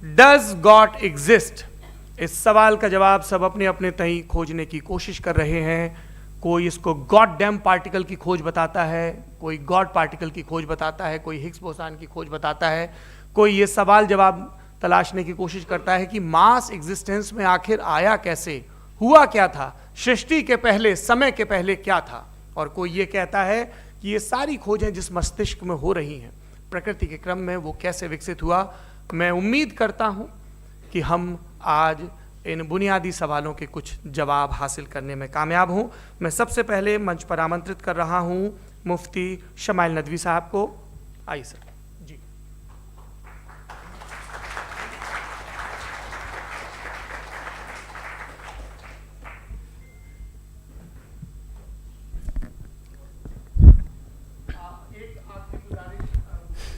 Does God exist? इस सवाल का जवाब सब अपने अपने तहीं खोजने की कोशिश कर रहे हैं। कोई इसको गॉड डैम पार्टिकल की खोज बताता है, कोई गॉड पार्टिकल की खोज बताता है, कोई हिग्स बोसान की खोज बताता है, कोई ये सवाल जवाब तलाशने की कोशिश करता है कि मास एग्जिस्टेंस में आखिर आया कैसे, हुआ क्या था, सृष्टि के पहले, समय के पहले क्या था। और कोई ये कहता है कि ये सारी खोजें जिस मस्तिष्क में हो रही हैं प्रकृति के क्रम में, वो कैसे विकसित हुआ। मैं उम्मीद करता हूं कि हम आज इन बुनियादी सवालों के कुछ जवाब हासिल करने में कामयाब हूं। मैं सबसे पहले मंच पर आमंत्रित कर रहा हूं मुफ्ती शमाइल नदवी साहब को। आइए सर। जी। एक आखिरी गुजारिश,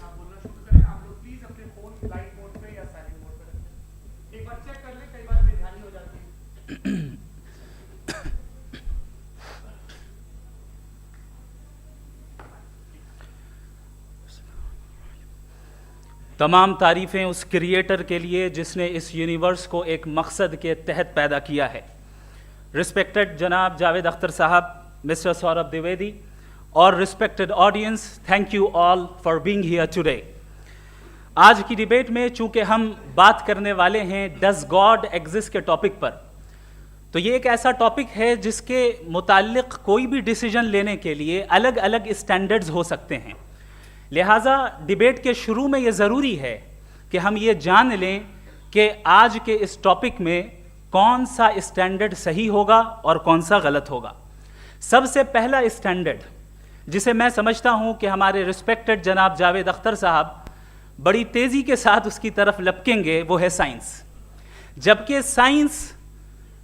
आप बोलना शुरू करें। आप लोग प्लीज अपने फोन फ्लाइट मोड पे या साइलेंट मोड पे रखें। एक बार चेक कर ले, कई बार बेध्यानी हो जाती है। तमाम तारीफ़ें उस क्रिएटर के लिए जिसने इस यूनिवर्स को एक मकसद के तहत पैदा किया है। रिस्पेक्टेड जनाब जावेद अख्तर साहब, मिस्टर सौरभ द्विवेदी और respected audience, thank you all for being here today. आज की डिबेट में चूंकि हम बात करने वाले हैं डज गॉड एग्जिस्ट के टॉपिक पर, तो ये एक ऐसा टॉपिक है जिसके मुताल्लिक कोई भी डिसीजन लेने के लिए अलग अलग स्टैंडर्ड्स हो सकते हैं। लिहाजा डिबेट के शुरू में ये ज़रूरी है कि हम ये जान लें कि आज के इस टॉपिक में कौन सा स्टैंडर्ड सही होगा और कौन सा गलत होगा। सबसे पहला स्टैंडर्ड जिसे मैं समझता हूँ कि हमारे रिस्पेक्टेड जनाब जावेद अख्तर साहब बड़ी तेज़ी के साथ उसकी तरफ लपकेंगे, वो है साइंस। जबकि साइंस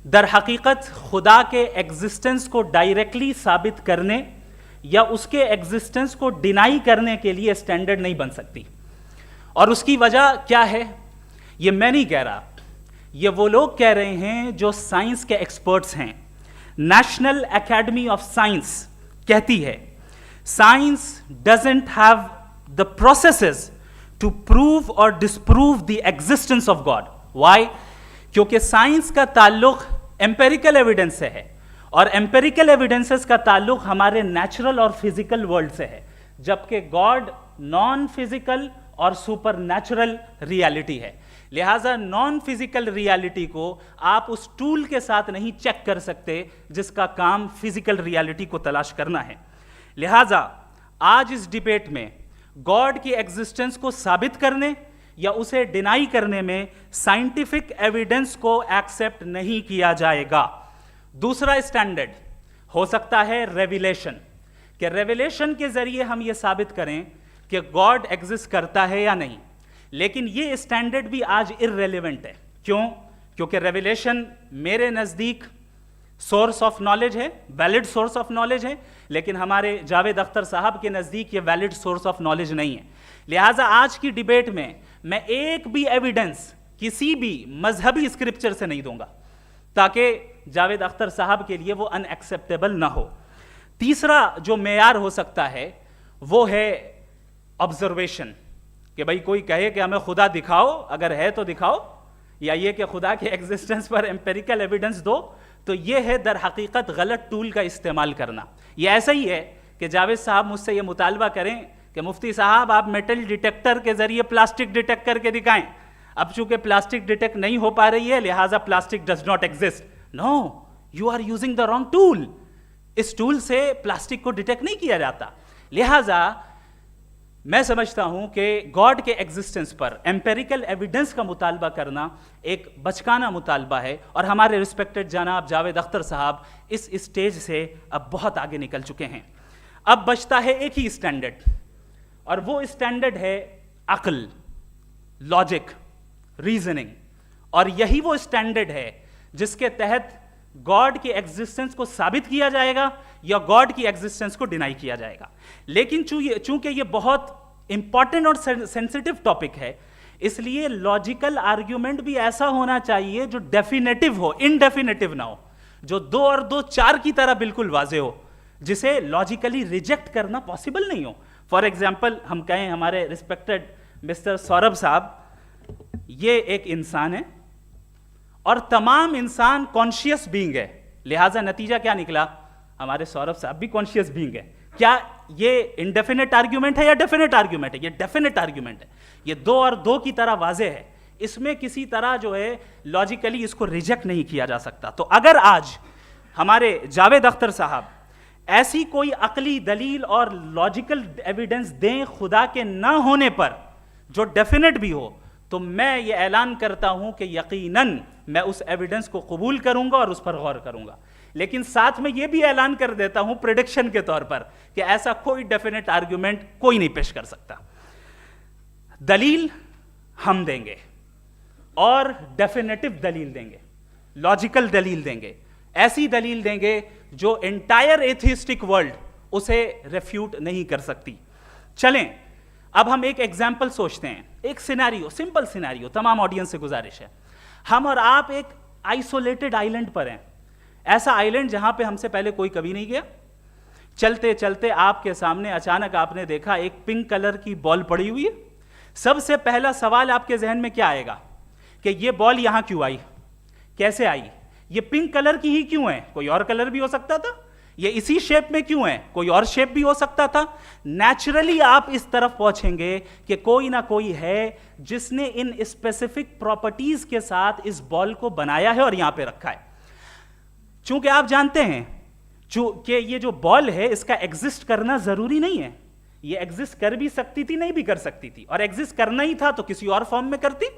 दर हकीकत खुदा के एग्जिस्टेंस को डायरेक्टली साबित करने या उसके एग्जिस्टेंस को डिनाई करने के लिए स्टैंडर्ड नहीं बन सकती। और उसकी वजह क्या है, ये मैं नहीं कह रहा, ये वो लोग कह रहे हैं जो साइंस के एक्सपर्ट्स हैं। नेशनल एकेडमी ऑफ साइंस कहती है science doesn't have the processes to prove और disprove the existence of God. Why? क्योंकि साइंस का ताल्लुक एम्पेरिकल एविडेंस से है और एम्पेरिकल एविडेंसेस का ताल्लुक हमारे नेचुरल और फिजिकल वर्ल्ड से है, जबकि गॉड नॉन फिजिकल और सुपर नेचुरल रियलिटी है। लिहाजा नॉन फिजिकल रियलिटी को आप उस टूल के साथ नहीं चेक कर सकते जिसका काम फिजिकल रियलिटी को तलाश करना है। लिहाजा आज इस डिबेट में गॉड की एग्जिस्टेंस को साबित करने या उसे डिनाई करने में साइंटिफिक एविडेंस को एक्सेप्ट नहीं किया जाएगा। दूसरा स्टैंडर्ड हो सकता है रेविलेशन, कि रेविलेशन के जरिए हम ये साबित करें कि गॉड एग्जिस्ट करता है या नहीं। लेकिन ये स्टैंडर्ड भी आज इररेलेवेंट है। क्यों? क्योंकि रेविलेशन मेरे नज़दीक सोर्स ऑफ नॉलेज है, वैलिड सोर्स ऑफ नॉलेज है, लेकिन हमारे जावेद अख्तर साहब के नज़दीक ये वैलिड सोर्स ऑफ नॉलेज नहीं है। लिहाजा आज की डिबेट में मैं एक भी एविडेंस किसी भी मजहबी स्क्रिप्चर से नहीं दूंगा ताकि जावेद अख्तर साहब के लिए वो अनएक्सेप्टेबल ना हो। तीसरा जो मेयार हो सकता है वो है ऑब्जर्वेशन, कि भाई कोई कहे कि हमें खुदा दिखाओ, अगर है तो दिखाओ, या ये कि खुदा के एग्जिस्टेंस पर एम्पेरिकल एविडेंस दो, तो ये है दर हकीकत गलत टूल का इस्तेमाल करना। ये ऐसा ही है कि जावेद साहब मुझसे ये मुतालबा करें कि मुफ्ती साहब आप मेटल डिटेक्टर के जरिए प्लास्टिक डिटेक्ट करके दिखाएं। अब चूंकि प्लास्टिक डिटेक्ट नहीं हो पा रही है लिहाजा plastic does not exist. No, you are using the wrong tool. इस टूल से प्लास्टिक को डिटेक्ट नहीं किया जाता। लिहाजा मैं समझता हूं कि गॉड के एग्जिस्टेंस पर एम्पेरिकल एविडेंस का मुतालबा करना एक बचकाना मुतालबा है और हमारे रिस्पेक्टेड जनाब जावेद अख्तर साहब इस स्टेज से अब बहुत आगे निकल चुके हैं। अब बचता है एक ही स्टैंडर्ड और वो स्टैंडर्ड है अक्ल, लॉजिक, रीजनिंग। और यही वो स्टैंडर्ड है जिसके तहत गॉड की एग्जिस्टेंस को साबित किया जाएगा या गॉड की एग्जिस्टेंस को डिनाई किया जाएगा। लेकिन चूंकि ये बहुत इंपॉर्टेंट और सेंसिटिव टॉपिक है, इसलिए लॉजिकल आर्ग्यूमेंट भी ऐसा होना चाहिए जो डेफिनेटिव हो, इनडेफिनेटिव ना हो, जो 2 और 2 4 की तरह बिल्कुल वाजे हो, जिसे लॉजिकली रिजेक्ट करना पॉसिबल नहीं हो। फॉर एग्जाम्पल हम कहें हमारे रिस्पेक्टेड मिस्टर सौरभ साहब ये एक इंसान है और तमाम इंसान कॉन्शियस बीइंग है, लिहाजा नतीजा क्या निकला, हमारे सौरभ साहब भी कॉन्शियस बीइंग है। क्या ये इनडेफिनेट आर्ग्यूमेंट है या डेफिनेट आर्ग्यूमेंट है? ये डेफिनेट आर्ग्यूमेंट है। ये 2 और 2 की तरह वाजे है, इसमें किसी तरह जो है लॉजिकली इसको रिजेक्ट नहीं किया जा सकता। तो अगर आज हमारे जावेद अख्तर साहब ऐसी कोई अकली दलील और लॉजिकल एविडेंस दें खुदा के ना होने पर जो डेफिनेट भी हो, तो मैं ये ऐलान करता हूं कि यकीनन मैं उस एविडेंस को कबूल करूंगा और उस पर गौर करूंगा। लेकिन साथ में यह भी ऐलान कर देता हूं प्रेडिक्शन के तौर पर कि ऐसा कोई डेफिनेट आर्ग्यूमेंट कोई नहीं पेश कर सकता। दलील हम देंगे और डेफिनेटिव दलील देंगे, लॉजिकल दलील देंगे, ऐसी दलील देंगे जो एंटायर एथिस्टिक वर्ल्ड उसे रेफ्यूट नहीं कर सकती। चलें अब हम एक एग्जाम्पल सोचते हैं, एक सिनेरियो, सिंपल सिनेरियो, तमाम ऑडियंस से गुजारिश है, हम और आप एक आइसोलेटेड आइलैंड पर हैं, ऐसा आइलैंड जहां पे हमसे पहले कोई कभी नहीं गया। चलते चलते आपके सामने अचानक आपने देखा एक पिंक कलर की बॉल पड़ी हुई है। सबसे पहला सवाल आपके जहन में क्या आएगा कि ये बॉल यहां क्यों आई, कैसे आई, ये पिंक कलर की ही क्यों है, कोई और कलर भी हो सकता था, ये इसी शेप में क्यों है, कोई और शेप भी हो सकता था। नेचुरली आप इस तरफ पहुंचेंगे कि कोई ना कोई है जिसने इन स्पेसिफिक प्रॉपर्टीज के साथ इस बॉल को बनाया है और यहां पे रखा है। चूंकि आप जानते हैं कि ये जो बॉल है इसका एग्जिस्ट करना जरूरी नहीं है, ये एग्जिस्ट कर भी सकती थी, नहीं भी कर सकती थी, और एग्जिस्ट करना ही था तो किसी और फॉर्म में करती,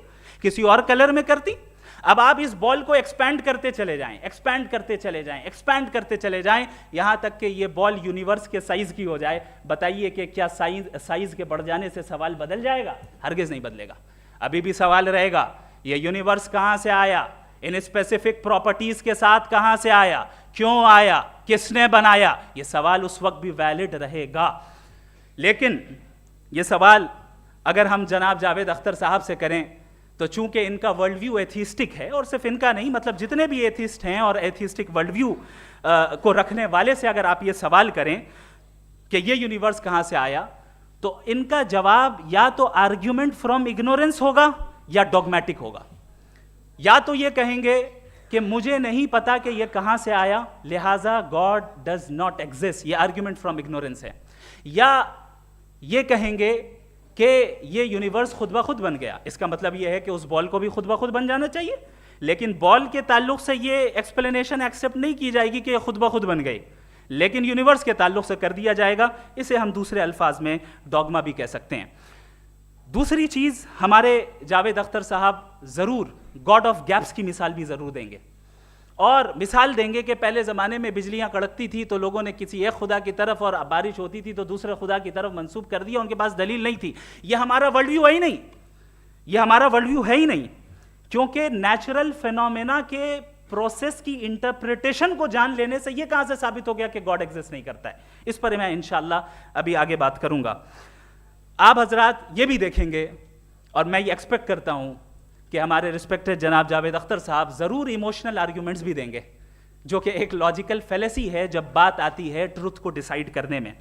किसी और कलर में करती। अब आप इस बॉल को एक्सपैंड करते चले जाएं, एक्सपैंड करते चले जाएं, एक्सपैंड करते चले जाएं, यहां तक कि ये बॉल यूनिवर्स के साइज की हो जाए। बताइए कि क्या साइज के बढ़ जाने से सवाल बदल जाएगा? हरगिज नहीं बदलेगा। अभी भी सवाल रहेगा, ये यूनिवर्स कहां से आया, इन स्पेसिफिक प्रॉपर्टीज के साथ कहां से आया, क्यों आया, किसने बनाया, ये सवाल उस वक्त भी वैलिड रहेगा। लेकिन ये सवाल अगर हम जनाब जावेद अख्तर साहब से करें तो चूंकि इनका वर्ल्ड व्यू एथिस्टिक है, और सिर्फ इनका नहीं, मतलब जितने भी एथिस्ट हैं और एथिस्टिक वर्ल्ड व्यू को रखने वाले से अगर आप ये सवाल करें कि ये यूनिवर्स कहां से आया, तो इनका जवाब या तो आर्ग्यूमेंट फ्रॉम इग्नोरेंस होगा या डॉगमेटिक होगा। या तो ये कहेंगे कि मुझे नहीं पता कि ये कहां से आया, लिहाजा गॉड डज नॉट एग्जिस्ट, ये आर्ग्यूमेंट फ्रॉम इग्नोरेंस है। या ये कहेंगे कि ये यूनिवर्स खुद ब खुद बन गया, इसका मतलब ये है कि उस बॉल को भी खुद ब खुद बन जाना चाहिए। लेकिन बॉल के ताल्लुक से ये एक्सप्लेनेशन एक्सेप्ट नहीं की जाएगी कि खुद ब खुद बन गई, लेकिन यूनिवर्स के ताल्लुक से कर दिया जाएगा। इसे हम दूसरे अल्फाज में डॉगमा भी कह सकते हैं। दूसरी चीज, हमारे जावेद अख्तर साहब जरूर गॉड ऑफ गैप्स की मिसाल भी जरूर देंगे, और मिसाल देंगे कि पहले ज़माने में बिजलियां कड़कती थी तो लोगों ने किसी एक खुदा की तरफ, और बारिश होती थी तो दूसरे खुदा की तरफ मंसूब कर दिया, उनके पास दलील नहीं थी। यह हमारा वर्ल्ड व्यू है ही नहीं, यह हमारा वर्ल्ड व्यू है ही नहीं, क्योंकि नेचुरल फिनोमेना के प्रोसेस की इंटरप्रिटेशन को जान लेने से यह कहां से साबित हो गया कि गॉड एग्जिस्ट नहीं करता है। इस पर मैं इंशाअल्लाह अभी आगे बात करूंगा। आप हजरात ये भी देखेंगे, और मैं ये एक्सपेक्ट करता हूं कि हमारे रिस्पेक्टेड जनाब जावेद अख्तर साहब ज़रूर इमोशनल आर्ग्यूमेंट्स भी देंगे, जो कि एक लॉजिकल फेलेसी है जब बात आती है ट्रुथ को डिसाइड करने में।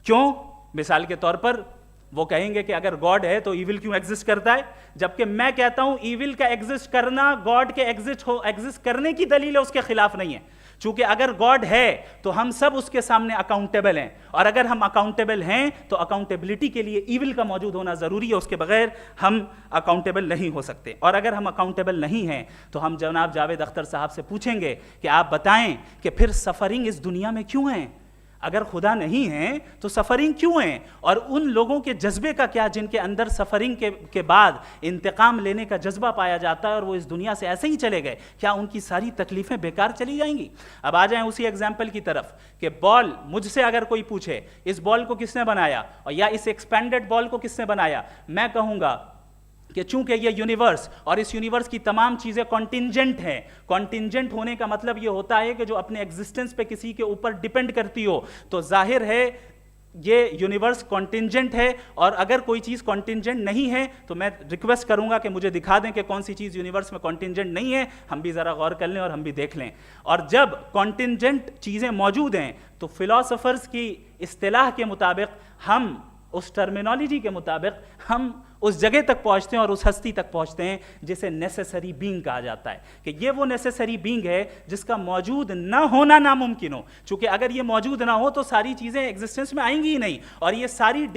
क्यों? मिसाल के तौर पर वो कहेंगे कि अगर गॉड है तो ईविल क्यों एग्जिस्ट करता है, जबकि मैं कहता हूं ईविल का एग्जिस्ट करना गॉड के एग्जिस्ट करने की दलील है, उसके खिलाफ नहीं है। चूंकि अगर गॉड है तो हम सब उसके सामने अकाउंटेबल हैं, और अगर हम अकाउंटेबल हैं तो अकाउंटेबिलिटी के लिए ईविल का मौजूद होना जरूरी है, उसके बगैर हम अकाउंटेबल नहीं हो सकते। और अगर हम अकाउंटेबल नहीं हैं तो हम जनाब जावेद अख्तर साहब से पूछेंगे कि आप बताएं कि फिर सफरिंग इस दुनिया में क्यों है? अगर खुदा नहीं है तो सफरिंग क्यों है? और उन लोगों के जज्बे का क्या जिनके अंदर सफरिंग के बाद इंतकाम लेने का जज्बा पाया जाता है और वो इस दुनिया से ऐसे ही चले गए, क्या उनकी सारी तकलीफें बेकार चली जाएंगी? अब आ जाएं उसी एग्जाम्पल की तरफ कि बॉल, मुझसे अगर कोई पूछे इस बॉल को किसने बनाया और या इस एक्सपेंडेड बॉल को किसने बनाया, मैं कहूंगा कि चूंकि ये यूनिवर्स और इस यूनिवर्स की तमाम चीजें कॉन्टिंजेंट हैं। कॉन्टिंजेंट होने का मतलब ये होता है कि जो अपने एग्जिस्टेंस पे किसी के ऊपर डिपेंड करती हो, तो जाहिर है ये यूनिवर्स कॉन्टिंजेंट है। और अगर कोई चीज़ कॉन्टिंजेंट नहीं है तो मैं रिक्वेस्ट करूंगा कि मुझे दिखा दें कि कौन सी चीज़ यूनिवर्स में कॉन्टिंजेंट नहीं है, हम भी ज़रा गौर कर लें और हम भी देख लें। और जब कॉन्टिंजेंट चीज़ें मौजूद हैं तो फिलोसोफर्स की इस्तिलाह के मुताबिक, हम उस टर्मिनोलॉजी के मुताबिक हम उस जगह तक पहुंचते हैं और उस हस्ती तक पहुंचते हैं जिसे नेसेसरी बीइंग कहा जाता है, कि ये वो नेसेसरी बीइंग है जिसका मौजूद ना होना नामुमकिन हो। क्योंकि अगर ये मौजूद ना हो तो सारी चीजें एग्जिस्टेंस में आएंगी ही नहीं, और ये सारी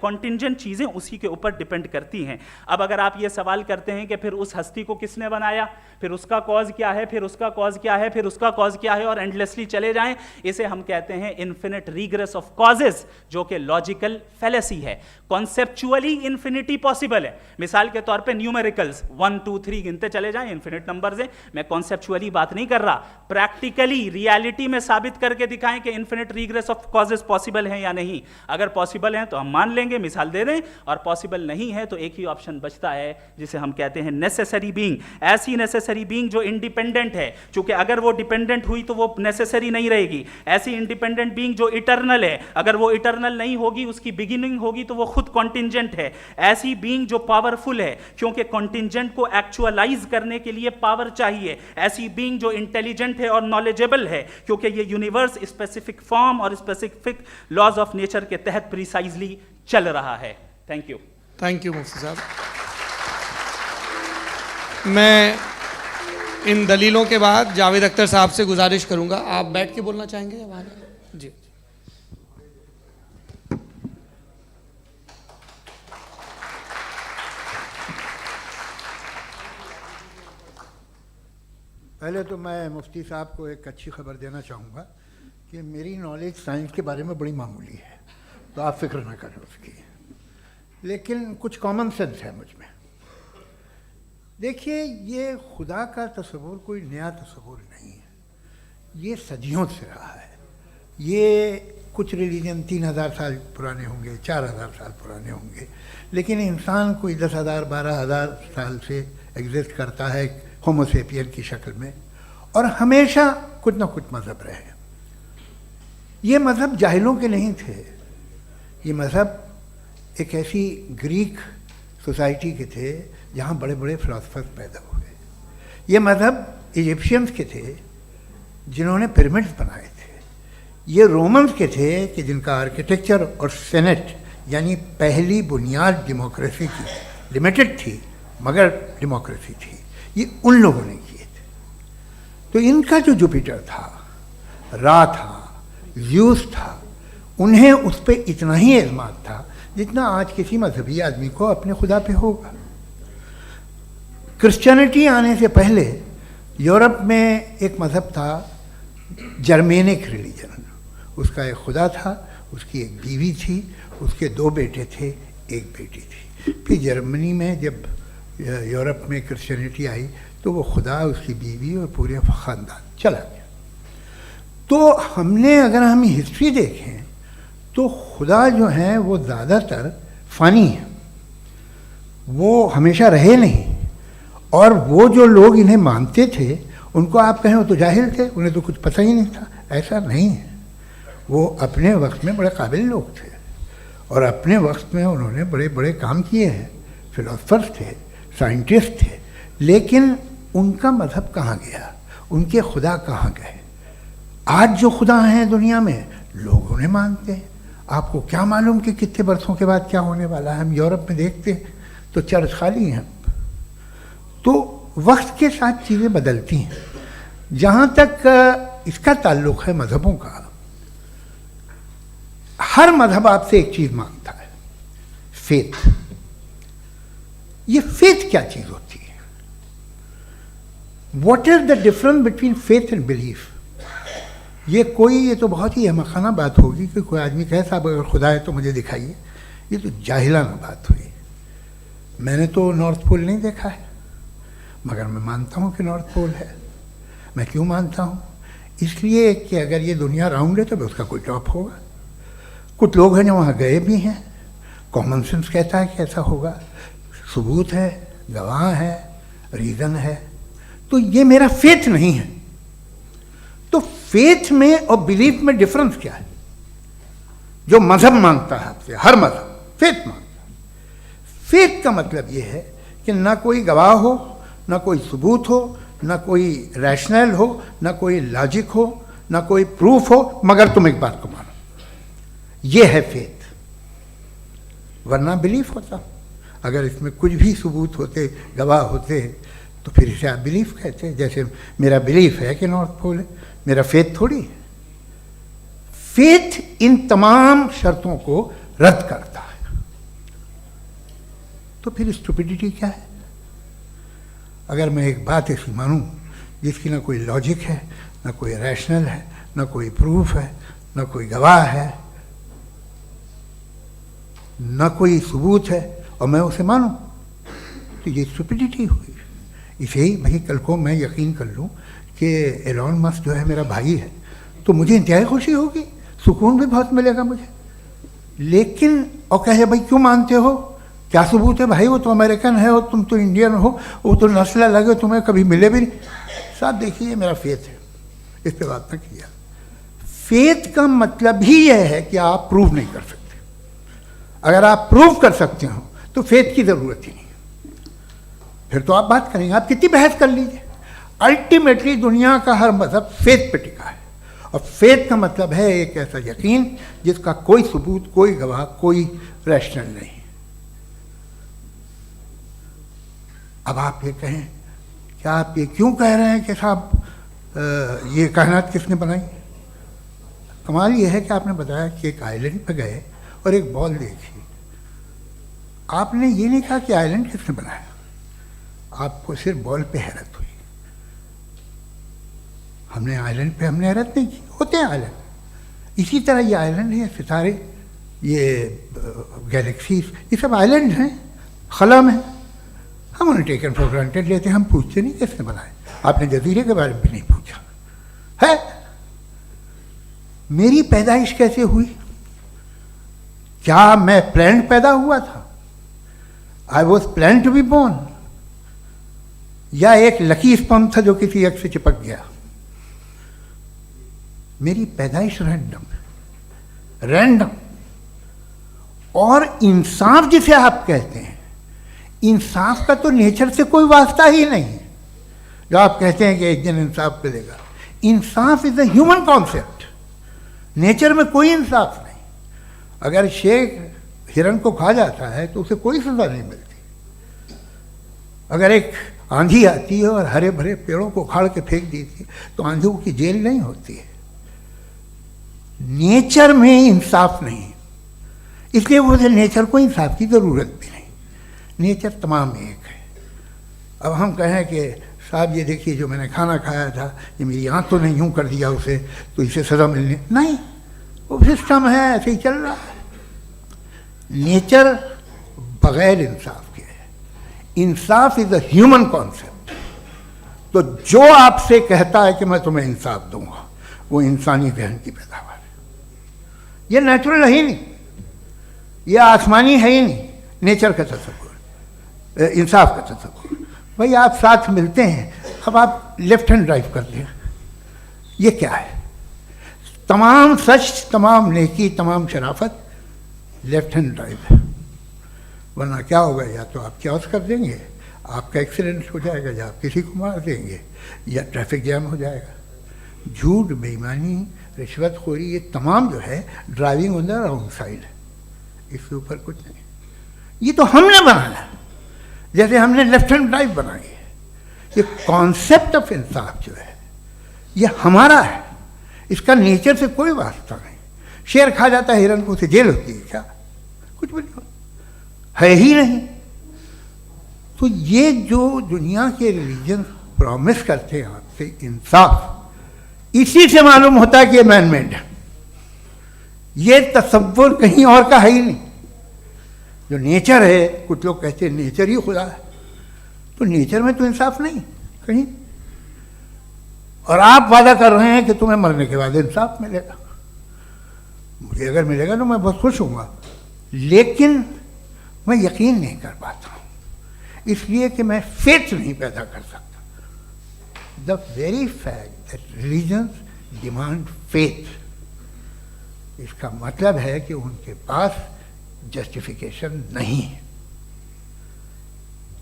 कॉन्टिंजेंट चीजें उसी के ऊपर डिपेंड करती हैं। अब अगर आप ये सवाल करते हैं कि फिर उस हस्ती को किसने बनाया, फिर उसका कॉज क्या है, फिर उसका कॉज क्या है, फिर उसका कॉज क्या है, और एंडलेसली चले जाएं, इसे हम कहते हैं इन्फिनिट रीग्रेस ऑफ कॉजेज, जो कि लॉजिकल फैलेसी है। कॉन्सेप्चुअली इंफिनिटी पॉसिबल है। मिसाल के तौर पे न्यूमेरिकल्स 1 2 3 गिनते चले जाएं, इन्फिनिट नंबर्स हैं। मैं कॉन्सेप्चुअली बात नहीं कर रहा, प्रैक्टिकली रियलिटी में साबित करके दिखाएं कि infinite regress of causes possible है या नहीं। अगर पॉसिबल है तो हम मान लेंगे, मिसाल दे दें, और पॉसिबल नहीं है तो एक ही ऑप्शन बचता है जिसे हम कहते हैं नेसेसरी बीइंग। ऐसी नेसेसरी बीइंग जो इंडिपेंडेंट है, क्योंकि अगर वो डिपेंडेंट हुई तो वो नेसेसरी नहीं रहेगी। ऐसी इंडिपेंडेंट बीइंग जो इटर्नल है, अगर वो इटर्नल नहीं होगी, उसकी बिगिनिंग होगी तो वो खुद कॉन्टिंजेंट है। ऐसी बीइंग जो पावरफुल है, क्योंकि कॉन्टिंजेंट को एक्चुअलाइज करने के लिए पावर चाहिए। ऐसी बीइंग जो इंटेलिजेंट है और नॉलेजेबल है, क्योंकि ये यूनिवर्स स्पेसिफिक फॉर्म और स्पेसिफिक लॉज ऑफ नेचर के तहत प्रिसाइजली चल रहा है। Thank you. थैंक यू मुफ्ती साहब। मैं इन दलीलों के बाद जावेद अख्तर साहब से गुजारिश करूंगा, आप बैठ के बोलना चाहेंगे या वहाँ जाएं? जी। पहले तो मैं मुफ्ती साहब को एक अच्छी खबर देना चाहूँगा कि मेरी नॉलेज साइंस के बारे में बड़ी मामूली है, तो आप फिक्र ना करें उसकी, लेकिन कुछ कॉमन सेंस है मुझ में। देखिए, ये खुदा का तस्वुर कोई नया तस्वुर नहीं है, ये सदियों से रहा है। ये कुछ रिलीजन 3000 साल पुराने होंगे, 4000 साल पुराने होंगे, लेकिन इंसान कोई 10,000 12,000 साल से एग्जिस्ट करता है होमोसेपियन की शक्ल में, और हमेशा कुछ ना कुछ मज़हब रहे। ये मज़हब जाहिलों के नहीं थे, ये मज़हब एक ऐसी ग्रीक सोसाइटी के थे जहाँ बड़े बड़े फिलोसफर्स पैदा हुए। ये मज़हब इजिप्शियंस के थे जिन्होंने पिरामिड्स बनाए थे। ये रोमन्स के थे कि जिनका आर्किटेक्चर और सेनेट यानी पहली बुनियाद डेमोक्रेसी की, लिमिटेड थी मगर डेमोक्रेसी थी, ये उन लोगों ने किए थे। तो इनका जो जुपिटर था, रा था, ज़्यूस था, उन्हें उस पर इतना ही एतमाद था जितना आज किसी मजहबी आदमी को अपने खुदा पे होगा। क्रिश्चियनिटी आने से पहले यूरोप में एक मज़हब था, जर्मेनिक रिलीजन। उसका एक खुदा था, उसकी एक बीवी थी, उसके 2 बेटे थे, एक बेटी थी। फिर जर्मनी में जब यूरोप में क्रिश्चियनिटी आई तो वो खुदा, उसकी बीवी और पूरे ख़ानदान चला गया। तो हमने, अगर हम हिस्ट्री देखें तो खुदा जो हैं वो ज़्यादातर फ़ानी हैं, वो हमेशा रहे नहीं। और वो जो लोग इन्हें मानते थे उनको आप कहें वो तो जाहिल थे, उन्हें तो कुछ पता ही नहीं था, ऐसा नहीं है। वो अपने वक्त में बड़े काबिल लोग थे और अपने वक्त में उन्होंने बड़े बड़े काम किए हैं, फिलोसफर्स थे, साइंटिस्ट थे, लेकिन उनका मज़हब कहाँ गया, उनके खुदा कहाँ गए? आज जो खुदा हैं दुनिया में लोग उन्हें मानते हैं। आपको क्या मालूम कि कितने बरसों के बाद क्या होने वाला है? हम यूरोप में देखते हैं तो चर्च खाली हैं। तो वक्त के साथ चीज़ें बदलती हैं। जहाँ तक इसका ताल्लुक़ है मज़हबों का, हर मज़हब आपसे एक चीज़ मांगता है, फेथ। ये फेथ क्या चीज़ होती है? What is the difference between faith and belief? ये तो बहुत ही अहमखाना बात होगी कि कोई आदमी कहे साहब अगर खुदा है तो मुझे दिखाइए। ये तो जाहिलाना बात हुई। मैंने तो नॉर्थ पोल नहीं देखा है, मगर मैं मानता हूँ कि नॉर्थ पोल है। मैं क्यों मानता हूँ? इसलिए कि अगर ये दुनिया राउंड है तो उसका कोई टॉप होगा। कुछ लोग हैं जो वहाँ गए भी हैं, कॉमन सेंस कहता है कि ऐसा होगा, सबूत है, गवाह है, रीज़न है। तो ये मेरा फेथ नहीं है। तो फेथ में और बिलीफ में डिफरेंस क्या है? जो मज़हब मांगता है आपसे, हर मज़हब फेथ मांगता है। फेथ का मतलब ये है कि ना कोई गवाह हो, ना कोई सबूत हो, ना कोई रैशनल हो, ना कोई लॉजिक हो, ना कोई प्रूफ हो, मगर तुम एक बात को मानो। ये है फेथ। वरना बिलीफ होता। अगर इसमें कुछ भी सबूत होते, गवाह होते, तो फिर इसे आप बिलीफ कहते। जैसे मेरा बिलीफ है कि नॉर्थ पोल है, मेरा फेथ थोड़ी है। फेथ इन तमाम शर्तों को रद्द करता है। तो फिर स्टुपिडिटी क्या है? अगर मैं एक बात ऐसी मानूं जिसकी ना कोई लॉजिक है, ना कोई रैशनल है, ना कोई प्रूफ है, ना कोई गवाह है, ना कोई सबूत है, और मैं उसे मानूं, तो ये स्टुपिडिटी हुई। इसे ही भाई कल को मैं यकीन कर लूं कि एलॉन मस्क जो है मेरा भाई है, तो मुझे इंतहाई खुशी होगी, सुकून भी बहुत मिलेगा मुझे। लेकिन और कहे भाई क्यों मानते हो, क्या सबूत है भाई, वो तो अमेरिकन है और तुम तो इंडियन हो, वो तो नस्ल अलग है, तुम्हें कभी मिले भी नहीं। साहब देखिए मेरा फेथ है, इस पर बात न किया। फेथ का मतलब ही यह है कि आप प्रूव नहीं कर सकते। अगर आप प्रूव कर सकते हो तो फेथ की जरूरत ही नहीं, फिर तो आप बात करेंगे, आप कितनी बहस कर लीजिए। अल्टीमेटली दुनिया का हर मजहब फेथ पे टिका है, और फेथ का मतलब है एक ऐसा यकीन जिसका कोई सबूत, कोई गवाह, कोई रैशनल नहीं। अब आप ये कहें, क्या आप ये क्यों कह रहे हैं कि साहब ये कायनात किसने बनाई? कमाल ये है कि आपने बताया कि एक आइलैंड पे गए और एक बॉल देखी। आपने ये नहीं कहा कि आइलैंड किसने बनाया, आपको सिर्फ बॉल पे हैरत हुई। हमने आइलैंड पे हमने हैरत नहीं की, होते हैं आइलैंड। इसी तरह ये आइलैंड है, सितारे, ये गैलेक्सीज, ये सब आइलैंड हैं, खला में। हम उन्हें टेकन फॉर ग्रांटेड लेते हैं, हम पूछते नहीं किसने बनाए। आपने जजीरे के बारे में भी नहीं पूछा है। मेरी पैदाइश कैसे हुई? क्या मैं प्लान्ड पैदा हुआ था? I was plan to be born, या एक लकी स्पर्म था जो किसी एक से चिपक गया? मेरी पैदाइश रैंडम। और इंसाफ जिसे आप कहते हैं, इंसाफ का तो नेचर से कोई वास्ता ही नहीं है। जो आप कहते हैं कि एक दिन इंसाफ मिलेगा, इंसाफ is a human concept, nature में कोई इंसाफ नहीं। अगर शेर हिरन को खा जाता है तो उसे कोई सजा नहीं मिलती। अगर एक आंधी आती है और हरे भरे पेड़ों को उखाड़ के फेंक देती है तो आंधियों की जेल नहीं होती है। नेचर में इंसाफ नहीं, इसलिए मुझे नेचर को इंसाफ की जरूरत भी नहीं। नेचर तमाम एक है। अब हम कहें कि साहब ये देखिए जो मैंने खाना खाया था, ये मेरी आँख तो नहीं यूँ कर दिया उसे, तो इसे सज़ा मिलनी नहीं, वो सिस्टम है, ऐसे ही चल रहा है। नेचर बगैर इंसाफ के है। इंसाफ इज अ ह्यूमन कॉन्सेप्ट। तो जो आपसे कहता है कि मैं तुम्हें इंसाफ दूंगा, वो इंसानी जहन की पैदावार है। ये नेचुरल है ही नहीं, ये आसमानी है ही नहीं। नेचर का तसव्वुर, इंसाफ का तसव्वुर। भाई आप साथ मिलते हैं, अब आप लेफ्ट हैंड ड्राइव करते हैं, ये क्या है? तमाम सच, तमाम नेकी, तमाम शराफत लेफ्ट हैंड ड्राइव है। वरना क्या होगा, या तो आप क्रॉस कर देंगे, आपका एक्सीडेंट हो जाएगा, या आप किसी को मार देंगे, या ट्रैफिक जैम हो जाएगा। झूठ, बेईमानी, रिश्वतखोरी, ये तमाम जो है driving on the wrong side है। इसके ऊपर कुछ नहीं। ये तो हमने बनाया, जैसे हमने लेफ्ट हैंड ड्राइव बनाई है। ये कॉन्सेप्ट ऑफ इंसाफ जो है ये हमारा है, इसका नेचर से कोई वास्ता नहीं। शेर खा जाता है हिरन को, उसे जेल होती है क्या? कुछ भी नहीं, है ही नहीं। तो ये जो दुनिया के रिलीजन प्रॉमिस करते हैं आपसे इंसाफ, इसी से मालूम होता है कि ये मैन मेड है। ये तसव्वुर कहीं और का है ही नहीं। जो नेचर है, कुछ लोग कहते हैं नेचर ही खुदा है, तो नेचर में तो इंसाफ नहीं कहीं। और आप वादा कर रहे हैं कि तुम्हें मरने के बाद इंसाफ मिलेगा। मुझे अगर मिलेगा तो मैं बहुत खुश हूँगा, लेकिन मैं यकीन नहीं कर पाता हूँ, इसलिए कि मैं फेथ नहीं पैदा कर सकता। The very fact that religions demand faith, इसका मतलब है कि उनके पास जस्टिफिकेशन नहीं है।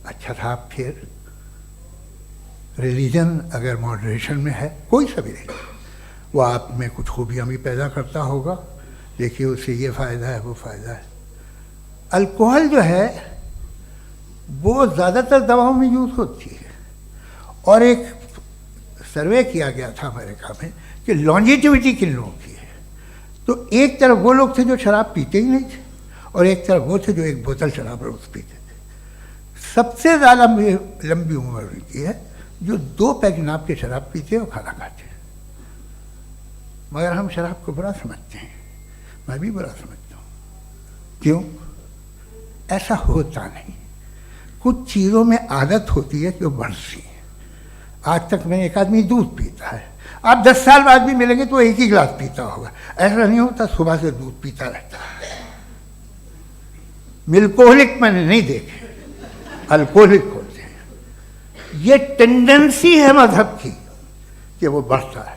अच्छा था, फिर रिलीजन अगर मॉडरेशन में है, कोई सा भी नहीं, वो आप में कुछ खूबियाँ भी पैदा करता होगा। देखिए उससे ये फ़ायदा है, वो फ़ायदा है। अल्कोहल जो है वो ज़्यादातर दवाओं में यूज़ होती है। और एक सर्वे किया गया था अमेरिका में कि लॉन्जिटिविटी किन लोगों की है, तो एक तरफ वो लोग थे जो शराब पीते ही नहीं थे, और एक तरफ वो थे जो एक बोतल शराब रोज पीते थे। सबसे ज़्यादा लंबी उम्र उनकी है जो 2 पैग नाप के शराब पीते हैं और खाना खाते हैं। मगर हम शराब को बुरा समझते हैं, मैं भी बुरा समझता हूँ। क्यों? ऐसा होता नहीं। कुछ चीज़ों में आदत होती है कि वो बढ़ती है। आज तक में एक आदमी दूध पीता है, आप 10 साल बाद भी मिलेंगे तो एक ही गिलास पीता होगा। ऐसा नहीं होता, सुबह से दूध पीता रहता है। मिल्कोहलिक मैंने नहीं देखे, अल्कोहलिक होते हैं। ये टेंडेंसी है मजहब की कि वो बढ़ता है,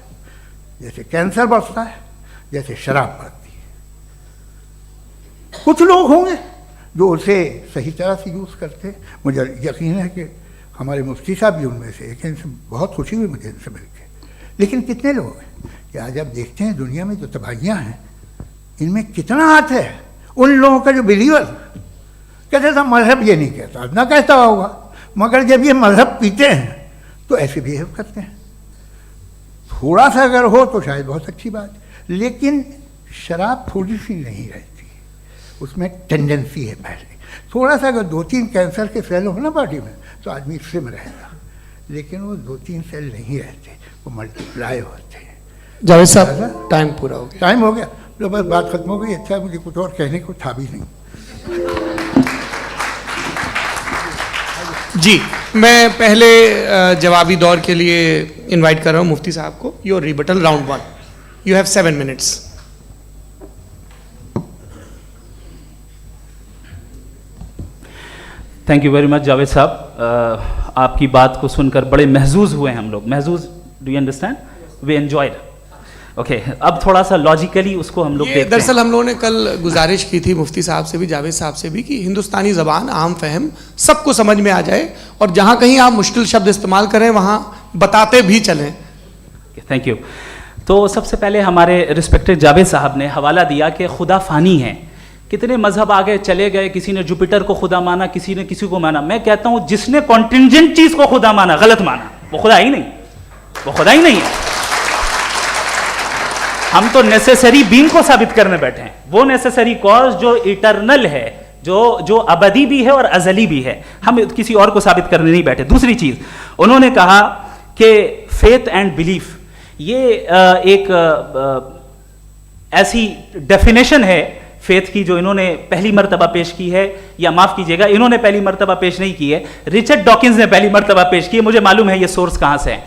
जैसे कैंसर बढ़ता है, जैसे शराब बढ़ती है। कुछ लोग होंगे जो उसे सही तरह से यूज़ करते हैं। मुझे यकीन है कि हमारे मुफ्ती साहब भी उनमें से एक हैं, इनसे बहुत खुशी हुई मुझे इनसे मिलकर। लेकिन कितने लोग हैं कि आज आप देखते हैं दुनिया में जो तबाहियाँ हैं, इनमें कितना हाथ है उन लोगों का जो बिलीवर कहते था मजहब ये नहीं कहता, ना कहता होगा, मगर जब ये मजहब पीते हैं तो ऐसे बिहेव करते हैं। थोड़ा सा अगर हो तो शायद बहुत अच्छी बात, लेकिन शराब थोड़ी सी नहीं रहती, उसमें टेंडेंसी है। पहले थोड़ा सा अगर 2-3 कैंसर के सेल हो ना बॉडी में तो आदमी सिम रहेगा, लेकिन वो 2-3 सेल नहीं रहते, वो मल्टीप्लाई होते हैं। जावेद साहब टाइम पूरा हो गया। टाइम हो गया तो बस बात खत्म हो गई। अच्छा, मुझे कुछ और कहने को था भी नहीं। जी, मैं पहले जवाबी दौर के लिए इनवाइट कर रहा हूँ मुफ्ती साहब को। Your rebuttal round 1, you have 7 minutes. Thank you very much Javed साहब। आपकी बात को सुनकर बड़े महजूज हुए हम लोग। महजूज, do you understand? We enjoyed. Okay, अब थोड़ा सा लॉजिकली उसको हम लोग देखते हैं। दरअसल हम लोगों ने कल गुजारिश की थी मुफ्ती साहब से भी, जावेद साहब से भी, कि हिंदुस्तानी ज़बान आम फहम सबको समझ में आ जाए, और जहाँ कहीं आप मुश्किल शब्द इस्तेमाल करें वहाँ बताते भी चलें। Thank you. तो सबसे पहले हमारे रिस्पेक्टेड जावेद साहब ने हवाला दिया कि खुदा फ़ानी है। कितने मजहब आगे चले गए, किसी ने जुपिटर को खुदा माना, किसी ने किसी को माना। मैं कहता हूँ जिसने कॉन्टिंजेंट चीज़ को खुदा माना, गलत माना, वो खुदा ही नहीं, वो खुदा ही नहीं है। हम तो नेसेसरी बीइंग को साबित करने बैठे हैं, वो नेसेसरी कॉज जो इटरनल है, जो अबदी भी है और अजली भी है। हम किसी और को साबित करने नहीं बैठे। दूसरी चीज उन्होंने कहा कि फेथ एंड बिलीफ, ये एक ऐसी डेफिनेशन है फेथ की जो इन्होंने पहली मर्तबा पेश की है, या माफ कीजिएगा इन्होंने पहली मर्तबा पेश नहीं की है, रिचर्ड डॉकिंस ने पहली मर्तबा पेश की है। मुझे मालूम है ये सोर्स कहां से है।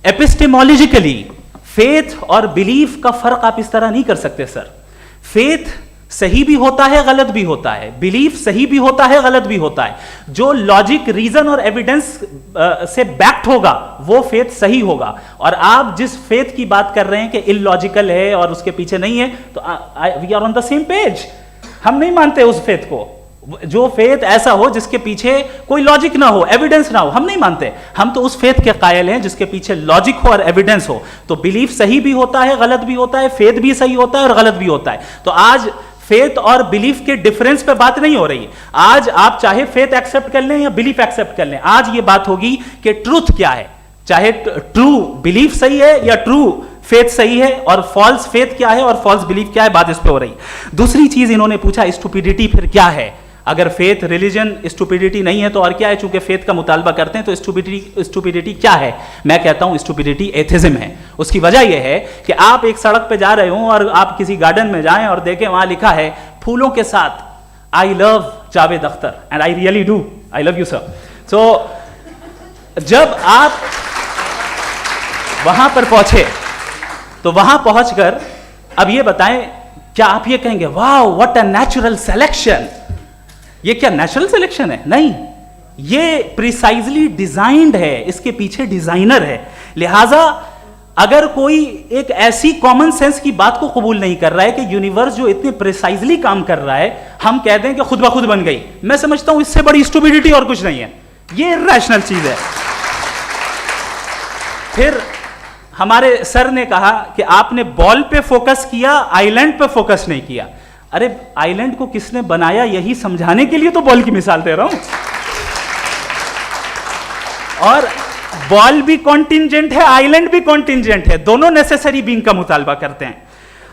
एपिस्टेमोलॉजिकली फेथ और बिलीफ का फर्क आप इस तरह नहीं कर सकते सर। फेथ सही भी होता है, गलत भी होता है, बिलीफ सही भी होता है, गलत भी होता है। जो लॉजिक, रीजन और एविडेंस से बैक्ड होगा वो फेथ सही होगा। और आप जिस फेथ की बात कर रहे हैं कि इलॉजिकल है और उसके पीछे नहीं है, तो we are on the same page. हम नहीं मानते उस फेथ को, जो फेथ ऐसा हो जिसके पीछे कोई लॉजिक ना हो, एविडेंस ना हो, हम नहीं मानते। हम तो उस फेथ के कायल हैं जिसके पीछे लॉजिक हो और एविडेंस हो। तो बिलीफ सही भी होता है, गलत भी होता है, फेथ भी सही होता है और गलत भी होता है। तो आज फेथ और बिलीफ के डिफरेंस पे बात नहीं हो रही है। आज आप चाहे फेथ एक्सेप्ट कर लें या बिलीफ एक्सेप्ट कर लें, आज ये बात होगी कि ट्रूथ क्या है, चाहे ट्रू बिलीफ सही है या ट्रू फेथ सही है, और फॉल्स फेथ क्या है और फॉल्स बिलीफ क्या है, बात इस पे हो रही। दूसरी चीज इन्होंने पूछा स्टुपिडिटी फिर क्या है। अगर फेथ रिलीजन स्टुपिडिटी नहीं है तो और क्या है? चूंकि फेथ का मुतालबा करते हैं तो स्टुपिडिटी क्या है? मैं कहता हूं स्टुपिडिटी एथिज्म है। उसकी वजह यह है कि आप एक सड़क पे जा रहे हो और आप किसी गार्डन में जाएं और देखें वहां लिखा है फूलों के साथ I love Javed Akhtar, and I really do, I love you sir. So जब आप वहां पर पहुंचे तो वहां पहुंचकर अब ये बताएं, क्या आप ये कहेंगे वाह व्हाट अ नेचुरल सिलेक्शन? ये क्या नेचुरल सिलेक्शन है? नहीं, ये प्रिसाइजली डिजाइंड है, इसके पीछे डिजाइनर है। लिहाजा अगर कोई एक ऐसी कॉमन सेंस की बात को कबूल नहीं कर रहा है कि यूनिवर्स जो इतने प्रिसाइजली काम कर रहा है, हम कह दें कि खुद ब खुद बन गई, मैं समझता हूं इससे बड़ी स्टुपिडिटी और कुछ नहीं है। ये इरैशनल चीज है। फिर हमारे सर ने कहा कि आपने बॉल पे फोकस किया, आइलैंड पे फोकस नहीं किया। अरे आइलैंड को किसने बनाया, यही समझाने के लिए तो बॉल की मिसाल दे रहा हूं। और बॉल भी कॉन्टिंजेंट है, आइलैंड भी कॉन्टिंजेंट है, दोनों नेसेसरी बीइंग का मुतालबा करते हैं।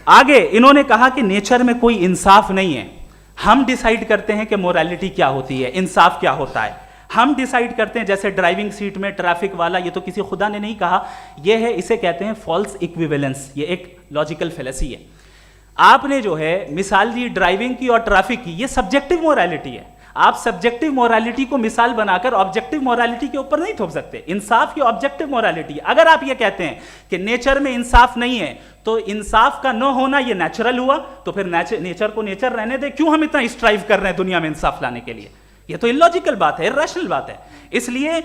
आगे इन्होंने कहा कि नेचर में कोई इंसाफ नहीं है, हम डिसाइड करते हैं कि मोरालिटी क्या होती है, इंसाफ क्या होता है, हम डिसाइड करते हैं। जैसे ड्राइविंग सीट में ट्रैफिक वाला, ये तो किसी खुदा ने नहीं कहा, ये है, इसे कहते हैं फॉल्स इक्विवेलेंस, ये एक लॉजिकल फेलेसी है। आपने जो है मिसाल दी ड्राइविंग की और ट्रैफिक की, ये सब्जेक्टिव मोरालिटी है। आप सब्जेक्टिव मोरालिटी को मिसाल बनाकर ऑब्जेक्टिव मोरालिटी के ऊपर नहीं थोप सकते। इंसाफ की ऑब्जेक्टिव मोरालिटी, अगर आप ये कहते हैं कि नेचर में इंसाफ नहीं है, तो इंसाफ का न होना ये नेचुरल हुआ, तो फिर नेचर को नेचर रहने दे, क्यों हम इतना स्ट्राइव कर रहे हैं दुनिया में इंसाफ लाने के लिए? ये तो इलॉजिकल बात है, इर्रेशनल बात है। इसलिए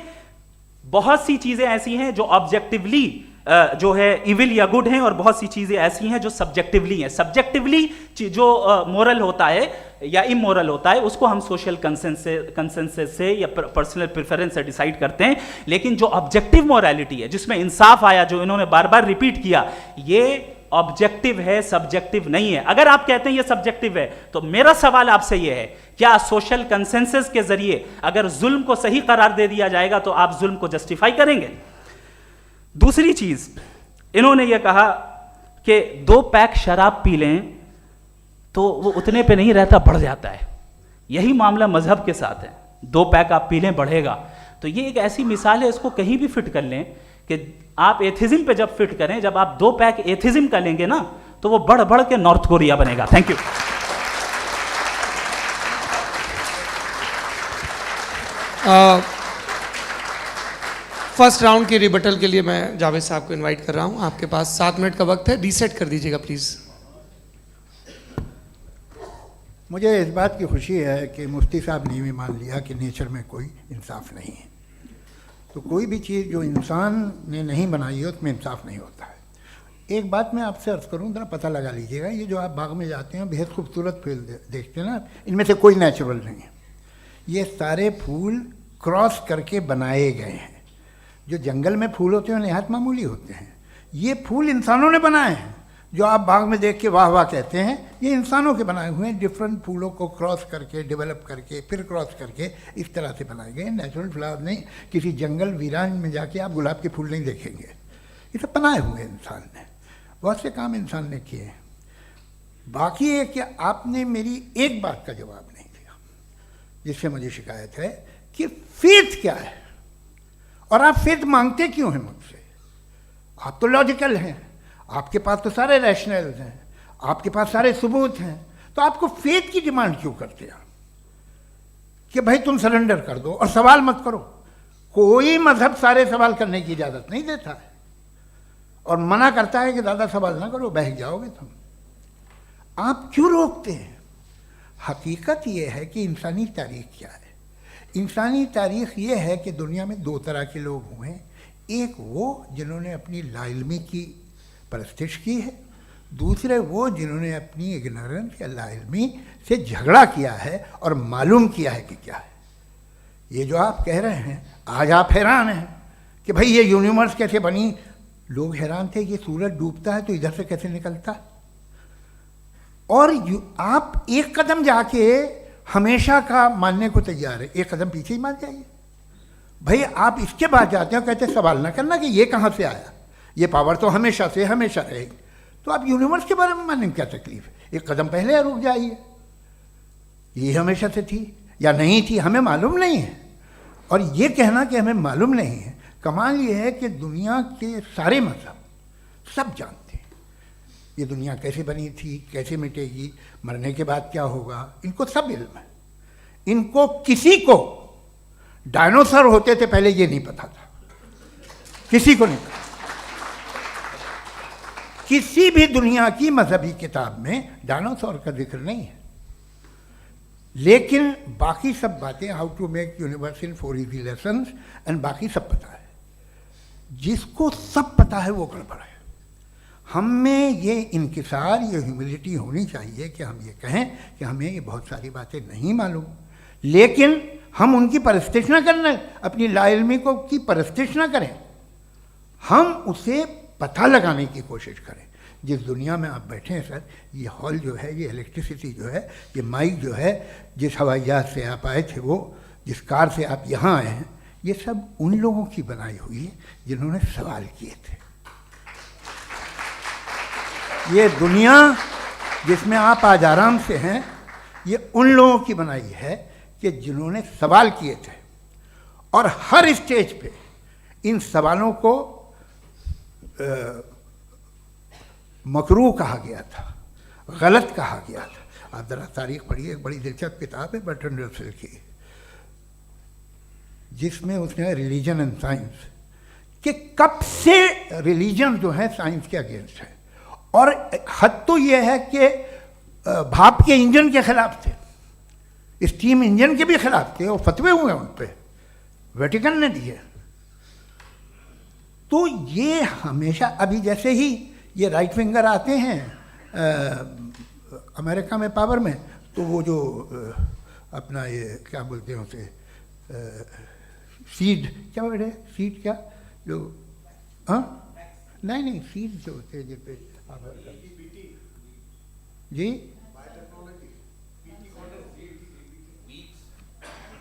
बहुत सी चीजें ऐसी हैं जो ऑब्जेक्टिवली जो है इविल या गुड हैं, और बहुत सी चीजें ऐसी हैं जो सब्जेक्टिवली हैं। सब्जेक्टिवली जो मोरल होता है या इमोरल होता है, उसको हम सोशल कंसेंसस से या पर्सनल प्रेफरेंस से डिसाइड करते हैं। लेकिन जो ऑब्जेक्टिव मोरालिटी है, जिसमें इंसाफ आया, जो इन्होंने बार बार रिपीट किया, ये ऑब्जेक्टिव है, सब्जेक्टिव नहीं है। अगर आप कहते हैं ये सब्जेक्टिव है, तो मेरा सवाल आपसे ये है, क्या सोशल कंसेंसस के जरिए अगर जुल्म को सही करार दे दिया जाएगा तो आप जुल्म को जस्टिफाई करेंगे? दूसरी चीज इन्होंने ये कहा कि 2 पैक शराब पी लें तो वो उतने पे नहीं रहता, बढ़ जाता है। यही मामला मजहब के साथ है, 2 पैक आप पी लें बढ़ेगा। तो ये एक ऐसी मिसाल है, इसको कहीं भी फिट कर लें कि आप एथिज्म पे जब फिट करें, जब आप 2 पैक एथिज्म का लेंगे ना, तो वो बढ़ बढ़ के नॉर्थ कोरिया बनेगा। Thank you. फर्स्ट राउंड के रिबटल के लिए मैं जावेद साहब को इनवाइट कर रहा हूं। आपके पास 7 मिनट का वक्त है, रीसेट कर दीजिएगा प्लीज। मुझे इस बात की खुशी है कि मुफ्ती साहब ने भी मान लिया कि नेचर में कोई इंसाफ नहीं है। तो कोई भी चीज़ जो इंसान ने नहीं बनाई है उसमें इंसाफ नहीं होता है। एक बात मैं आपसे अर्ज़ करूँ, जरा पता लगा लीजिएगा, ये जो आप बाग में जाते हैं बेहद खूबसूरत फूल देखते हैं ना, इनमें से कोई नेचुरल नहीं है। ये सारे फूल क्रॉस करके बनाए गए हैं। जो जंगल में फूल होते हैं नहायत मामूली होते हैं, ये फूल इंसानों ने बनाए हैं। जो आप बाग में देख के वाह वाह कहते हैं, ये इंसानों के बनाए हुए हैं। डिफरेंट फूलों को क्रॉस करके, डेवलप करके, फिर क्रॉस करके इस तरह से बनाए गए। नेचुरल फ्लावर नहीं। किसी जंगल वीरान में जाके आप गुलाब के फूल नहीं देखेंगे, ये सब बनाए हुए इंसान ने। बहुत से काम इंसान ने किए हैं। बाकी है कि आपने मेरी एक बात का जवाब नहीं दिया, जिससे मुझे शिकायत है कि फेथ क्या है और आप फेथ मांगते क्यों हैं मुझसे? आप तो लॉजिकल हैं, आपके पास तो सारे रैशनल्स हैं, आपके पास सारे सबूत हैं, तो आपको फेथ की डिमांड क्यों करते हैं कि भाई तुम सरेंडर कर दो और सवाल मत करो? कोई मजहब सारे सवाल करने की इजाज़त नहीं देता है और मना करता है कि ज़्यादा सवाल ना करो, बह जाओगे तुम। आप क्यों रोकते हैं? हकीकत यह है कि इंसानी तारीख क्या है। इंसानी तारीख ये है कि दुनिया में 2 तरह के लोग हुए। एक वो जिन्होंने अपनी लाइल्मी की परस्तिश की है, दूसरे वो जिन्होंने अपनी इग्नोरेंस या लाइल्मी से झगड़ा किया है और मालूम किया है कि क्या है। ये जो आप कह रहे हैं, आज आप हैरान हैं कि भाई ये यूनिवर्स कैसे बनी। लोग हैरान थे कि सूरज डूबता है तो इधर से कैसे निकलता। और आप एक कदम जाके हमेशा का मानने को तैयार है, एक कदम पीछे ही मान जाइए। भाई आप इसके बाद जाते हो, कहते सवाल ना करना कि ये कहाँ से आया, ये पावर तो हमेशा से हमेशा रहेगी। तो आप यूनिवर्स के बारे में मानने में क्या तकलीफ है? एक कदम पहले रुक जाइए। ये हमेशा से थी या नहीं थी, हमें मालूम नहीं है। और ये कहना कि हमें मालूम नहीं है, कमाल ये है कि दुनिया के सारे मजहब सब जानते हैं ये दुनिया कैसे बनी थी, कैसे मिटेगी, मरने के बाद क्या होगा, इनको सब इल्म है। इनको किसी को डायनासोर होते थे पहले ये नहीं पता था, किसी को नहीं पता। किसी भी दुनिया की मजहबी किताब में डायनासोर का जिक्र नहीं है। लेकिन बाकी सब बातें, how to make universe in 4 easy lessons and बाकी सब पता है। जिसको सब पता है वो गड़बड़ है। हम में ये इंकिसार, ये ह्यूमिलिटी होनी चाहिए कि हम ये कहें कि हमें ये बहुत सारी बातें नहीं मालूम, लेकिन हम उनकी परस्तिश न करें, अपनी लाइल्मी को की परस्तिश न करें, हम उसे पता लगाने की कोशिश करें। जिस दुनिया में आप बैठे हैं सर, ये हॉल जो है, ये इलेक्ट्रिसिटी जो है, ये माइक जो है, जिस हवाई जहाज से आप आए थे, वो जिस कार से आप यहाँ आए हैं, ये सब उन लोगों की बनाई हुई है जिन्होंने सवाल किए थे। ये दुनिया जिसमें आप आज आराम से हैं, ये उन लोगों की बनाई है कि जिन्होंने सवाल किए थे, और हर स्टेज पे इन सवालों को मकरूह कहा गया था, गलत कहा गया था। आप ज़रा तारीख पढ़िए, एक बड़ी दिलचस्प किताब है बर्ट्रैंड रसेल की, जिसमें उसने रिलीजन एंड साइंस कि कब से रिलीजन जो है साइंस के अगेंस्ट है, और हद तो ये है कि भाप के इंजन के खिलाफ थे, स्टीम इंजन के भी खिलाफ थे, और फतवे हुए उन पे, वेटिकन ने दिए। तो ये हमेशा, अभी जैसे ही ये राइट विंगर आते हैं अमेरिका में पावर में, तो वो जो अपना ये क्या बोलते हैं उसे, सीड क्या बोलते हैं, सीड क्या जो, हाँ नहीं सीड जो होते हैं जिन पे जी,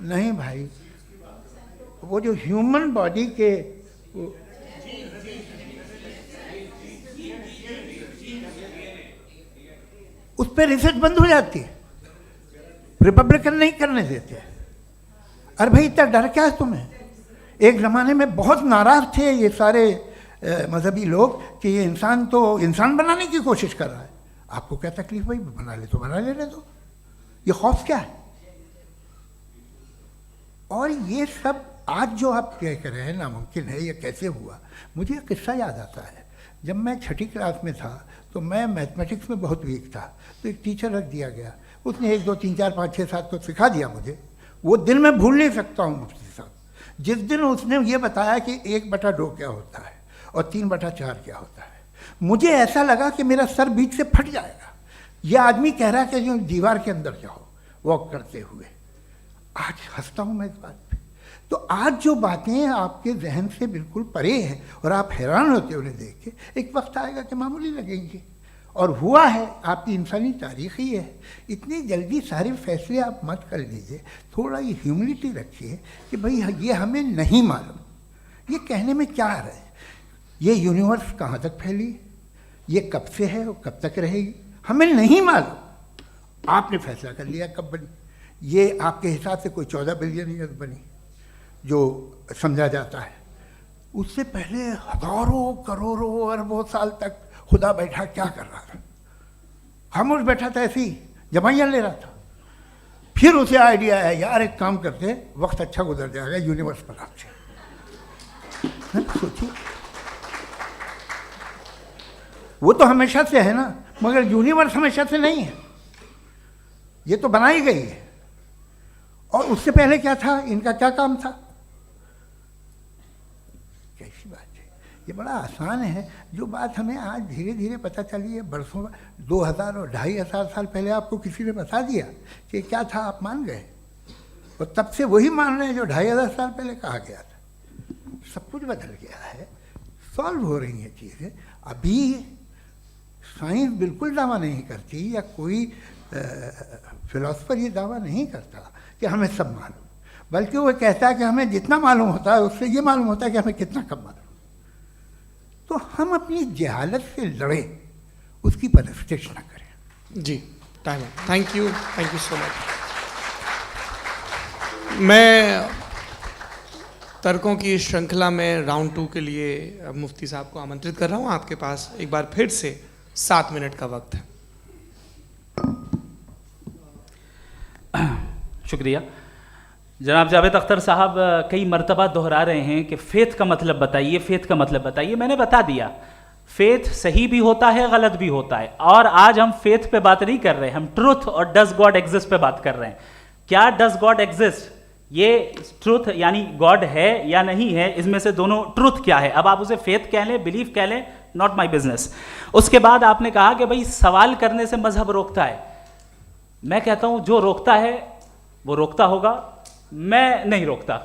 नहीं भाई, वो जो ह्यूमन बॉडी के उस पर रिसर्च बंद हो जाती है, रिपब्लिकन नहीं करने देते। अरे भाई इतना डर क्या है तुम्हें? एक ज़माने में बहुत नाराज़ थे ये सारे मजहबी लोग कि ये इंसान तो इंसान बनाने की कोशिश कर रहा है। आपको क्या तकलीफ भाई, बना ले तो बना ले रहे दो, ये खौफ क्या है? और ये सब आज जो आप कह रहे हैं नामुमकिन है, ये कैसे हुआ? मुझे एक किस्सा याद आता है। जब मैं 6ठी क्लास में था तो मैं मैथमेटिक्स में बहुत वीक था, तो एक टीचर रख दिया गया, उसने 1 2 3 4 5 6 7 को सिखा दिया मुझे। वो दिन मैं भूल नहीं सकता हूँ मुफ्ती साहब, जिस दिन उसने ये बताया कि 1/2 क्या होता है और 3/4 क्या होता है। मुझे ऐसा लगा कि मेरा सर बीच से फट जाएगा। ये आदमी कह रहा है कि जो दीवार के अंदर जाओ वॉक करते हुए। आज हंसता हूँ मैं इस बात पे। तो आज जो बातें आपके जहन से बिल्कुल परे हैं और आप हैरान होते उन्हें देख के, एक वक्त आएगा कि मामूली लगेंगे, और हुआ है। आपकी इंसानी तारीख ही है। इतनी जल्दी सारे फैसले आप मत कर लीजिए, थोड़ा ये ह्यूमिलिटी रखिए कि भाई ये हमें नहीं मालूम। ये कहने में क्या आ रहा है? ये यूनिवर्स कहाँ तक फैली, ये कब से है और कब तक रहेगी, हमें नहीं मालूम। आपने फैसला कर लिया कब बनी। ये आपके हिसाब से कोई 14 बिलियन ईयर बनी जो समझा जाता है। उससे पहले हजारों करोड़ों अरबों साल तक खुदा बैठा क्या कर रहा था? खामोश बैठा था, ऐसी जमाइयाँ ले रहा था। फिर उसे आइडिया है, यार एक काम करते, वक्त अच्छा गुजर जाएगा, यूनिवर्स पर आपसे सोचिए। वो तो हमेशा से है ना, मगर यूनिवर्स हमेशा से नहीं है, ये तो बनाई गई है। और उससे पहले क्या था, इनका क्या काम था? कैसी बात है, ये बड़ा आसान है। जो बात हमें आज धीरे धीरे पता चली है, बरसों 2000 और 2500 साल पहले आपको किसी ने बता दिया कि क्या था, आप मान गए, और तब से वही मान रहे हैं जो 2500 साल पहले कहा गया था। सब कुछ बदल गया है, सॉल्व हो रही हैं चीज़ें। अभी साइंस बिल्कुल दावा नहीं करती, या कोई फिलोसफर ये दावा नहीं करता कि हमें सब मालूम, बल्कि वो कहता है कि हमें जितना मालूम होता है उससे ये मालूम होता है कि हमें कितना कम मालूम। तो हम अपनी जहालत से लड़ें, उसकी परस्तिश न करें। जी, टाइम है। Thank you so much. मैं तर्कों की इस श्रृंखला में राउंड 2 के लिए मुफ्ती साहब को आमंत्रित कर रहा हूँ। आपके पास एक बार फिर से 7 मिनट का वक्त है। शुक्रिया। जनाब जावेद अख्तर साहब कई मर्तबा दोहरा रहे हैं कि फ़ेथ का मतलब बताइए, फ़ेथ का मतलब बताइए। मैंने बता दिया, फ़ेथ सही भी होता है, गलत भी होता है। और आज हम फ़ेथ पे बात नहीं कर रहे, हम ट्रुथ और डज गॉड एग्जिस्ट पे बात कर रहे हैं। क्या डज गॉड एग्जिस्ट, ये ट्रुथ यानी गॉड है या नहीं है, इसमें से दोनों ट्रुथ क्या है। अब आप उसे फ़ेथ कह लें, बिलीफ कह लें, नॉट माई बिजनेस। उसके बाद आपने कहा कि भाई सवाल करने से मजहब रोकता है। मैं कहता हूं जो रोकता है वो रोकता होगा, मैं नहीं रोकता।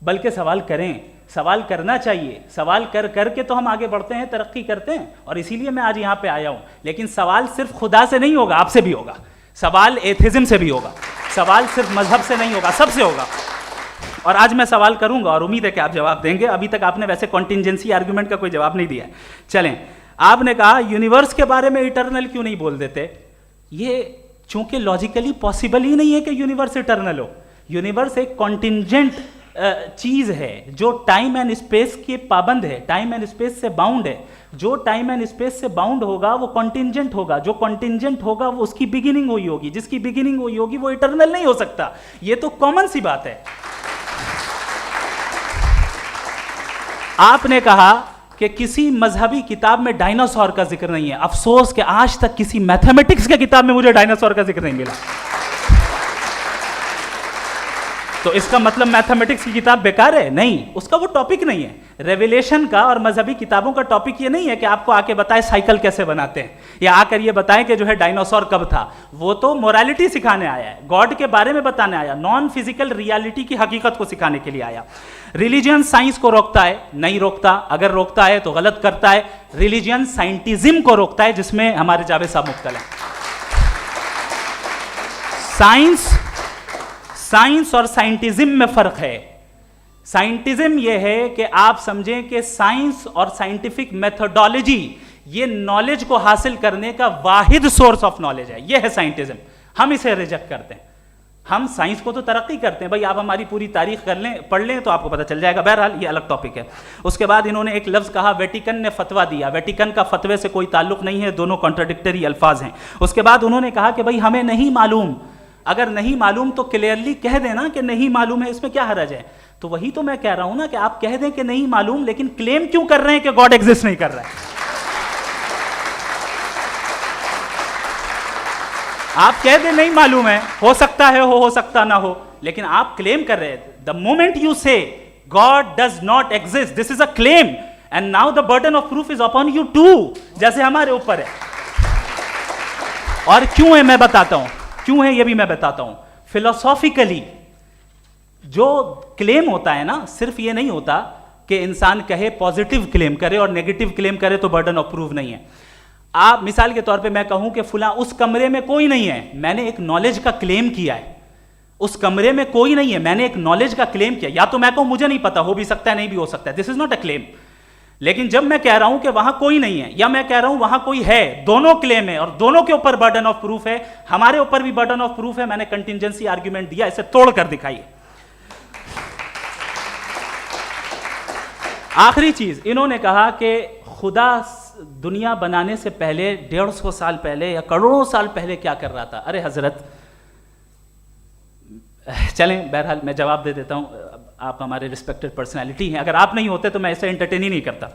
बल्कि सवाल करें, सवाल करना चाहिए। सवाल कर करके तो हम आगे बढ़ते हैं, तरक्की करते हैं, और इसीलिए मैं आज यहाँ पे आया हूँ। लेकिन सवाल सिर्फ खुदा से नहीं होगा, आपसे भी होगा। सवाल एथिज्म से भी होगा। सवाल सिर्फ मजहब से नहीं होगा, सबसे होगा। और आज मैं सवाल करूंगा और उम्मीद है कि आप जवाब देंगे। अभी तक आपने वैसे कॉन्टिंजेंसी आर्गुमेंट का कोई जवाब नहीं दिया है। चलें, आपने कहा यूनिवर्स के बारे में इटर्नल क्यों नहीं बोल देते। ये चूंकि लॉजिकली पॉसिबल ही नहीं है कि यूनिवर्स इटर्नल हो। यूनिवर्स एक कॉन्टिंजेंट चीज है जो टाइम एंड स्पेस के पाबंद है, टाइम एंड स्पेस से बाउंड है। जो टाइम एंड स्पेस से बाउंड होगा वो कॉन्टिंजेंट होगा, जो कॉन्टिंजेंट होगा वो उसकी बिगिनिंग हुई होगी, जिसकी बिगिनिंग हुई होगी वो इटर्नल नहीं हो सकता। ये तो कॉमन सी बात है। आपने कहा कि किसी मजहबी किताब में डायनासोर का जिक्र नहीं है। अफसोस कि आज तक किसी मैथमेटिक्स के किताब में मुझे डायनासोर का जिक्र नहीं मिला। तो इसका मतलब मैथमेटिक्स की किताब बेकार है? नहीं, उसका वो टॉपिक नहीं है। रेवलेशन का और मजहबी किताबों का टॉपिक ये नहीं है कि आपको आके बताए साइकिल कैसे बनाते हैं, या आकर ये बताएं कि जो है डायनासोर कब था। वो तो मोरालिटी सिखाने आया है, गॉड के बारे में बताने आया, नॉन फिजिकल रियलिटी की हकीकत को सिखाने के लिए आया। रिलीजियन साइंस को रोकता है? नहीं रोकता। अगर रोकता है तो गलत करता है। रिलीजियन साइंटिज्म को रोकता है, जिसमें हमारे जावेद साहब मुब्तला हैं। साइंस और साइंटिज्म में फर्क है। साइंटिज्म यह है कि आप समझें कि साइंस और साइंटिफिक मेथोडोलॉजी ये नॉलेज को हासिल करने का वाहिद सोर्स ऑफ नॉलेज है। यह है साइंटिज्म। हम इसे रिजेक्ट करते हैं। हम साइंस को तो तरक्की करते हैं, भाई आप हमारी पूरी तारीख कर लें, पढ़ लें तो आपको पता चल जाएगा। बहरहाल ये अलग टॉपिक है। उसके बाद इन्होंने एक लफ्ज़ कहा, वेटिकन ने फतवा दिया। वेटिकन का फतवे से कोई ताल्लुक नहीं है, दोनों कॉन्ट्राडिक्टरी अल्फाज हैं। उसके बाद उन्होंने कहा कि भाई हमें नहीं मालूम। अगर नहीं मालूम तो क्लियरली कह देना कि नहीं मालूम है, इसमें क्या हर्ज है। तो वही तो मैं कह रहा हूं ना कि आप कह दें कि नहीं मालूम, लेकिन क्लेम क्यों कर रहे हैं कि गॉड एग्जिस्ट नहीं कर रहा है। आप कह दें नहीं मालूम है, हो सकता है हो सकता ना हो, लेकिन आप क्लेम कर रहे हैं। The moment you say God does not exist, this is a claim and now the burden of proof is upon you too, जैसे हमारे ऊपर है। और क्यों है मैं बताता हूं, क्यों है ये भी मैं बताता हूं। फिलोसॉफिकली जो क्लेम होता है ना, सिर्फ ये नहीं होता कि इंसान कहे पॉजिटिव क्लेम करे और नेगेटिव क्लेम करे तो बर्डन ऑफ प्रूफ नहीं है। आप मिसाल के तौर पे मैं कहूं कि फुला उस कमरे में कोई नहीं है, मैंने एक नॉलेज का क्लेम किया है। उस कमरे में कोई नहीं है, मैंने एक नॉलेज का क्लेम किया। या तो मैं कहूं मुझे नहीं पता, हो भी सकता है नहीं भी हो सकता है, this is not a claim. लेकिन जब मैं कह रहा हूं कि वहां कोई नहीं है या मैं कह रहा हूं वहां कोई है, दोनों क्लेम है और दोनों के ऊपर बर्डन ऑफ प्रूफ है। हमारे ऊपर भी बर्डन ऑफ प्रूफ है। मैंने कंटिंजेंसी आर्ग्यूमेंट दिया, इसे तोड़कर दिखाइए। आखिरी चीज, इन्होंने कहा कि खुदा दुनिया बनाने से पहले 150 साल पहले या करोड़ों साल पहले क्या कर रहा था। अरे हजरत, चलें बहरहाल मैं जवाब दे देता हूं। आप हमारे रिस्पेक्टेड पर्सनालिटी हैं, अगर आप नहीं होते तो मैं इसे एंटरटेन ही नहीं करता।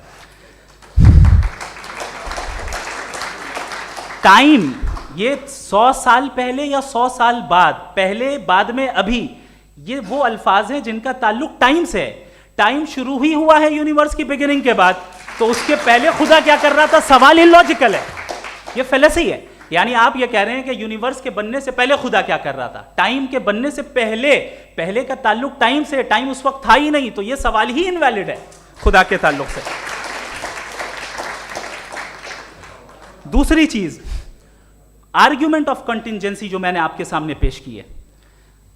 टाइम ये 100 साल पहले या 100 साल बाद, पहले बाद में अभी, ये वो अल्फाज हैं जिनका ताल्लुक टाइम से है। टाइम शुरू ही हुआ है यूनिवर्स की बिगिनिंग के बाद, तो उसके पहले खुदा क्या कर रहा था, सवाल इलॉजिकल है, ये फेलेसी है। यानी आप ये कह रहे हैं कि यूनिवर्स के बनने से पहले खुदा क्या कर रहा था। टाइम के बनने से पहले, पहले का ताल्लुक टाइम से, टाइम उस वक्त था ही नहीं, तो ये सवाल ही इनवैलिड है खुदा के ताल्लुक से। दूसरी चीज, आर्ग्यूमेंट ऑफ कंटिंजेंसी जो मैंने आपके सामने पेश की है,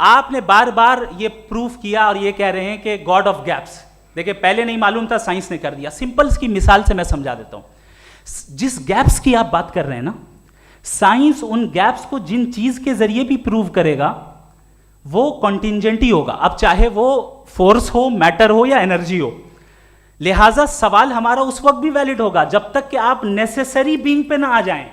आपने बार बार ये प्रूफ किया और ये कह रहे हैं कि गॉड ऑफ गैप्स। देखिए पहले नहीं मालूम था, साइंस ने कर दिया। सिंपल की मिसाल से मैं समझा देता हूं। जिस गैप्स की आप बात कर रहे हैं ना, साइंस उन गैप्स को जिन चीज के जरिए भी प्रूव करेगा वो कॉन्टिंजेंट ही होगा, अब चाहे वो फोर्स हो, मैटर हो या एनर्जी हो। लिहाजा सवाल हमारा उस वक्त भी वैलिड होगा जब तक कि आप नेसेसरी बीइंग पे ना आ जाएं,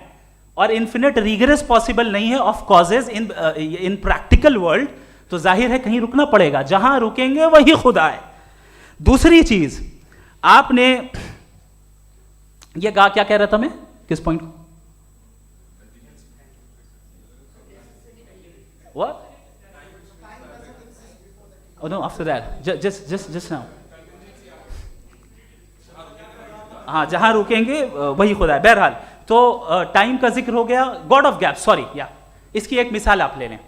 और इन्फिनिट रिग्रेस पॉसिबल नहीं है of causes in practical world, तो जाहिर है कहीं रुकना पड़ेगा, जहां रुकेंगे वही खुदा है। दूसरी चीज, आपने ये कहा, क्या कह रहा था मैं, किस पॉइंट को? What? Oh no, after that. Just now. हाँ, जहां रुकेंगे वही खुदा है। बहरहाल तो टाइम का जिक्र हो गया, गॉड ऑफ गैप, सॉरी या इसकी एक मिसाल आप ले लें।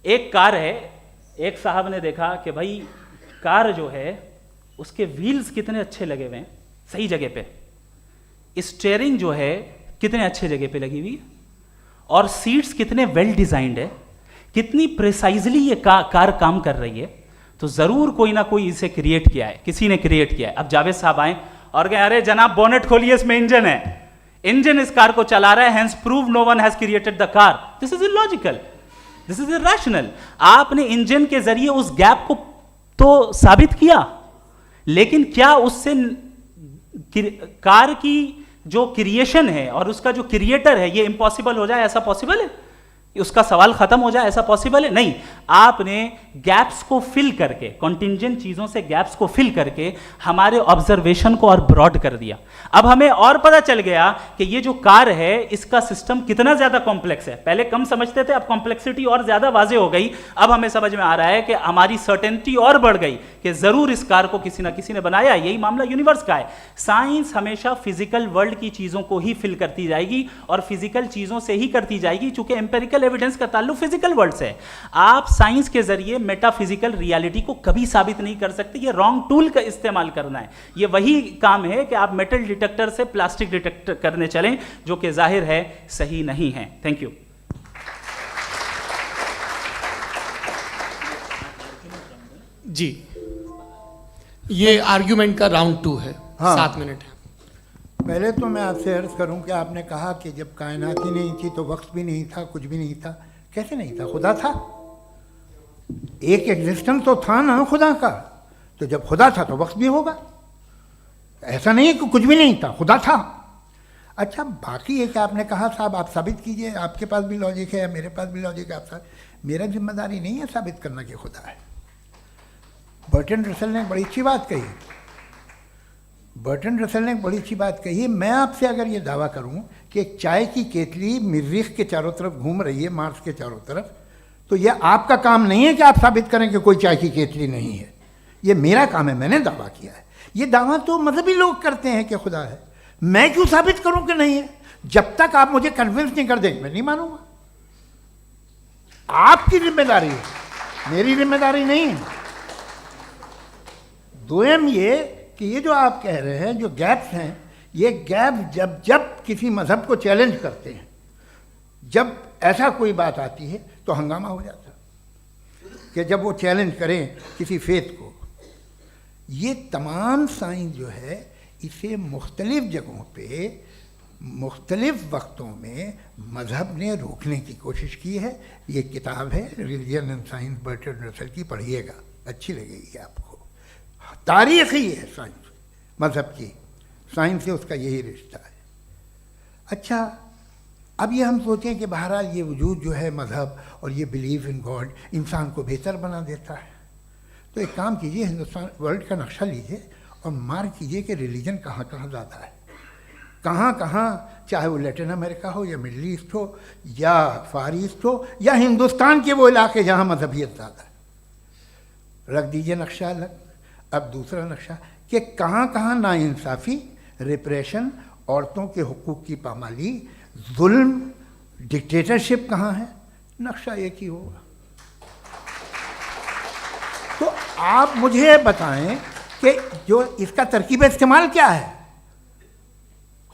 एक कार है, एक साहब ने देखा कि भाई कार जो है उसके व्हील्स कितने अच्छे लगे हुए हैं, सही जगह पे, स्टीयरिंग जो है कितने अच्छे जगह पे लगी हुई है, और सीट्स कितने वेल डिजाइंड है, कितनी प्रिसाइजली ये कार काम कर रही है। तो ज़रूर कोई ना कोई इसे क्रिएट किया है, किसी ने क्रिएट किया है। अब जावेद साहब आए और कहे अरे जनाब बोनेट खोलिए, इसमें इंजन है, इंजन इस कार को चला रहा है, hence prove no one has created the car. This is illogical, this is irrational. आपने इंजन के जरिए उस गैप को तो साबित किया, लेकिन क्या उससे कार की जो क्रिएशन है और उसका जो क्रिएटर है ये इम्पॉसिबल हो जाए? ऐसा पॉसिबल है? उसका सवाल खत्म हो जाए, ऐसा पॉसिबल है? नहीं। आपने गैप्स को फिल करके, कॉन्टिंजेंट चीजों से गैप्स को फिल करके हमारे ऑब्जर्वेशन को और ब्रॉड कर दिया। अब हमें और पता चल गया कि ये जो कार है इसका सिस्टम कितना ज्यादा कॉम्प्लेक्स है। पहले कम समझते थे, अब कॉम्प्लेक्सिटी और ज्यादा वाजे हो गई। अब हमें समझ में आ रहा है कि हमारी सर्टेनिटी और बढ़ गई कि जरूर इस कार को किसी ना किसी ने बनाया। यही मामला यूनिवर्स का है। साइंस हमेशा फिजिकल वर्ल्ड की चीजों को ही फिल करती जाएगी और फिजिकल चीजों से ही करती जाएगी, चूंकि एम्पेरिकल एविडेंस का ताल्लुक फिजिकल वर्ल्ड से है। आप साइंस के जरिए मेटाफिजिकल रियलिटी को कभी साबित नहीं कर सकते। ये रॉन्ग टूल का इस्तेमाल करना है। ये वही काम है कि आप मेटल डिटेक्टर से प्लास्टिक डिटेक्टर करने चलें, जो कि जाहिर है सही नहीं है। Thank you. जी, ये आर्ग्यूमेंट का राउंड 2 है। हाँ। 7 मिनट है। पहले तो मैं आपसे अर्ज करूं कि आपने कहा कि जब कायनात ही नहीं थी तो वक्त भी नहीं था, कुछ भी नहीं था। कैसे नहीं था? खुदा था। एक एग्जिस्टेंस तो था ना खुदा का। तो जब खुदा था तो वक्त भी होगा। ऐसा नहीं है कि कुछ भी नहीं था, खुदा था। अच्छा, बाकी है कि आपने कहा साहब आप साबित कीजिए, आपके पास भी लॉजिक है या मेरे पास भी लॉजिक है। आप साहब, मेरा जिम्मेदारी नहीं है साबित करना कि खुदा है। बर्टन रसल ने एक बड़ी अच्छी बात कही। बर्टन रसल ने एक बड़ी अच्छी बात कही। मैं आपसे अगर ये दावा करूं कि एक चाय की केतली मरीख के चारों तरफ घूम रही है, मार्स के चारों तरफ, तो ये आपका काम नहीं है कि आप साबित करें कि कोई चाय की केतली नहीं है। ये मेरा काम है, मैंने दावा किया है। ये दावा तो मजहबी लोग करते हैं कि खुदा है। मैं क्यों साबित करूं कि नहीं है? जब तक आप मुझे कन्विंस नहीं कर देंगे मैं नहीं मानूंगा। आपकी जिम्मेदारी है, मेरी जिम्मेदारी नहीं है। दोयम ये कि ये जो आप कह रहे हैं, जो गैप्स हैं, ये गैप जब जब किसी मजहब को चैलेंज करते हैं, जब ऐसा कोई बात आती है तो हंगामा हो जाता है कि जब वो चैलेंज करें किसी फेथ को। ये तमाम साइंस जो है इसे मुख्तलिफ जगहों पे मुख्तलिफ वक्तों में मजहब ने रोकने की कोशिश की है। ये किताब है religion and science, Burton Russell की, पढ़िएगा, अच्छी लगेगी आपको। तारीख ही है साइंस, मजहब की साइंस से उसका यही रिश्ता है। अच्छा, अब ये हम सोचें कि बहरहाल ये वजूद जो है मजहब और ये बिलीव इन गॉड इंसान को बेहतर बना देता है। तो एक काम कीजिए, हिंदुस्तान वर्ल्ड का नक्शा लीजिए और मार्क कीजिए कि रिलीजन कहाँ कहाँ ज़्यादा है, कहाँ कहाँ, चाहे वो लैटिन अमेरिका हो या मिडल ईस्ट हो या फार ईस्ट हो या हिंदुस्तान के वो इलाके जहाँ मजहबियत ज़्यादा है। रख दीजिए नक्शा अलग। अब दूसरा नक्शा कि कहाँ कहाँ नाइंसाफ़ी, रिप्रेशन, औरतों के हुकूक की पामाली, जुल्म, डिक्टेटरशिप कहाँ है। नक्शा एक ही होगा। तो आप मुझे बताएं कि जो इसका तरकीब इस्तेमाल क्या है।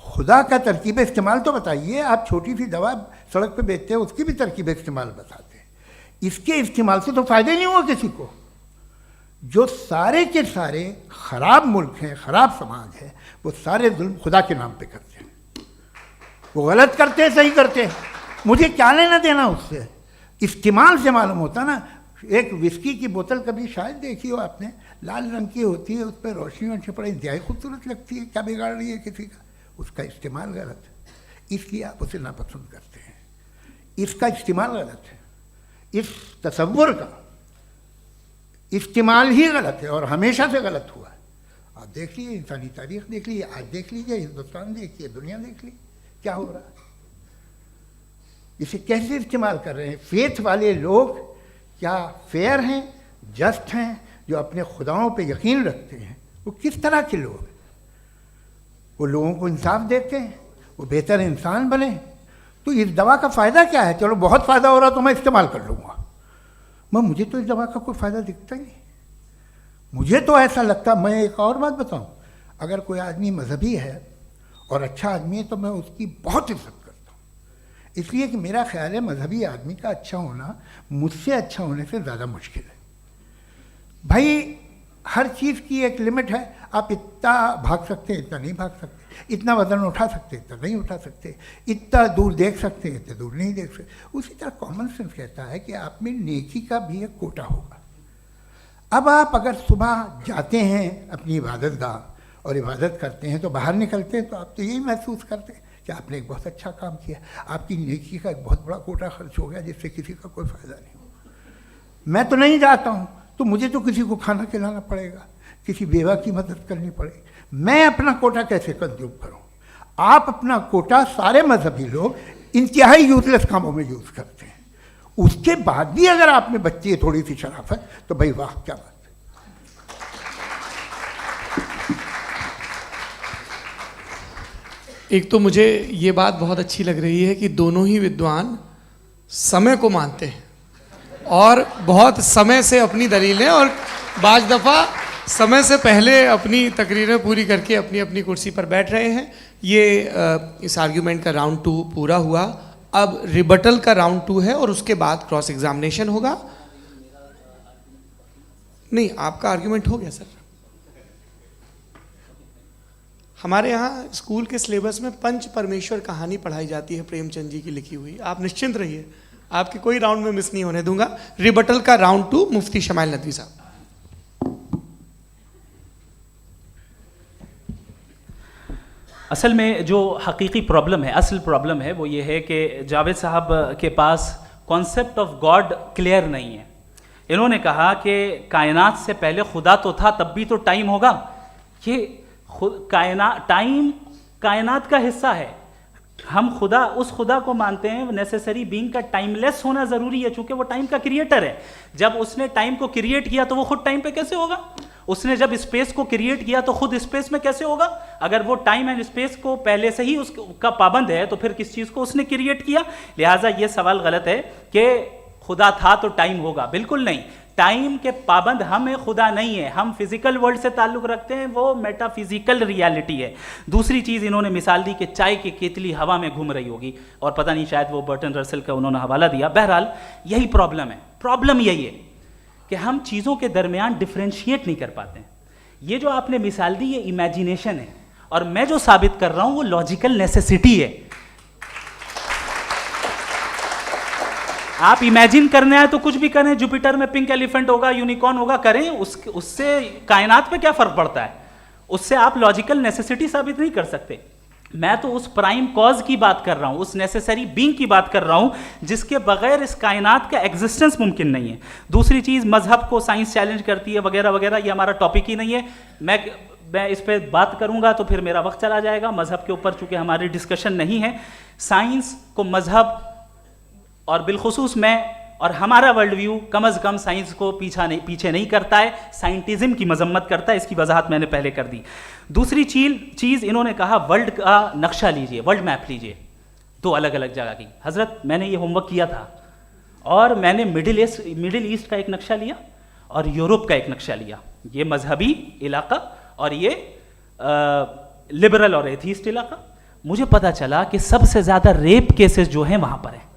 खुदा का तरकीब इस्तेमाल तो बताइए। आप छोटी सी दवा सड़क पे बेचते हैं, उसकी भी तरकीब इस्तेमाल बताते हैं। इसके इस्तेमाल से तो फ़ायदा ही नहीं हुआ किसी को। जो सारे के सारे ख़राब मुल्क हैं, ख़राब समाज है, वो सारे जुल्म खुदा के नाम पे करते हैं। वो गलत करते हैं, सही करते हैं, मुझे क्या लेना देना उससे। इस्तेमाल से मालूम होता ना। एक विस्की की बोतल कभी शायद देखी हो आपने, लाल रंग की होती है, उस पर रोशनी वोशनी पड़े, इंतहाई खूबसूरत लगती है। क्या बिगाड़ रही है किसी का? उसका इस्तेमाल गलत है, इसलिए आप उसे नापसंद करते हैं। इसका इस्तेमाल गलत है, इस तसव्वुर का इस्तेमाल ही गलत है और हमेशा से गलत हुआ है। आप देख लीजिए, इंसानी तारीख देख लीजिए, आज देख लीजिए, हिंदुस्तान देखिए, दुनिया देख लीजिए, क्या हो रहा है। इसे कैसे इस्तेमाल कर रहे हैं फेथ वाले लोग? क्या फेयर हैं, जस्ट हैं, जो अपने खुदाओं पे यकीन रखते हैं? वो किस तरह के लोग हैं? वो लोगों को इंसाफ देते हैं, वो बेहतर इंसान बने। तो इस दवा का फ़ायदा क्या है? चलो बहुत फ़ायदा हो रहा तो मैं इस्तेमाल कर लूँगा। मुझे तो इस दवा का कोई फ़ायदा दिखता ही नहीं। मुझे तो ऐसा लगता, मैं एक और बात बताऊं, अगर कोई आदमी मजहबी है और अच्छा आदमी है तो मैं उसकी बहुत इज्जत करता हूँ, इसलिए कि मेरा ख्याल है मजहबी आदमी का अच्छा होना मुझसे अच्छा होने से ज़्यादा मुश्किल है। भाई हर चीज़ की एक लिमिट है। आप इतना भाग सकते हैं, इतना नहीं भाग सकते, इतना वजन उठा सकते हैं, इतना नहीं उठा सकते, इतना दूर देख सकते हैं, इतना दूर नहीं देख सकते। उसी तरह कॉमन सेंस कहता है कि आप में नेकी का भी एक कोटा होगा। अब आप अगर सुबह जाते हैं अपनी इबादत गाह और इबादत करते हैं, तो बाहर निकलते हैं तो आप तो यही महसूस करते हैं कि आपने एक बहुत अच्छा काम किया, आपकी नेकी का एक बहुत बड़ा कोटा खर्च हो गया जिससे किसी का कोई फ़ायदा नहीं हो। मैं तो नहीं जाता हूँ तो मुझे तो किसी को खाना खिलाना पड़ेगा, किसी बेवा की मदद करनी पड़ेगी, मैं अपना कोटा कैसे कंज्यूम करूँ? आप अपना कोटा, सारे मजहबी लोग इंतहाई यूजलेस कामों में यूज़ करते हैं। उसके बाद भी अगर आप में बच्ची है थोड़ी सी शराफत, तो भाई वाह क्या बात है। एक तो मुझे ये बात बहुत अच्छी लग रही है कि दोनों ही विद्वान समय को मानते हैं और बहुत समय से अपनी दलीलें और बाज दफ़ा समय से पहले अपनी तकरीरें पूरी करके अपनी अपनी कुर्सी पर बैठ रहे हैं। ये इस आर्ग्यूमेंट का राउंड 2 पूरा हुआ। अब रिबटल का राउंड 2 है और उसके बाद क्रॉस एग्जामिनेशन होगा। नहीं, आपका आर्ग्यूमेंट हो गया सर। हमारे यहाँ स्कूल के सिलेबस में पंच परमेश्वर कहानी पढ़ाई जाती है, प्रेमचंद जी की लिखी हुई। आप निश्चिंत रहिए, आपके कोई राउंड में मिस नहीं होने दूंगा। रिबटल का राउंड 2, मुफ्ती शमाइल नदवी साहब। असल में जो हकीकी प्रॉब्लम है, असल प्रॉब्लम है वो ये है कि जावेद साहब के पास कॉन्सेप्ट ऑफ गॉड क्लियर नहीं है। इन्होंने कहा कि कायनात से पहले खुदा तो था, तब भी तो टाइम होगा। ये टाइम कायनात का हिस्सा है। हम खुदा, उस खुदा को मानते हैं, नेसेसरी बीइंग का टाइमलेस होना ज़रूरी है, चूंकि वो टाइम का क्रिएटर है। जब उसने टाइम को क्रिएट किया तो वो खुद टाइम पे कैसे होगा? उसने जब स्पेस को क्रिएट किया तो खुद स्पेस में कैसे होगा? अगर वो टाइम एंड स्पेस को पहले से ही उसका पाबंद है तो फिर किस चीज़ को उसने क्रिएट किया? लिहाजा ये सवाल गलत है कि खुदा था तो टाइम होगा। बिल्कुल नहीं, टाइम के पाबंद हम हैं, खुदा नहीं है। हम फिजिकल वर्ल्ड से ताल्लुक़ रखते हैं, वो मेटाफिजिकल रियलिटी है। दूसरी चीज़ इन्होंने मिसाल दी कि चाय की केतली हवा में घूम रही होगी, और पता नहीं शायद वो बर्टन रसल का उन्होंने हवाला दिया। बहरहाल यही प्रॉब्लम है। प्रॉब्लम यही है कि हम चीज़ों के दरमियान डिफ्रेंशिएट नहीं कर पाते हैं। ये जो आपने मिसाल दी ये इमेजिनेशन है, और मैं जो साबित कर रहा हूं वो लॉजिकल नेसेसिटी है। आप इमेजिन करने आए तो कुछ भी करें, जुपिटर में पिंक एलिफेंट होगा, यूनिकॉर्न होगा, करें, उससे कायनात पे क्या फर्क पड़ता है? उससे आप लॉजिकल नेसेसिटी साबित नहीं कर सकते। मैं तो उस प्राइम कॉज की बात कर रहा हूं, उस नेसेसरी बीइंग की बात कर रहा हूं जिसके बगैर इस कायनात का एग्जिस्टेंस मुमकिन नहीं है। दूसरी चीज, मजहब को साइंस चैलेंज करती है वगैरह वगैरह, ये हमारा टॉपिक ही नहीं है। मैं इस पर बात करूंगा तो फिर मेरा वक्त चला जाएगा। मजहब के ऊपर चूंकि हमारी डिस्कशन नहीं है, साइंस को मजहब और बिलखुसूस मैं और हमारा वर्ल्ड व्यू कम अज़ कम साइंस को पीछे नहीं करता है, साइंटिज्म की मजम्मत करता है। इसकी वजाहत मैंने पहले कर दी। दूसरी चीज़ इन्होंने कहा वर्ल्ड का नक्शा लीजिए, वर्ल्ड मैप लीजिए, 2 अलग अलग जगह की। हज़रत मैंने ये होमवर्क किया था और मैंने मिडिल ईस्ट का एक नक्शा लिया और यूरोप का एक नक्शा लिया। ये मजहबी इलाका और ये लिबरल और एथीस्ट इलाका। मुझे पता चला कि सबसे ज़्यादा रेप केसेस जो हैं वहाँ पर हैं।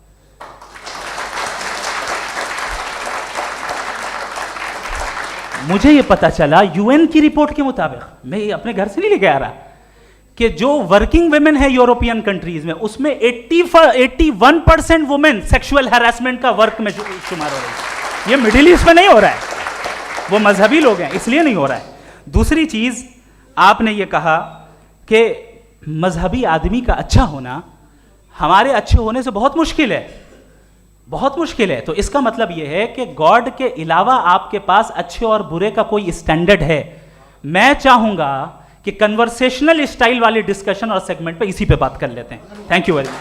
मुझे ये पता चला यूएन की रिपोर्ट के मुताबिक, मैं ये अपने घर से नहीं लेके आ रहा, कि जो वर्किंग वुमेन है यूरोपियन कंट्रीज में, उसमें 81% वुमेन सेक्सुअल हैरेसमेंट का वर्क में शुमार हो रही है। ये मिडिल ईस्ट में नहीं हो रहा है, वो मजहबी लोग हैं इसलिए नहीं हो रहा है। दूसरी चीज, आपने ये कहा कि मजहबी आदमी का अच्छा होना हमारे अच्छे होने से बहुत मुश्किल है, बहुत मुश्किल है। तो इसका मतलब यह है कि गॉड के अलावा आपके पास अच्छे और बुरे का कोई स्टैंडर्ड है। मैं चाहूंगा कि कन्वर्सेशनल स्टाइल वाली डिस्कशन और सेगमेंट पे इसी पे बात कर लेते हैं। Thank you very much.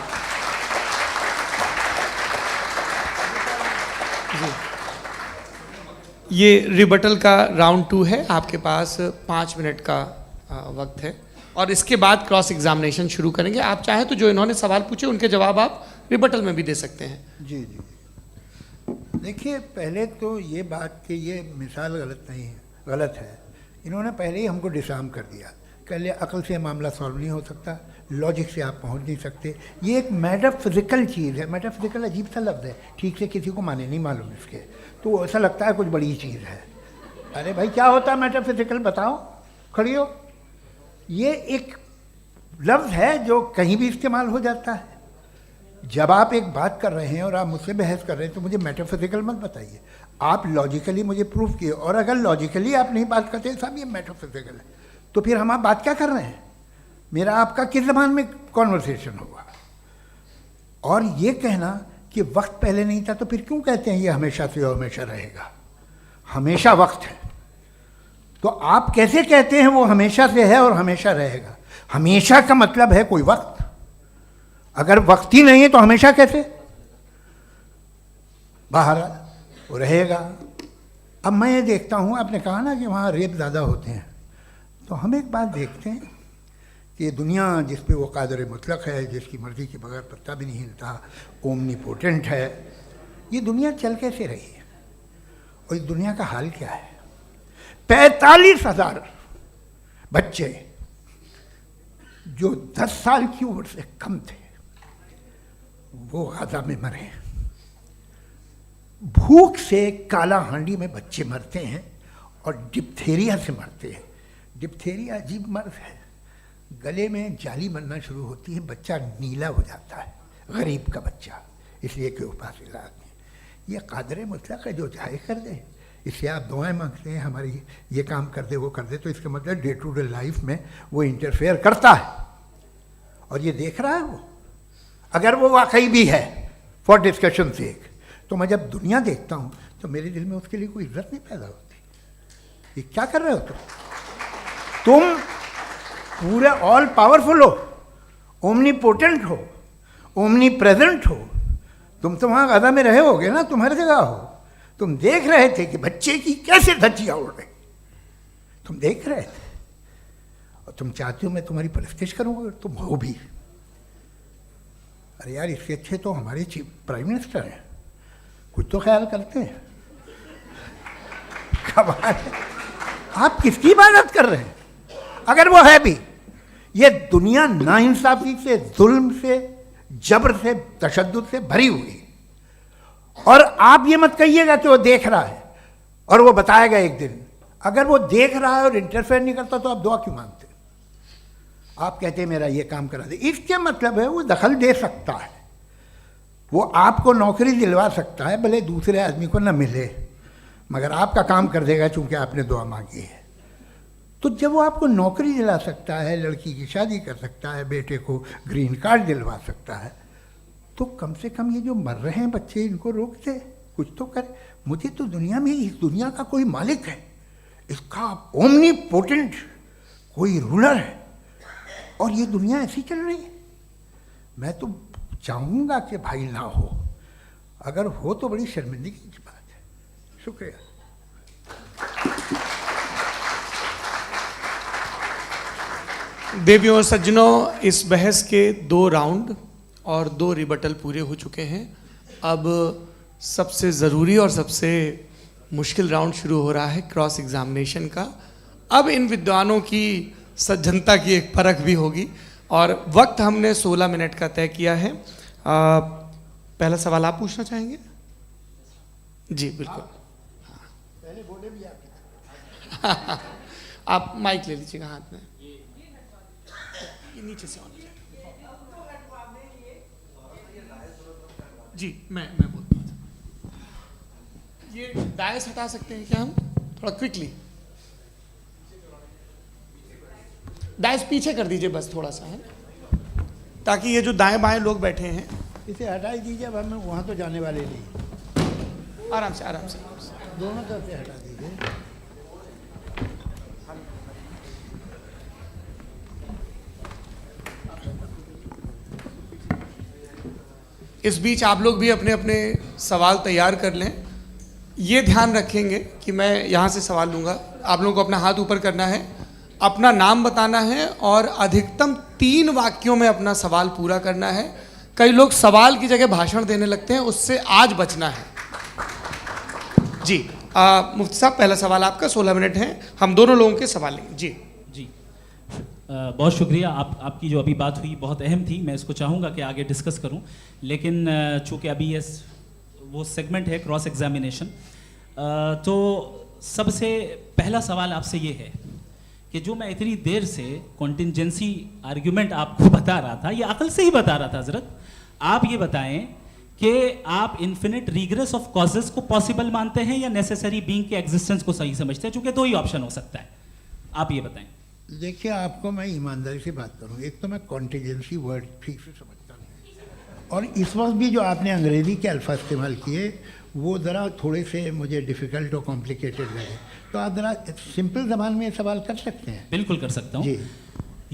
ये रिबटल का राउंड 2 है। आपके पास 5 मिनट का वक्त है और इसके बाद क्रॉस एग्जामिनेशन शुरू करेंगे। आप चाहें तो जो इन्होंने सवाल पूछे उनके जवाब आप रिबटल में भी दे सकते हैं। जी जी, देखिए पहले तो ये बात कि ये मिसाल गलत नहीं है, गलत है। इन्होंने पहले ही हमको डिसार्म कर दिया। कह लिया अकल से मामला सॉल्व नहीं हो सकता, लॉजिक से आप पहुंच नहीं सकते। ये एक मेटाफिजिकल चीज़ है। मेटाफिजिकल अजीब सा लफ्ज़ है, ठीक से किसी को माने नहीं मालूम इसके, तो ऐसा लगता है कुछ बड़ी चीज़ है। अरे भाई क्या होता है मेटाफिजिकल, बताओ, खड़ी हो। ये एक लफ्ज़ है जो कहीं भी इस्तेमाल हो जाता है। जब आप एक बात कर रहे हैं और आप मुझसे बहस कर रहे हैं तो मुझे मेटाफिजिकल मत बताइए, आप लॉजिकली मुझे प्रूफ किए। और अगर लॉजिकली आप नहीं बात करते साहब ये मेटाफिजिकल है, तो फिर हम आप बात क्या कर रहे हैं? मेरा आपका किस ज़बान में कॉन्वर्सेशन होगा? और ये कहना कि वक्त पहले नहीं था, तो फिर क्यों कहते हैं ये हमेशा से और हमेशा रहेगा? हमेशा वक्त है, तो आप कैसे कहते हैं वो हमेशा से है और हमेशा रहेगा? हमेशा का मतलब है कोई वक्त, अगर वक्त ही नहीं है तो हमेशा कैसे? बाहर वो रहेगा। अब मैं ये देखता हूँ, आपने कहा ना कि वहाँ रेप ज़्यादा होते हैं, तो हम एक बात देखते हैं कि दुनिया जिस पे वो कादर मुतलक है, जिसकी मर्ज़ी के बगैर पत्ता भी नहीं हिलता, ओमनीपोटेंट है, ये दुनिया चल कैसे रही है? और इस दुनिया का हाल क्या है? 45,000 बच्चे जो 10 साल की उम्र से कम थे वो गाजा में मरे। भूख से काला हांडी में बच्चे मरते हैं और डिप्थेरिया से मरते हैं। डिप्थेरिया अजीब मर्ज है, गले में जाली बनना शुरू होती है, बच्चा नीला हो जाता है, गरीब का बच्चा, इसलिए कि उपास इलाज में। ये कादर मुतलक है, जो चाहे कर दे। इससे आप दुआएं मांगते हैं हमारी ये काम कर दे वो कर दे, तो इसका मतलब डे टू डे लाइफ में वो इंटरफेयर करता है और ये देख रहा है वो। अगर वो वाकई भी है फॉर डिस्कशन सेक, तो मैं जब दुनिया देखता हूँ तो मेरे दिल में उसके लिए कोई इज्जत नहीं पैदा होती। ये क्या कर रहे हो तुम पूरे ऑल पावरफुल हो, ओमनीपोटेंट हो, ओमनी प्रेजेंट हो। तुम तो वहाँ गाजा में रहे होगे ना, तुम हर जगह हो। तुम देख रहे थे कि बच्चे की कैसे धज्जियाँ उड़ रही, तुम देख रहे थे और तुम चाहते हो मैं तुम्हारी परस्तिश करूँगा, तुम हो भी। अरे यार, इसके अच्छे तो हमारे चीफ प्राइम मिनिस्टर हैं, कुछ तो ख्याल करते हैं। कमाल है, आप किसकी इबादत कर रहे हैं? अगर वो है भी, ये दुनिया नाइंसाफी से, जुल्म से, जबर से, तशद्दुद से भरी हुई। और आप ये मत कहिएगा कि वो देख रहा है और वो बताएगा एक दिन। अगर वो देख रहा है और इंटरफेयर नहीं करता तो आप दुआ क्यों मांगते? आप कहते हैं मेरा ये काम करा दे, इसके मतलब है वो दखल दे सकता है, वो आपको नौकरी दिलवा सकता है, भले दूसरे आदमी को न मिले, मगर आपका काम कर देगा चूंकि आपने दुआ मांगी है। तो जब वो आपको नौकरी दिला सकता है, लड़की की शादी कर सकता है, बेटे को ग्रीन कार्ड दिलवा सकता है, तो कम से कम ये जो मर रहे हैं बच्चे, इनको रोक दे, कुछ तो करे। मुझे तो दुनिया में, इस दुनिया का कोई मालिक है, इसका ओमनीपोटेंट कोई रूलर है, और ये दुनिया ऐसी चल रही है। मैं तो चाहूँगा कि भाई ना हो, अगर हो तो बड़ी शर्मिंदगी की बात है। शुक्रिया। देवियों और सज्जनों, इस बहस के 2 राउंड और 2 रिबटल पूरे हो चुके हैं। अब सबसे ज़रूरी और सबसे मुश्किल राउंड शुरू हो रहा है, क्रॉस एग्जामिनेशन का। अब इन विद्वानों की सज्जनता की एक परख भी होगी और वक्त हमने 16 मिनट का तय किया है। पहला सवाल आप पूछना चाहेंगे? जी बिल्कुल। पहले बोले भी आप आप माइक ले लीजिएगा हाथ में, ये नीचे से ऑन कीजिए। जी मैं बोलता हूँ, ये डायस हटा सकते हैं क्या हम थोड़ा क्विकली? डायस पीछे कर दीजिए बस थोड़ा सा, है, ताकि ये जो दाएं बाएं लोग बैठे हैं, इसे हटा ही दीजिए। अब हमें वहाँ तो जाने वाले नहीं, आराम से आराम से आराम से। दोनों तरफ से हटा दीजिए। इस बीच आप लोग भी अपने अपने सवाल तैयार कर लें। ये ध्यान रखेंगे कि मैं यहाँ से सवाल लूँगा, आप लोगों को अपना हाथ ऊपर करना है, अपना नाम बताना है और अधिकतम 3 वाक्यों में अपना सवाल पूरा करना है। कई लोग सवाल की जगह भाषण देने लगते हैं, उससे आज बचना है। जी मुफ्ती साहब, पहला सवाल आपका, 16 मिनट हैं, हम दोनों लोगों के सवाल लेंगे। जी जी बहुत शुक्रिया। आपकी जो अभी बात हुई बहुत अहम थी, मैं इसको चाहूँगा कि आगे डिस्कस करूँ, लेकिन चूँकि अभी ये वो सेगमेंट है क्रॉस एग्जामिनेशन, तो सबसे पहला सवाल आपसे ये है कि जो मैं इतनी देर से कॉन्टिंजेंसी आर्ग्यूमेंट आपको बता रहा था, ये अकल से ही बता रहा था हजरत, आप ये बताएं कि आप इन्फिनिट रिग्रेस ऑफ कॉजेस को पॉसिबल मानते हैं या नेसेसरी बीइंग के एग्जिस्टेंस को सही समझते हैं, चूंकि दो ही ऑप्शन हो सकता है, आप ये बताएं। देखिए, आपको मैं ईमानदारी से बात करूं, एक तो मैं कॉन्टिजेंसी वर्ड ठीक से समझता नहीं, और इस वक्त भी जो आपने अंग्रेज़ी के अल्फाज इस्तेमाल किए वो ज़रा थोड़े से मुझे डिफ़िकल्ट और कॉम्प्लिकेटेड लगे, तो आप ज़रा सिंपल ज़बान में सवाल कर सकते हैं। बिल्कुल कर सकता हूँ जी।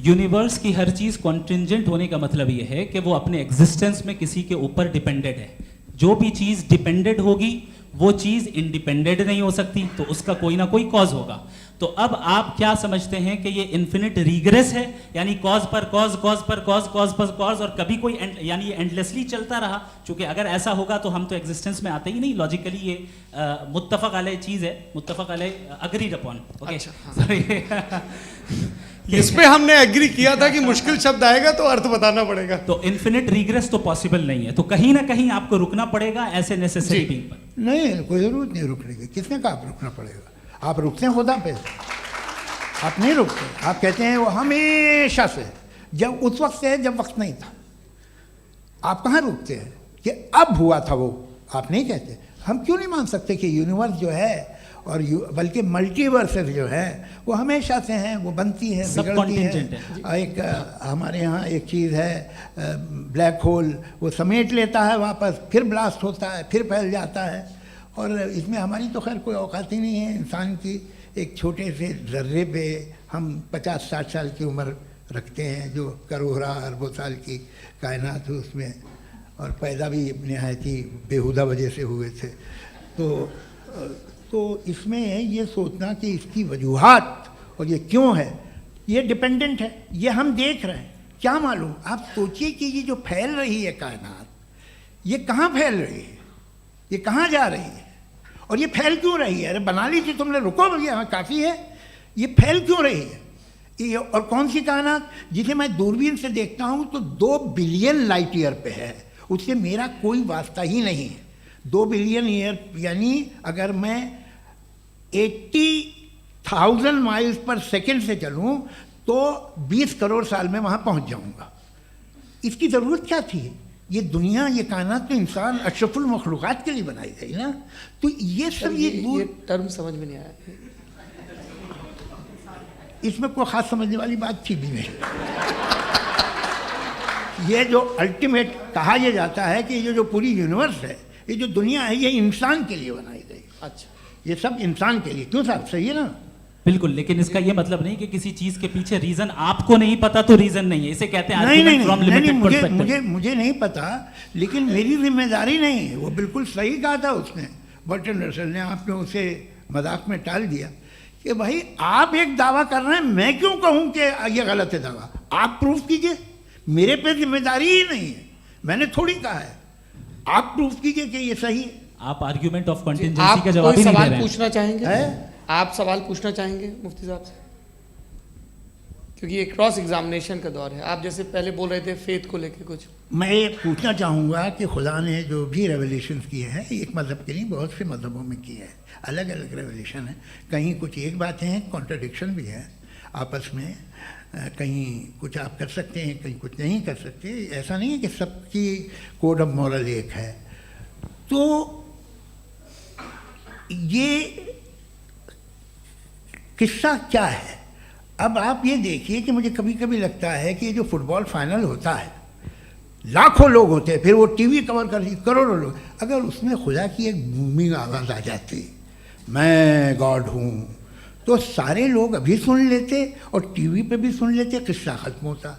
यूनिवर्स की हर चीज कॉन्टिंजेंट होने का मतलब ये है कि वो अपने एग्जिस्टेंस में किसी के ऊपर डिपेंडेड है। जो भी चीज डिपेंडेड होगी वो चीज इंडिपेंडेंट नहीं हो सकती, तो उसका कोई ना कोई कॉज होगा। तो अब आप क्या समझते हैं कि ये इन्फिनिट रिग्रेस है, यानी कॉज पर कॉज, कॉज पर कॉज, कॉज पर कॉज, और कभी कोई यानी ये एंडलेसली चलता रहा? क्योंकि अगर ऐसा होगा तो हम तो एग्जिस्टेंस में आते ही नहीं, लॉजिकली ये मुत्तफक अलैह चीज है, मुत्तफक अलैह अग्रीड अपॉन। ओके, इस पे हमने एग्री किया था कि मुश्किल शब्द आएगा तो अर्थ बताना पड़ेगा। तो इन्फिनिट रिग्रेस तो पॉसिबल नहीं है, तो कहीं ना कहीं आपको रुकना पड़ेगा ऐसे नेसेसरी बीइंग पर। नहीं, कोई ज़रूरत नहीं रुकने की। किसने कहा आप रुकना पड़ेगा? आप रुकते हैं खुदा पे, आप नहीं रुकते। आप कहते हैं वो हमेशा से, जब उस वक्त से जब वक्त नहीं था। आप कहाँ रुकते हैं कि अब हुआ था वो? आप नहीं कहते। हम क्यों नहीं मान सकते कि यूनिवर्स जो है और बल्कि मल्टीवर्सेस जो है वो हमेशा से हैं, वो बनती है, सब बिगड़ती contingent है। एक हमारे यहाँ एक चीज़ है ब्लैक होल, वो समेट लेता है वापस, फिर ब्लास्ट होता है, फिर फैल जाता है। और इसमें हमारी तो खैर कोई औकात ही नहीं है। इंसान की एक छोटे से ज़र्रे पे हम 50-60 साल की उम्र रखते हैं, जो करोड़ों अरबों साल की कायनात है उसमें, और पैदा भी नहायत ही बेहुदा वजह से हुए थे। तो इसमें ये सोचना कि इसकी वजूहात और ये क्यों है, ये डिपेंडेंट है, ये हम देख रहे हैं, क्या मालूम। आप सोचिए कि ये जो फैल रही है कायनात, ये कहाँ फैल रही है, ये कहाँ जा रही है, और ये फैल क्यों रही है? अरे बना ली थी तुमने, रुको भैया, हाँ काफ़ी है। ये फैल क्यों रही है? ये और कौन सी कायनात जिसे मैं दूरबीन से देखता हूँ तो 2 बिलियन लाइट ईयर पे है, उससे मेरा कोई वास्ता ही नहीं है। 2 बिलियन ईयर यानी अगर मैं 80,000 माइल्स पर सेकेंड से चलूँ तो 20 करोड़ साल में वहाँ पहुँच जाऊँगा। इसकी ज़रूरत क्या थी? ये दुनिया, ये कायनात तो इंसान अशरफुल मखलूक़ात के लिए बनाई गई ना। तो ये सब ये टर्म समझ में नहीं आया, इसमें कोई ख़ास समझने वाली बात थी भी नहीं। ये जो अल्टीमेट कहा यह जाता है कि ये जो पूरी यूनिवर्स है, ये जो दुनिया है, ये इंसान के लिए बनाई गई। अच्छा, ये सब इंसान के लिए। क्यों साहब, सही है ना? बिल्कुल, लेकिन इसका ये मतलब नहीं कि किसी चीज के पीछे रीजन आपको नहीं पता तो रीजन नहीं है, इसे कहते हैं नहीं, argument from limited perspective। मुझे नहीं पता, लेकिन मेरी जिम्मेदारी नहीं है। वो बिल्कुल सही कहा था उसने, बर्टन रसल ने। आपने उसे मजाक में टाल दिया कि भाई आप एक दावा कर रहे हैं, मैं क्यों कहूँ कि ये गलत है दावा? आप प्रूफ कीजिए, मेरे पे जिम्मेदारी ही नहीं है, मैंने थोड़ी कहा है। आप प्रूफ कीजिए कि ये सही है। आप आर्ग्यूमेंट ऑफ कॉन्टिजेंसी आप का जवाब कोई ही नहीं दे सवाल रहे हैं। पूछना चाहेंगे? है? आप सवाल पूछना चाहेंगे मुफ्ती साहब से? क्योंकि ये क्रॉस एग्जामिनेशन का दौर है। आप जैसे पहले बोल रहे थे फेथ को लेके कुछ। मैं ये पूछना चाहूँगा कि खुदा ने जो भी रेवलेशन किए हैं, एक मज़हब के नहीं, बहुत से मज़हबों में किए हैं, अलग अलग रेवलेशन है। कहीं कुछ एक बातें हैं, कॉन्ट्रडिक्शन भी है आपस में, कहीं कुछ आप कर सकते हैं, कहीं कुछ नहीं कर सकते। ऐसा नहीं है कि सबकी कोड ऑफ मॉरल एक है। तो ये किस्सा क्या है? अब आप ये देखिए कि मुझे कभी कभी लगता है कि ये जो फुटबॉल फाइनल होता है, लाखों लोग होते हैं, फिर वो टीवी कवर कर, करोड़ों लोग, अगर उसमें खुदा की एक बूमिंग आवाज़ आ जाती, मैं गॉड हूँ, तो सारे लोग अभी सुन लेते और टीवी पे भी सुन लेते, किस्सा ख़त्म होता।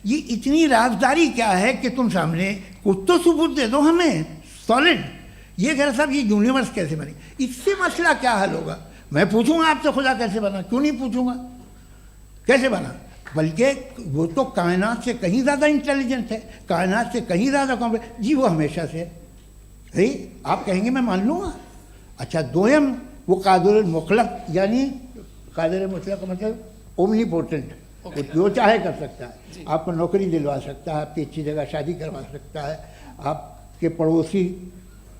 ये इतनी राजदारी क्या है कि तुम सामने कुछ तो सबूत दे दो हमें सॉलिड। ये कह साहब ये यूनिवर्स कैसे बनी, इससे मसला क्या हल होगा? मैं पूछूंगा आपसे खुदा कैसे बना? क्यों नहीं पूछूंगा कैसे बना? बल्कि वो तो कायनात से कहीं ज़्यादा इंटेलिजेंट है, कायनात से कहीं ज़्यादा कॉम्प्लेक्स। जी वो हमेशा से है, आप कहेंगे मैं मान लूँगा। अच्छा, दोयम वो कादिर मुतलक, यानी कादिर मुतलक का मतलब ओमनीपोटेंट, वो जो चाहे कर सकता है। आपको नौकरी दिलवा सकता है, आपकी अच्छी जगह शादी करवा सकता है, आपके पड़ोसी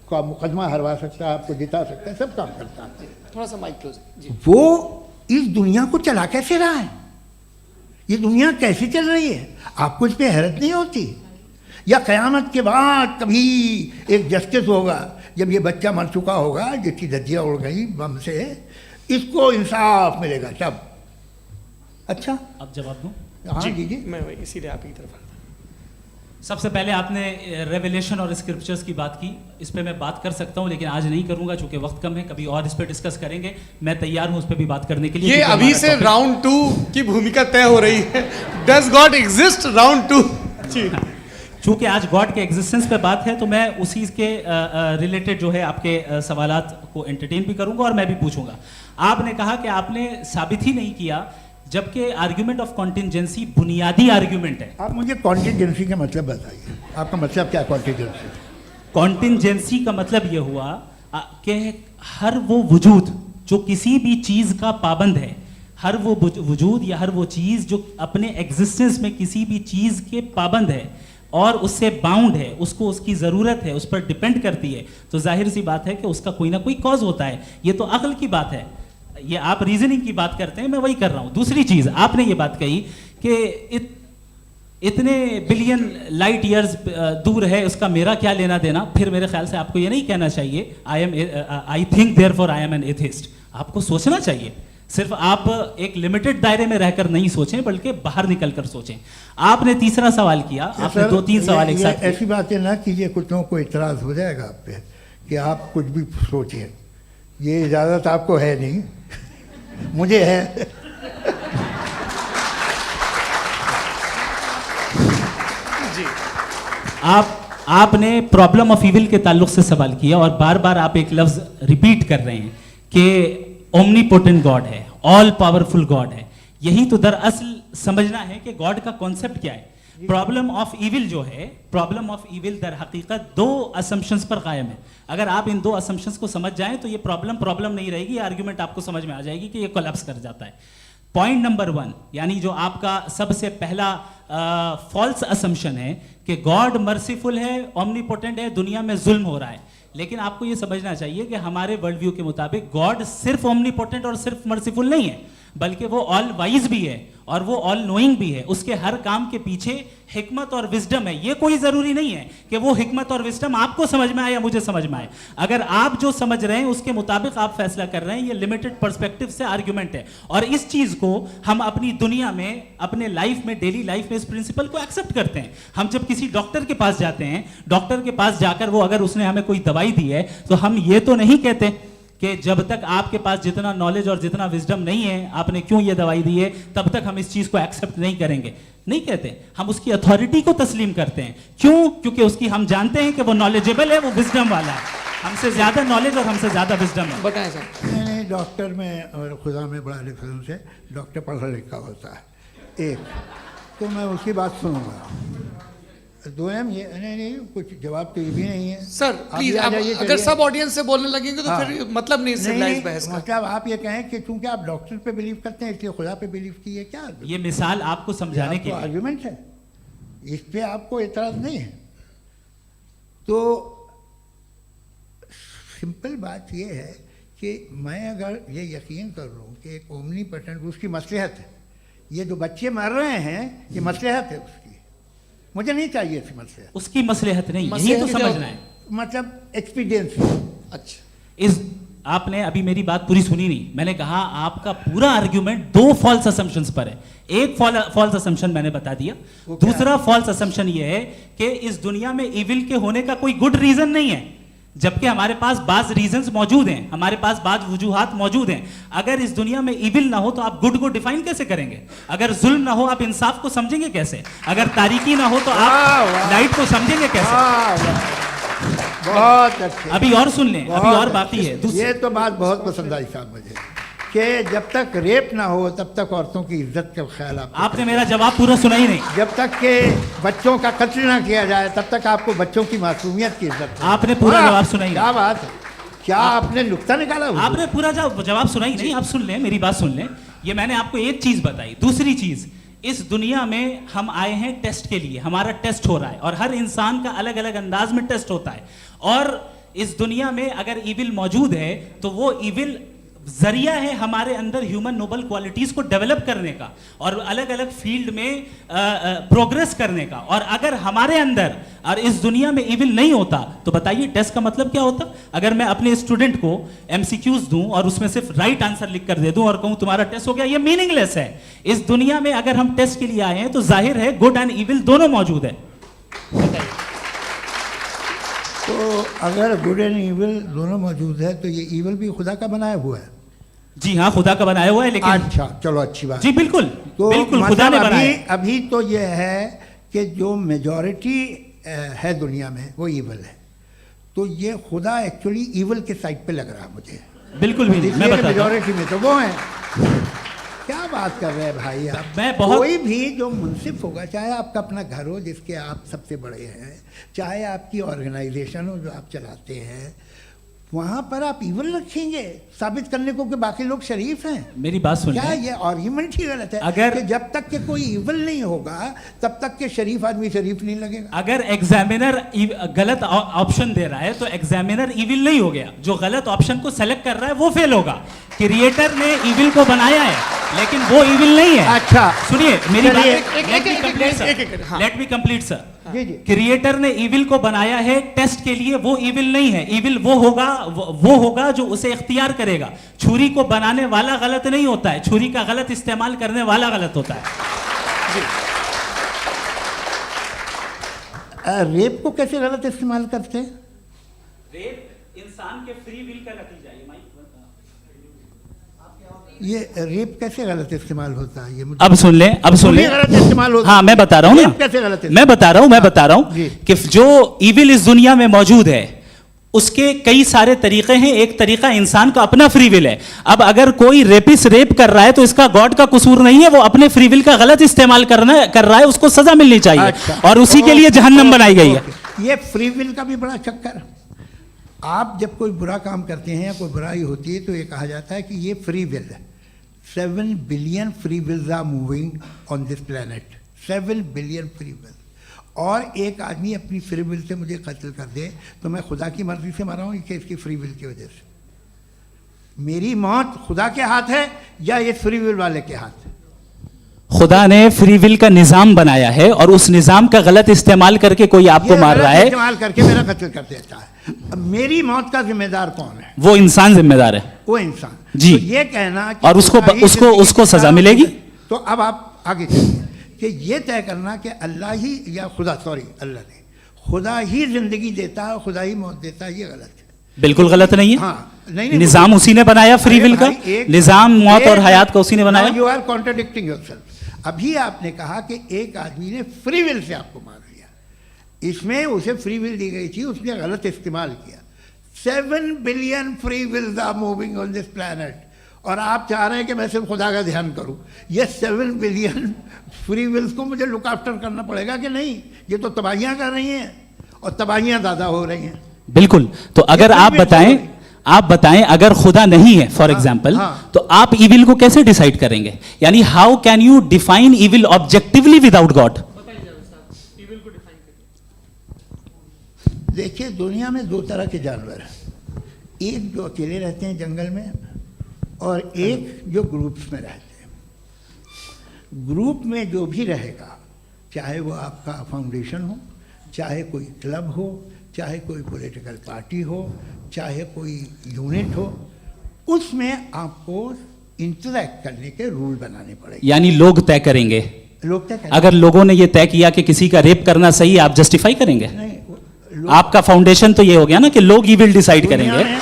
आपका मुकदमा हरवा सकता है, आपको जिता सकता है, सब काम करता है। थोड़ा सा माइक क्लोज जी। वो इस दुनिया को चला कैसे रहा है, ये दुनिया कैसे चल रही है, आपको इस पर हैरत नहीं होती? या क़यामत के बाद कभी एक जस्टिस होगा, जब ये बच्चा मर चुका होगा जिसकी धज्जियाँ उड़ गई बम से, इसको इंसाफ मिलेगा तब? अच्छा, अब जवाब दूं? हाँ जी, दीजिए। मैं इसीलिए आप की तरफ आता। सबसे पहले आपने रेवलेशन और स्क्रिप्चर्स की बात की, इस पे मैं बात कर सकता हूं लेकिन आज नहीं करूंगा चूंकि वक्त कम है, कभी और इस पे डिस्कस करेंगे। मैं तैयार हूं उस पे भी बात करने के लिए। ये क्योंकि अभी हमारा से topic- राउंड 2 की भूमिका तय हो रही है। Does God exist round 2? जी। चूंकि आज गॉड के एग्जिस्टेंस पे बात है तो मैं उसी के रिलेटेड जो है आपके सवालात को एंटरटेन भी करूंगा और मैं भी पूछूंगा। आपने कहा कि आपने साबित ही नहीं किया, जबकि आर्ग्यूमेंट ऑफ कॉन्टिजेंसी बुनियादी आर्ग्यूमेंट है। आप मुझे कॉन्टीजेंसी का मतलब बताइए, आपका मतलब क्या है कॉन्टीजेंसी? कॉन्टिजेंसी का मतलब यह हुआ कि हर वो वजूद जो किसी भी चीज का पाबंद है, हर वो वजूद या हर वो चीज जो अपने एग्जिस्टेंस में किसी भी चीज के पाबंद है और उससे बाउंड है, उसको उसकी ज़रूरत है, उस पर डिपेंड करती है, तो जाहिर सी बात है कि उसका कोई ना कोई कॉज होता है। ये तो अक्ल की बात है, ये आप रीजनिंग की बात करते हैं, मैं वही कर रहा हूँ। दूसरी चीज़ आपने ये बात कही कि इतने बिलियन लाइट ईयर्स दूर है, उसका मेरा क्या लेना देना। फिर मेरे ख्याल से आपको ये नहीं कहना चाहिए I think therefore I am an atheist. आपको सोचना चाहिए, सिर्फ आप एक लिमिटेड दायरे में रहकर नहीं सोचें बल्कि बाहर निकलकर सोचें। आपने तीसरा सवाल किया, आपने सर, 2-3 सवाल एक साथ किए। ऐसी बातें ना कीजिए, कुछ लोगों को इतराज़ हो जाएगा आप पे कि आप कुछ भी सोचिए, ये इजाज़त आपको है नहीं, मुझे है। जी, आपने प्रॉब्लम ऑफ इविल के ताल्लुक से सवाल किया और बार बार आप एक लफ्ज रिपीट कर रहे हैं कि ओमनीपोटेंट गॉड है, ऑल पावरफुल गॉड है। यही तो दरअसल समझना है कि गॉड का कॉन्सेप्ट क्या है। प्रॉब्लम ऑफ इविल जो है, प्रॉब्लम ऑफ इविल दर हकीकत 2 असम्पशंस पर कायम है। अगर आप इन 2 असम्पशंस को समझ जाएं तो ये प्रॉब्लम नहीं रहेगी, आर्ग्यूमेंट आपको समझ में आ जाएगी कि ये कोलैप्स कर जाता है। पॉइंट नंबर 1, यानी जो आपका सबसे पहला फॉल्स असम्पशन है कि गॉड मर्सीफुल है, ओमनीपोटेंट है, दुनिया में जुल्म हो रहा है। लेकिन आपको ये समझना चाहिए कि हमारे वर्ल्ड व्यू के मुताबिक गॉड सिर्फ ओमनीपोटेंट और सिर्फ मर्सीफुल नहीं है, बल्कि वो ऑल वाइज भी है और वो ऑल नोइंग भी है। उसके हर काम के पीछे हिकमत और विजडम है। ये कोई जरूरी नहीं है कि वो हिकमत और विजडम आपको समझ में आए या मुझे समझ में आए। अगर आप जो समझ रहे हैं उसके मुताबिक आप फैसला कर रहे हैं, ये लिमिटेड पर्सपेक्टिव से आर्ग्यूमेंट है। और इस चीज को हम अपनी दुनिया में, अपने लाइफ में, डेली लाइफ में इस प्रिंसिपल को एक्सेप्ट करते हैं। हम जब किसी डॉक्टर के पास जाते हैं, डॉक्टर के पास जाकर वो अगर उसने हमें कोई दवाई दी है तो हम ये तो नहीं कहते कि जब तक आपके पास जितना नॉलेज और जितना विजडम नहीं है, आपने क्यों ये दवाई दी है, तब तक हम इस चीज को एक्सेप्ट नहीं करेंगे। नहीं कहते, हम उसकी अथॉरिटी को तस्लीम करते हैं। क्यों? क्योंकि उसकी हम जानते हैं कि वो नॉलेजेबल है, वो विजडम वाला है, हमसे ज्यादा नॉलेज और हमसे ज्यादा विजडम है। बताएं सर। नहीं, डॉक्टर में और खुदा में बड़ा डिफरेंस है। डॉक्टर पढ़ा लिखा होता है एक, तो मैं उसकी बात सुनूंगा। 2 ये नहीं, कुछ जवाब तो ये भी नहीं है सर प्लीज, भी आ आप जाइए, अगर चलिए। सब ऑडियंस से बोलने लगेंगे तो हाँ। फिर मतलब नहीं सिविलाइज्ड बहस का। मतलब आप ये कहें कि चूंकि आप डॉक्टर पे बिलीव करते हैं इसलिए खुदा पे बिलीव कीजिए, क्या ये मिसाल आपको समझाने के लिए। आर्ग्यूमेंट है, इस पे आपको एतराज नहीं है। तो सिंपल बात ये है कि मैं अगर ये यकीन कर लूँ कि एक ओमनीपोटेंट, उसकी मसलहत है, ये जो बच्चे मर रहे हैं ये मसलहत है उसकी, मुझे नहीं चाहिए इसकी मसलहत। उसकी मसलहत नहीं, यही तो मसलहत समझना है। मतलब एक्सपीरियंस। अच्छा, इस आपने अभी मेरी बात पूरी सुनी नहीं। मैंने कहा आपका पूरा आर्ग्यूमेंट 2 फॉल्स असम्पशंस पर है। एक फॉल्स असम्पशन मैंने बता दिया, दूसरा फॉल्स असम्पशन ये है कि इस दुनिया में इविल के होने का कोई गुड रीजन नहीं है, जबकि हमारे पास बाज रीजंस मौजूद हैं, हमारे पास बाज वजूहात मौजूद हैं। अगर इस दुनिया में इविल ना हो तो आप गुड को डिफाइन कैसे करेंगे? अगर जुल्म ना हो आप इंसाफ को समझेंगे कैसे? अगर तारीकी ना हो तो आप लाइट को समझेंगे कैसे? बहुत अच्छे। अभी और सुन लें, अभी और बाकी है। ये तो बात बहुत पसंद आई साहब मुझे, कि जब तक रेप ना हो तब तक औरतों की इज्जत का ख्याल आपने मेरा जवाब पूरा सुना ही नहीं। जब तक के बच्चों का कत्ल ना किया जाए तब तक आपको बच्चों की मासूमियत की इज्जत। आपने पूरा जवाब सुना ही क्या बात है, क्या आपने नुक्ता निकाला? आपने पूरा जवाब सुना ही नहीं। आप सुन लें, मेरी बात सुन लें। ये मैंने आपको एक चीज बताई। दूसरी चीज, इस दुनिया में हम आए हैं टेस्ट के लिए, हमारा टेस्ट हो रहा है और हर इंसान का अलग अलग अंदाज में टेस्ट होता है। और इस दुनिया में अगर इविल मौजूद है तो वो इविल जरिया है हमारे अंदर ह्यूमन नोबल क्वालिटीज को डेवलप करने का और अलग अलग फील्ड में प्रोग्रेस करने का। और अगर हमारे अंदर और इस दुनिया में इविल नहीं होता तो बताइए टेस्ट का मतलब क्या होता? अगर मैं अपने स्टूडेंट को एमसीक्यूज दूं और उसमें सिर्फ राइट आंसर लिख कर दे दूं और कहूं तुम्हारा टेस्ट हो गया, ये मीनिंगलेस है। इस दुनिया में अगर हम टेस्ट के लिए आए हैं तो जाहिर है गुड एंड इविल दोनों मौजूद है। बताइए। तो अगर गुड एंड इविल दोनों मौजूद है तो ये इविल भी खुदा का बनाया हुआ है। जी हाँ, खुदा का बनाया हुआ है, लेकिन अच्छा चलो अच्छी बात। जी बिल्कुल, तो बिल्कुल खुदा ने बनाया है। अभी तो ये है कि जो मेजॉरिटी है दुनिया में वो इविल है, तो ये खुदा एक्चुअली इविल के साइड पे लग रहा है मुझे। बिल्कुल भी नहीं, मैं बताता हूं। मेजॉरिटी में तो वो है। क्या बात कर रहे हैं भाई आप? मैं बहुत कोई भी जो मुंसिफ होगा, चाहे आपका अपना घर हो जिसके आप सबसे बड़े हैं, चाहे आपकी ऑर्गेनाइजेशन हो जो आप चलाते हैं, वहां पर आप इविल रखेंगे साबित करने को कि बाकी लोग शरीफ हैं। मेरी बात सुनिए। क्या ये आर्ग्यूमेंट ही गलत है? अगर कि जब तक के कोई इविल नहीं होगा तब तक के शरीफ आदमी शरीफ नहीं लगेगा। अगर एग्जामिनर गलत ऑप्शन दे रहा है तो एग्जामिनर इविल नहीं हो गया, जो गलत ऑप्शन को सेलेक्ट कर रहा है वो फेल होगा। क्रिएटर ने इविल को बनाया है लेकिन वो इविल नहीं है। अच्छा सुनिए मेरी बात, चलिए, लेट मी कंप्लीट सर। जी जी। क्रिएटर ने इविल को बनाया है टेस्ट के लिए, वो इविल नहीं है। इविल वो होगा जो उसे इख्तियार करेगा। छुरी को बनाने वाला गलत नहीं होता है, छुरी का गलत इस्तेमाल करने वाला गलत होता है। रेप को कैसे गलत इस्तेमाल करते हैं? रेप इंसान के फ्री विल का नतीजा है। ये रेप कैसे गलत इस्तेमाल होता है? ये मुझे अब सुन ले, अब सुन ले। गलत इस्तेमाल होता हाँ मैं बता रहा हूँ ना, कैसे गलत इस्तेमाल? मैं बता रहा हूँ जी। कि जो इविल इस दुनिया में मौजूद है उसके कई सारे तरीके हैं। एक तरीका इंसान का अपना फ्री विल है। अब अगर कोई रेपिस्ट रेप कर रहा है तो इसका गॉड का कसूर नहीं है, वो अपने फ्री विल का गलत इस्तेमाल कर रहा है, उसको सजा मिलनी चाहिए। अच्छा। और उसी के लिए जहन्नम बनाई गई है। ये फ्री विल का भी बड़ा चक्कर। आप जब कोई बुरा काम करते हैं या कोई बुराई होती है तो ये कहा जाता है कि ये फ्री विल है। 7 billion free wills are moving on this planet. 7 billion free will. और एक आदमी अपनी फ्री विल से मुझे कत्ल कर दे तो मैं खुदा की मर्जी से मरा हूँ कि इसकी फ्री विल की वजह से? मेरी मौत खुदा के हाथ है या ये फ्री विल वाले के हाथ है? खुदा ने फ्री विल का निजाम बनाया है और उस निजाम का गलत इस्तेमाल करके कोई आपको मार रहा है, इस्तेमाल करके मेरा कत्ल कर देता है। अब मेरी मौत का जिम्मेदार कौन है? वो इंसान जिम्मेदार है। वो इंसान। जी। तो ये कहना कि और उसको सजा मिलेगी। तो अब आप आगे चलिए कि ये तय करना कि अल्लाह ही या अल्लाह ने खुदा ही जिंदगी देता है, खुदा ही मौत देता है, ये गलत है। बिल्कुल गलत नहीं है। हाँ, नहीं, निजाम उसी ने बनाया फ्री विल का, निजाम मौत और हयात का उसी ने बनाया। You are contradicting yourself. अभी आपने कहा कि एक आदमी ने फ्री विल से आपको मार दिया, इसमें उसे फ्री विल दी गई थी, उसने गलत इस्तेमाल किया। 7 billion free wills are moving on this planet और आप चाह रहे हैं कि मैं सिर्फ खुदा का ध्यान करूं। ये 7 बिलियन फ्री विल्स को मुझे लुक आफ्टर करना पड़ेगा कि नहीं? ये तो तबाहियां कर रही हैं और तबाहियां ज़्यादा हो रही हैं। बिल्कुल। तो अगर आप बताएं अगर खुदा नहीं है फॉर एग्जाम्पल, तो आप इविल को कैसे डिसाइड करेंगे? यानी how can you define evil objectively without God? देखिए दुनिया में 2 तरह के जानवर हैं। एक जो अकेले रहते हैं जंगल में और एक जो ग्रुप्स में रहते हैं। ग्रुप में जो भी रहेगा, चाहे वो आपका फाउंडेशन हो, चाहे कोई क्लब हो, चाहे कोई पॉलिटिकल पार्टी हो, चाहे कोई यूनिट हो, उसमें आपको इंटरैक्ट करने के रूल बनाने पड़ेंगे। यानी लोग तय करेंगे। लोग तय करेंगे। अगर लोगों ने ये तय किया कि किसी का रेप करना सही है, आप जस्टिफाई करेंगे? नहीं, आपका फाउंडेशन तो ये हो गया ना कि लोग ही विल डिसाइड करेंगे। नहीं।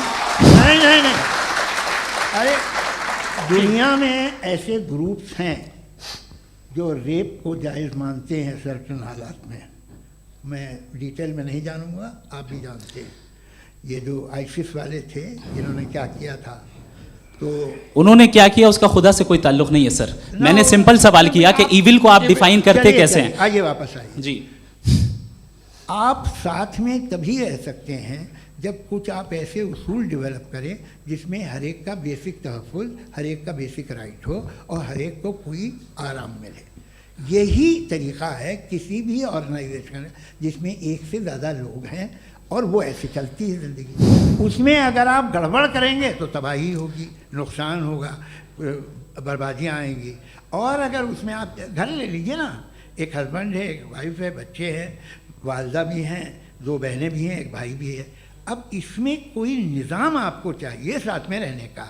अरे दुनिया में ऐसे ग्रुप्स हैं जो रेप को जायज़ मानते हैं सर्टेन हालात में। मैं डिटेल में नहीं जानूंगा, आप भी जानते हैं। ये जो आईसिस वाले थे जिन्होंने क्या किया था, तो उन्होंने क्या किया उसका खुदा से कोई ताल्लुक नहीं है सर। मैंने सिंपल सवाल किया कि इविल को आप डिफाइन करते कैसे हैं? आइए वापस आइए जी। आप साथ में तभी रह सकते हैं जब कुछ आप ऐसे उसूल डेवलप करें जिसमें हर एक का बेसिक तहफ़्फ़ुज़, हर एक का बेसिक राइट हो और हर एक को कोई आराम मिले। यही तरीक़ा है किसी भी ऑर्गेनाइजेशन जिसमें एक से ज़्यादा लोग हैं और वो ऐसे चलती है ज़िंदगी। उसमें अगर आप गड़बड़ करेंगे तो तबाही होगी, नुकसान होगा, बर्बादियाँ आएंगी। और अगर उसमें आप घर ले लीजिए ना, एक हस्बैंड है, एक वाइफ है, बच्चे हैं, वालदा भी हैं, 2 बहनें भी हैं, एक भाई भी है। अब इसमें कोई निज़ाम आपको चाहिए साथ में रहने का,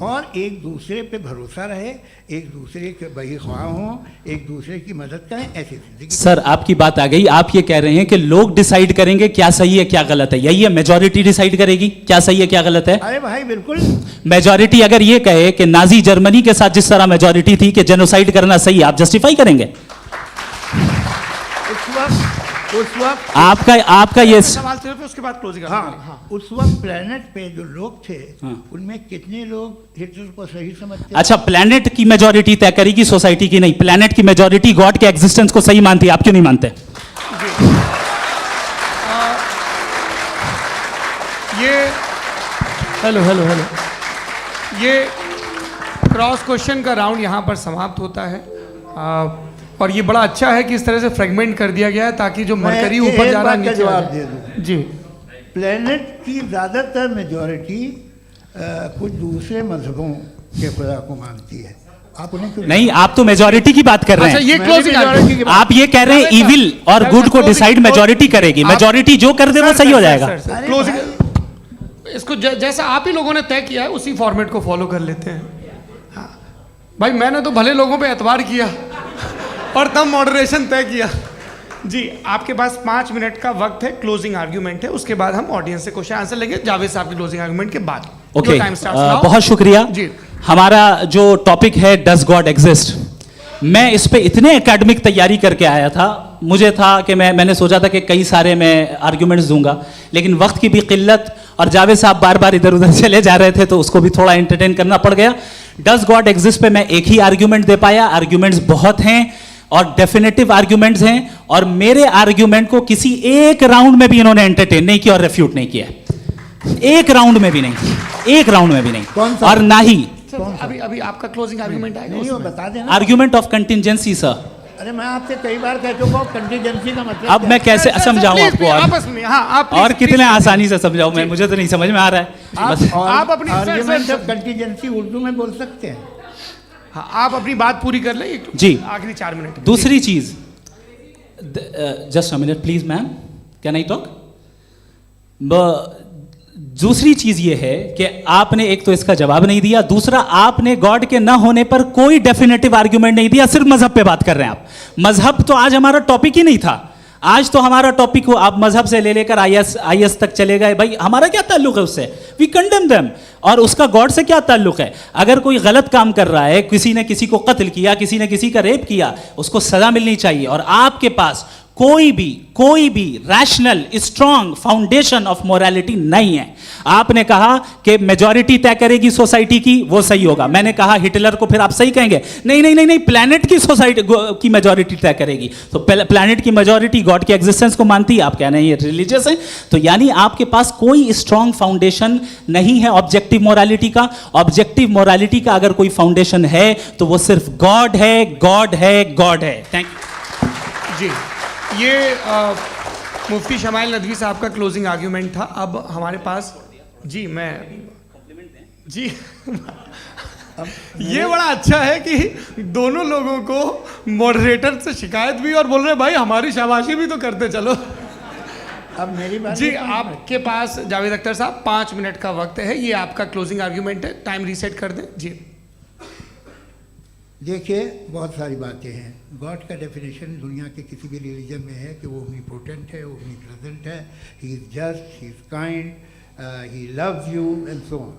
और एक दूसरे पे भरोसा रहे, एक दूसरे के बहीख्वाह हों, एक दूसरे की मदद करें, ऐसी जिंदगी। सर आपकी बात आ गई, आप ये कह रहे हैं कि लोग डिसाइड करेंगे क्या सही है क्या गलत है, यही है मेजॉरिटी डिसाइड करेगी क्या सही है क्या गलत है? अरे भाई बिल्कुल। मेजॉरिटी अगर ये कहे कि नाजी जर्मनी के साथ जिस तरह मेजॉरिटी थी कि जेनोसाइड करना सही है, आप जस्टिफाई करेंगे? उस वक्त आपका ये सवाल सिर्फ उसके बाद क्लोजिंग। हाँ, उस वक्त प्लेनेट पे जो लोग थे, हाँ। उनमें कितने लोग हिटलर को सही समझते? अच्छा, प्लेनेट की मेजॉरिटी तय करेगी, सोसाइटी की नहीं। प्लेनेट की मेजॉरिटी गॉड के एग्जिस्टेंस को सही मानती है, आप क्यों नहीं मानते? ये हेलो ये क्रॉस क्वेश्चन का राउंड यहाँ पर समाप्त होता है। और ये बड़ा अच्छा है कि इस तरह से फ्रेगमेंट कर दिया गया है ताकि जो मरकरी ऊपर जा रहा है नीचे जवाब आ दे जाए। दूं। जी, प्लेनेट की ज़्यादातर मेजॉरिटी कुछ दूसरे मजहबों के खुदा को मानती है। आप उन्हें क्यों नहीं, आप तो मेजॉरिटी की बात कर रहे अच्छा, हैं। ये मैंने क्लोजिंग majority की बात- आप ये कह रहे हैं इविल और गुड को डिसाइड मेजॉरिटी करेगी, मेजॉरिटी जो कर दे वो सही हो जाएगा। अरे क्लोजिंग इसको जैसा आप ही लोगों ने तय किया है उसी फॉर्मेट को फॉलो कर लेते हैं। हाँ भाई, मैंने तो भले लोगों पे एतबार किया और तब मॉडरेशन तय किया। जी, आपके पास 5 मिनट का वक्त है, क्लोजिंग आर्ग्यूमेंट है, उसके बाद हम ऑडियंस से क्वेश्चन आंसर लेंगे जावेद साहब के क्लोजिंग आर्ग्यूमेंट के बाद। ओके, टाइम स्टार्ट्स बहुत शुक्रिया। जी। हमारा जो टॉपिक है डज गॉड एग्जिस्ट, मैं इस पे इतने एकेडमिक तैयारी करके आया था, मुझे था कि मैंने सोचा था कि कई सारे मैं आर्ग्यूमेंट्स दूंगा, लेकिन वक्त की भी किल्लत और जावेद साहब बार बार इधर उधर चले जा रहे थे तो उसको भी थोड़ा एंटरटेन करना पड़ गया। डज गॉड एग्जिस्ट पे मैं एक ही आर्ग्यूमेंट दे पाया, आर्ग्यूमेंट्स बहुत हैं और डेफिनेटिव आर्ग्यूमेंट्स हैं, और मेरे आर्ग्यूमेंट को किसी एक राउंड में भी इन्होंने एंटरटेन नहीं किया और रेफ्यूट नहीं किया, एक राउंड में भी नहीं, एक राउंड में भी नहीं। कौन सा? और ना ही अभी आपका क्लोजिंग आर्ग्यूमेंट आएगा नहीं, वो उसमें। बता देना। Argument of contingency sir. अरे मैं आपसे कई बार कह चुका हूँ कंटीजेंसी का मतलब अब मैं कैसे सर, समझाऊं प्लीज, आपको प्लीज, और आपस में, हाँ, आप और प्लीज, कितने प्लीज, आसानी से समझाऊं मैं, मुझे तो नहीं समझ में आ रहा है बस। आप अपनी argument sir, of contingency Urdu में बोल सकते हैं। हाँ, आप अपनी बात पूरी कर लें जी। आखिरी 4 मिनट। दूसरी चीज, just a minute please ma'am, can I talk? दूसरी चीज ये है कि आपने एक तो इसका जवाब नहीं दिया, दूसरा आपने गॉड के ना होने पर कोई डेफिनेटिव आर्ग्यूमेंट नहीं दिया, सिर्फ मजहब पे बात कर रहे हैं आप। मजहब तो आज हमारा टॉपिक ही नहीं था, आज तो हमारा टॉपिक हो, आप मजहब से ले लेकर आईएस तक चले गए। भाई हमारा क्या ताल्लुक है उससे? We condemn them. और उसका गॉड से क्या ताल्लुक है? अगर कोई गलत काम कर रहा है, किसी ने किसी को कत्ल किया, किसी ने किसी का रेप किया, उसको सजा मिलनी चाहिए। और आपके पास कोई भी rational strong foundation of morality नहीं है। आपने कहा कि मेजॉरिटी तय करेगी सोसाइटी की, वो सही होगा। मैंने कहा हिटलर को फिर आप सही कहेंगे, नहीं, प्लैनेट की सोसाइटी की मेजॉरिटी तय करेगी। तो प्लैनेट की मेजॉरिटी गॉड के एग्जिस्टेंस को मानती है, आप कह रहे हैं ये रिलीजियस है। तो यानी आपके पास कोई स्ट्रॉन्ग फाउंडेशन नहीं है ऑब्जेक्टिव मोरालिटी का। ऑब्जेक्टिव मोरालिटी का अगर कोई फाउंडेशन है तो वो सिर्फ गॉड है, गॉड है, गॉड है। थैंक यू जी, ये मुफ्ती शमाइल नदवी साहब का क्लोजिंग आर्ग्यूमेंट था। अब हमारे पास जी, ये बड़ा अच्छा है कि दोनों लोगों को मॉडरेटर से शिकायत भी और बोल रहे हैं भाई हमारी शाबाशी भी तो करते चलो। अब मेरी बात जी, आपके पास जावेद अख्तर साहब 5 मिनट का वक्त है, ये आपका क्लोजिंग आर्ग्यूमेंट है, टाइम रीसेट कर दें। जी देखिए, बहुत सारी बातें हैं। गॉड का डेफिनेशन दुनिया के किसी भी रिलीजन में है कि वो ओमनीपोटेंट है, ओमनीप्रेजेंट है, he is just, he is kind, he loves you and so on.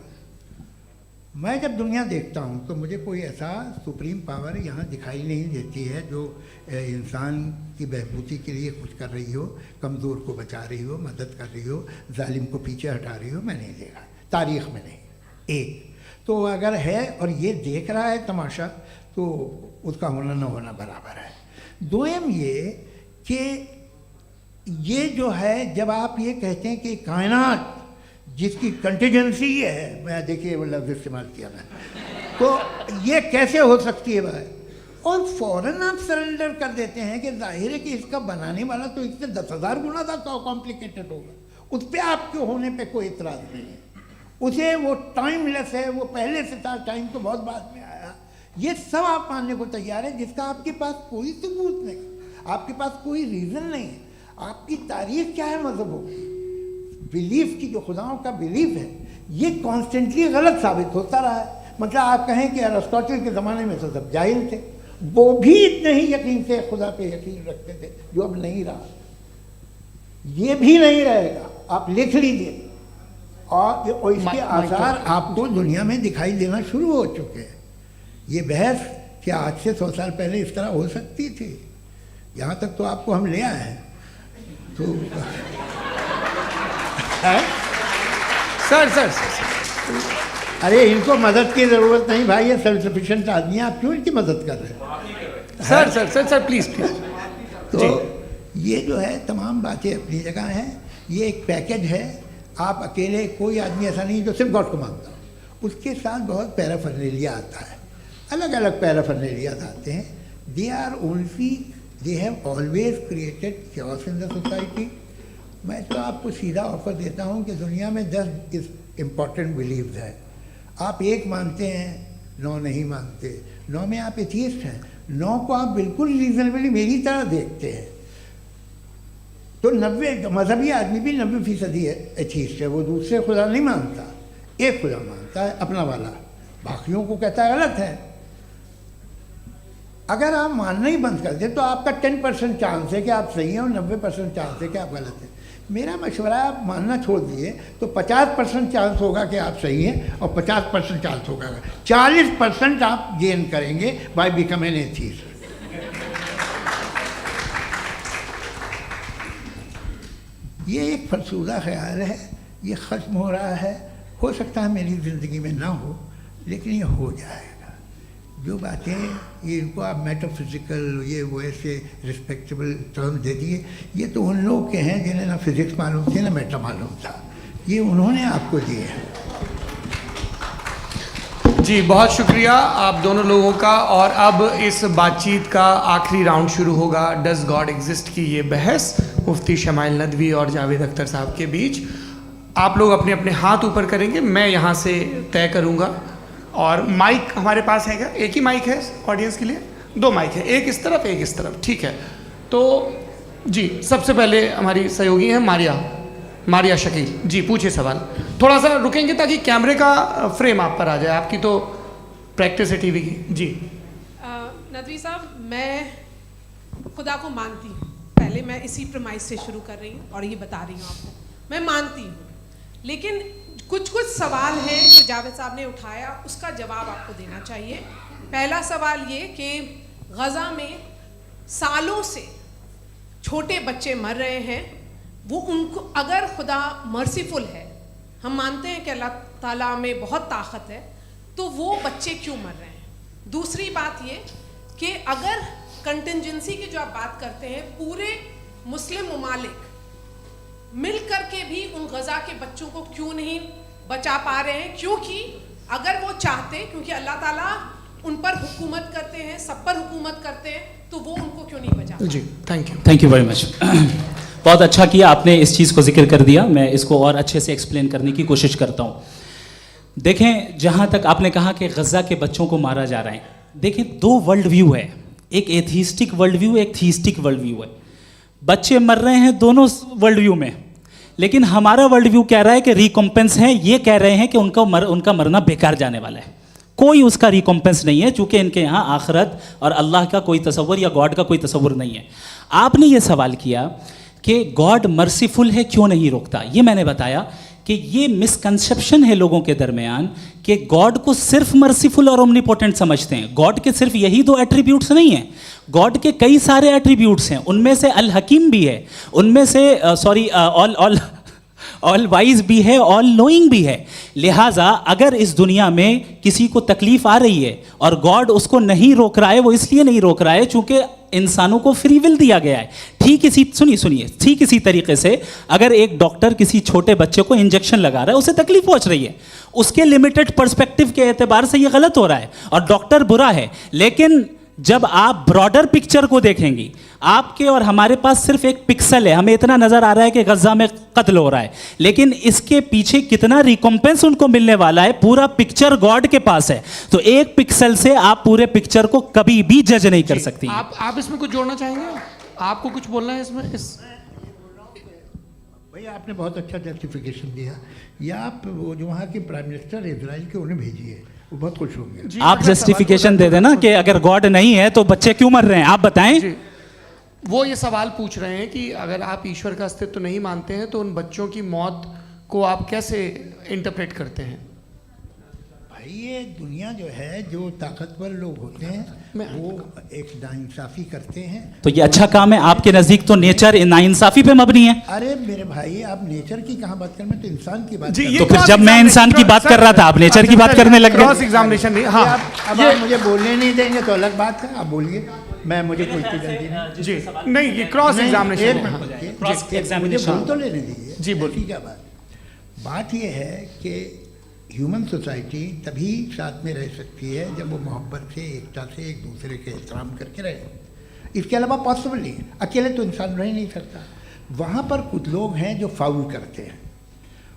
मैं जब दुनिया देखता हूँ तो मुझे कोई ऐसा सुप्रीम पावर यहाँ दिखाई नहीं देती है जो इंसान की बहबूदी के लिए कुछ कर रही हो, कमज़ोर को बचा रही हो, मदद कर रही हो, जालिम को पीछे हटा रही हो। मैं नहीं देखा, तारीख़ में नहीं। एक तो अगर है और ये देख रहा है तमाशा, तो उसका होना न होना बराबर है। दोयम ये कि ये जो है, जब आप ये कहते हैं कि कायनात जिसकी कंटीजेंसी है, मैं देखिए वो लफ्ज़ इस्तेमाल किया मैं, तो ये कैसे हो सकती है भाई? और फ़ौरन आप सरेंडर कर देते हैं कि जाहिर है कि इसका बनाने वाला तो इससे 10,000 गुना ज़्यादा कॉम्प्लिकेटेड होगा। उस पर आपके होने पे कोई इतराज़ नहीं है। उसे वो टाइमलेस है, वो पहले से था, टाइम तो बहुत बाद में आया, ये सब आप मानने को तैयार है, जिसका आपके पास कोई सबूत नहीं, आपके पास कोई रीज़न नहीं है। आपकी तारीख क्या है मज़हबों की, बिलीफ की, जो खुदाओं का बिलीफ है, ये कॉन्स्टेंटली गलत साबित होता रहा है। मतलब आप कहें कि अरिस्टोटल के ज़माने में तो सब जाहिल थे, वो भी इतने ही यकीन से खुदा पे यकीन रखते थे, जो अब नहीं रहा, ये भी नहीं रहेगा, आप लिख लीजिए। और इसके आसार आपको दुनिया में दिखाई देना शुरू हो चुके हैं। ये बहस क्या आज से 100 साल पहले इस तरह हो सकती थी? यहाँ तक तो आपको हम ले आए हैं। तो सर अरे इनको मदद की ज़रूरत नहीं भाई, ये सेल्फ सफिशिएंट आदमी है, आप क्यों इनकी मदद कर रहे हैं? Sir please. तो ये जो है तमाम बातें अपनी जगह हैं। ये एक पैकेज है। आप अकेले, कोई आदमी ऐसा नहीं जो सिर्फ गॉड को मानता हो, उसके साथ बहुत पैराफर्नेलिया आता है, अलग अलग पैराफर्नेलियाज आते हैं। They have always created chaos in the society. मैं तो आपको सीधा ऑफर देता हूँ कि दुनिया में 10 इम्पॉर्टेंट बिलीव्स हैं। आप 1 मानते हैं, 9 नहीं मानते, 9 में आप एथियस्ट हैं, 9 को आप बिल्कुल रीजनेबली मेरी तरह देखते हैं। तो 90 मजहबी आदमी भी 90% एथियस्ट है, वो दूसरे खुदा नहीं मानता, एक खुदा मानता है अपना वाला, बाकियों को कहता है गलत है। अगर आप मानना ही बंद कर दें तो आपका 10% चांस है कि आप सही हैं और 90% चांस है कि आप गलत हैं। मेरा मशवरा है आप मानना छोड़ दिए तो 50% चांस होगा कि आप सही हैं और 50% चांस होगा, 40% आप गेन करेंगे बाय बिकमिंग एन एथियस्ट। ये एक फरसूदा ख्याल है, ये ख़त्म हो रहा है। हो सकता है मेरी ज़िंदगी में ना हो, लेकिन ये हो जाएगा। जो बातें ये इनको आप मेटाफिज़िकल ये वो ऐसे रिस्पेक्टेबल टर्म दे दिए, ये तो उन लोग के हैं जिन्हें ना फिज़िक्स मालूम थी ना मेटा मालूम था, ये उन्होंने आपको दिए हैं। जी बहुत शुक्रिया आप दोनों लोगों का। और अब इस बातचीत का आखिरी राउंड शुरू होगा, डज गॉड एग्जिस्ट की ये बहस मुफ्ती शमाइल नदवी और जावेद अख्तर साहब के बीच। आप लोग अपने अपने हाथ ऊपर करेंगे, मैं यहाँ से तय करूँगा। और माइक हमारे पास है क्या? एक ही माइक है ऑडियंस के लिए? 2 माइक है, एक इस तरफ एक इस तरफ, ठीक है। तो जी सबसे पहले हमारी सहयोगी हैं मारिया शकील जी, पूछिए सवाल। थोड़ा सा रुकेंगे ताकि कैमरे का फ्रेम आप पर आ जाए, आपकी तो प्रैक्टिस है टीवी की। जी नदवी साहब, मैं खुदा को मानती हूँ, पहले मैं इसी प्रमाइस से शुरू कर रही हूँ और ये बता रही हूँ आपको, मैं मानती हूँ। लेकिन कुछ सवाल हैं जो जावेद साहब ने उठाया, उसका जवाब आपको देना चाहिए। पहला सवाल ये कि गज़ा में सालों से छोटे बच्चे मर रहे हैं, वो उनको, अगर खुदा मर्सीफुल है, हम मानते हैं कि अल्लाह ताला में बहुत ताकत है, तो वो बच्चे क्यों मर रहे हैं? दूसरी बात ये कि अगर कंटिजेंसी की जो आप बात करते हैं, पूरे मुस्लिम ममालिक मिल कर के भी उन गज़ा के बच्चों को क्यों नहीं बचा पा रहे हैं? क्योंकि अगर वो चाहते, क्योंकि अल्लाह ताला उन पर हुकूमत करते हैं, सब पर हुकूमत करते हैं, तो वो उनको क्यों नहीं बचा? जी थैंक यू वेरी मच। बहुत अच्छा किया आपने इस चीज़ को जिक्र कर दिया, मैं इसको और अच्छे से एक्सप्लेन करने की कोशिश करता हूँ। देखें, जहाँ तक आपने कहा कि गज़ा के बच्चों को मारा जा रहा है, देखें 2 वर्ल्ड व्यू है, एक एथिस्टिक वर्ल्ड व्यू, एक थीस्टिक वर्ल्ड व्यू है। बच्चे मर रहे हैं दोनों वर्ल्ड व्यू में, लेकिन हमारा वर्ल्ड व्यू कह रहा है कि रिकॉम्पेंस है, ये कह रहे हैं कि उनका मरना बेकार जाने वाला है, कोई उसका रिकॉम्पेंस नहीं है, चूंकि इनके यहाँ आखिरत और अल्लाह का कोई तसव्वुर या गॉड का कोई तसव्वुर नहीं है। आपने ये सवाल किया कि गॉड मर्सीफुल है, क्यों नहीं रोकता? ये मैंने बताया कि ये मिसकंसेप्शन है लोगों के दरमियान कि गॉड को सिर्फ मर्सीफुल और ओमनीपोटेंट समझते हैं। गॉड के सिर्फ यही 2 एट्रीब्यूट्स नहीं हैं, गॉड के कई सारे एट्रीब्यूट्स हैं, उनमें से अल हकीम भी है, उनमें से ऑल वाइज भी है, ऑल नोइंग भी है। लिहाजा अगर इस दुनिया में किसी को तकलीफ आ रही है और गॉड उसको नहीं रोक रहा है, वो इसलिए नहीं रोक रहा है चूंकि इंसानों को फ्री विल दिया गया है। ठीक इसी तरीके से अगर एक डॉक्टर किसी छोटे बच्चे को इंजेक्शन लगा रहा है, उसे तकलीफ पहुंच रही है, उसके लिमिटेड पर्सपेक्टिव के एतबार से ये गलत हो रहा है और डॉक्टर बुरा है, लेकिन जब आप ब्रॉडर पिक्चर को देखेंगी, आपके और हमारे पास सिर्फ एक पिक्सल है, हमें इतना नजर आ रहा है कि गजा में कत्ल हो रहा है, लेकिन इसके पीछे कितना रिकॉम्पेंस उनको मिलने वाला है, पूरा पिक्चर गॉड के पास है। तो एक पिक्सल से आप पूरे पिक्चर को कभी भी जज नहीं कर सकती। आप इसमें कुछ जोड़ना चाहेंगे? आपको कुछ बोलना है इसमें? भैया आपने बहुत अच्छा जस्टिफिकेशन दिया। या आप वो जो वहाँ के प्राइम मिनिस्टर इजराइल के उन्हें भेजिए, वो बहुत खुश होंगे। आप जस्टिफिकेशन दे देना कि अगर गॉड नहीं है तो बच्चे क्यों मर रहे हैं, आप बताएं। जी, वो ये सवाल पूछ रहे हैं कि अगर आप ईश्वर का अस्तित्व नहीं मानते हैं तो उन बच्चों की मौत को आप कैसे इंटरप्रेट करते हैं? भाई ये दुनिया जो है, जो ताकतवर लोग होते हैं वो एक नाइंसाफ़ी करते हैं। तो ये अच्छा काम है आपके नजदीक, तो नेचर नाइंसाफी पे मबनी है। अरे मेरे भाई, आप नेचर की कहाँ बात कर रहे हैं, तो इंसान की बात कर रहे तो हैं। फिर जब मैं इंसान की बात कर रहा था, आप नेचर की बात करने लग क्रॉस गए। एग्जामिनेशन नहीं। हाँ अब आप मुझे बोलने नहीं देंगे तो अलग बात है, आप बोलिए, मुझे कोई जल्दी नहीं। जी, नहीं ये क्रॉस नहीं, एग्जामिनेशन एक है। मिनट हाँ। रुकिए। क्रॉस मुझे एग्जामिनेशन। बोल तो लेने दीजिए। जी, बोलिए। ठीक है। बात ये है कि ह्यूमन सोसाइटी तभी साथ में रह सकती है जब वो मोहब्बत से, एकता से, एक दूसरे के एहतराम करके रहे। इसके अलावा पॉसिबल नहीं है, अकेले तो इंसान रह ही नहीं सकता। वहाँ पर कुछ लोग हैं जो फाउल करते हैं।